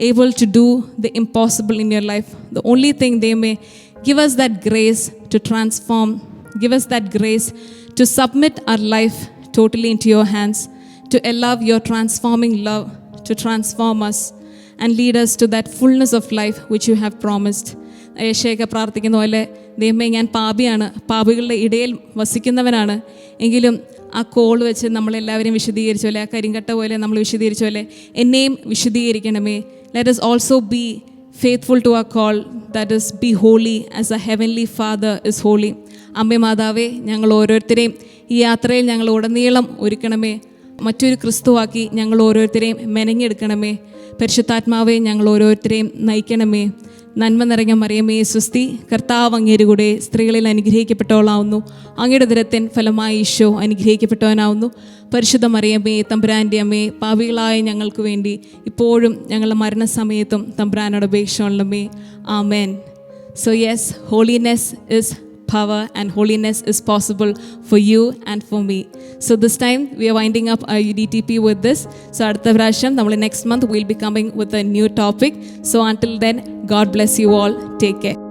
able to do the impossible in your life. The only thing they may give us that grace to transform, give us that grace to submit our life totally into your hands, to allow your transforming love to transform us and lead us to that fullness of life which you have promised. യേശയ്ക്ക് പ്രാർത്ഥിക്കുന്ന പോലെ, ദൈവമേ, ഞാൻ പാപിയാണ്, പാപികളുടെ ഇടയിൽ വസിക്കുന്നവനാണ്. എങ്കിലും ആ call വെച്ച് നമ്മളെല്ലാവരും വിശദീകരിച്ച പോലെ, ആ കരിങ്കട്ട പോലെ നമ്മൾ വിശദീകരിച്ച പോലെ എന്നെയും വിശദീകരിക്കണമേ. Let us also be faithful to our call, that is, be holy as a heavenly Father is holy. അമ്മേ മാതാവേ, ഞങ്ങൾ ഓരോരുത്തരെയും ഈ യാത്രയിൽ ഞങ്ങൾ ഉടനീളം ഒരുക്കണമേ. മറ്റൊരു ക്രിസ്തുവാക്കി ഞങ്ങൾ ഓരോരുത്തരെയും മെനഞ്ഞെടുക്കണമേ. പരിശുദ്ധാത്മാവേ, ഞങ്ങൾ ഓരോരുത്തരെയും നയിക്കണമേ. നന്മ നിറഞ്ഞ മറിയമേ സ്വസ്തി, കർത്താവ് അങ്ങയുടെ കൂടെ സ്ത്രീകളിൽ അനുഗ്രഹിക്കപ്പെട്ടവളാവുന്നു. അങ്ങയുടെ ഉദരത്തിൻ ഫലമായി ഈശോ അനുഗ്രഹിക്കപ്പെട്ടവനാവുന്നു. പരിശുദ്ധ മറിയമേ, തമ്പുരാൻ്റെ അമ്മേ, പാപികളായ ഞങ്ങൾക്ക് വേണ്ടി ഇപ്പോഴും ഞങ്ങളുടെ മരണസമയത്തും തമ്പുരാനോട് അപേക്ഷിക്കണമേ. ആമേൻ. So yes, holiness is power, and holiness is possible for you and for me. So this time we are winding up our UDTP with this. So അടുത്ത പ്രാവശ്യം നമ്മൾ next month we'll be coming with a new topic. So until then, God bless you all. Take care.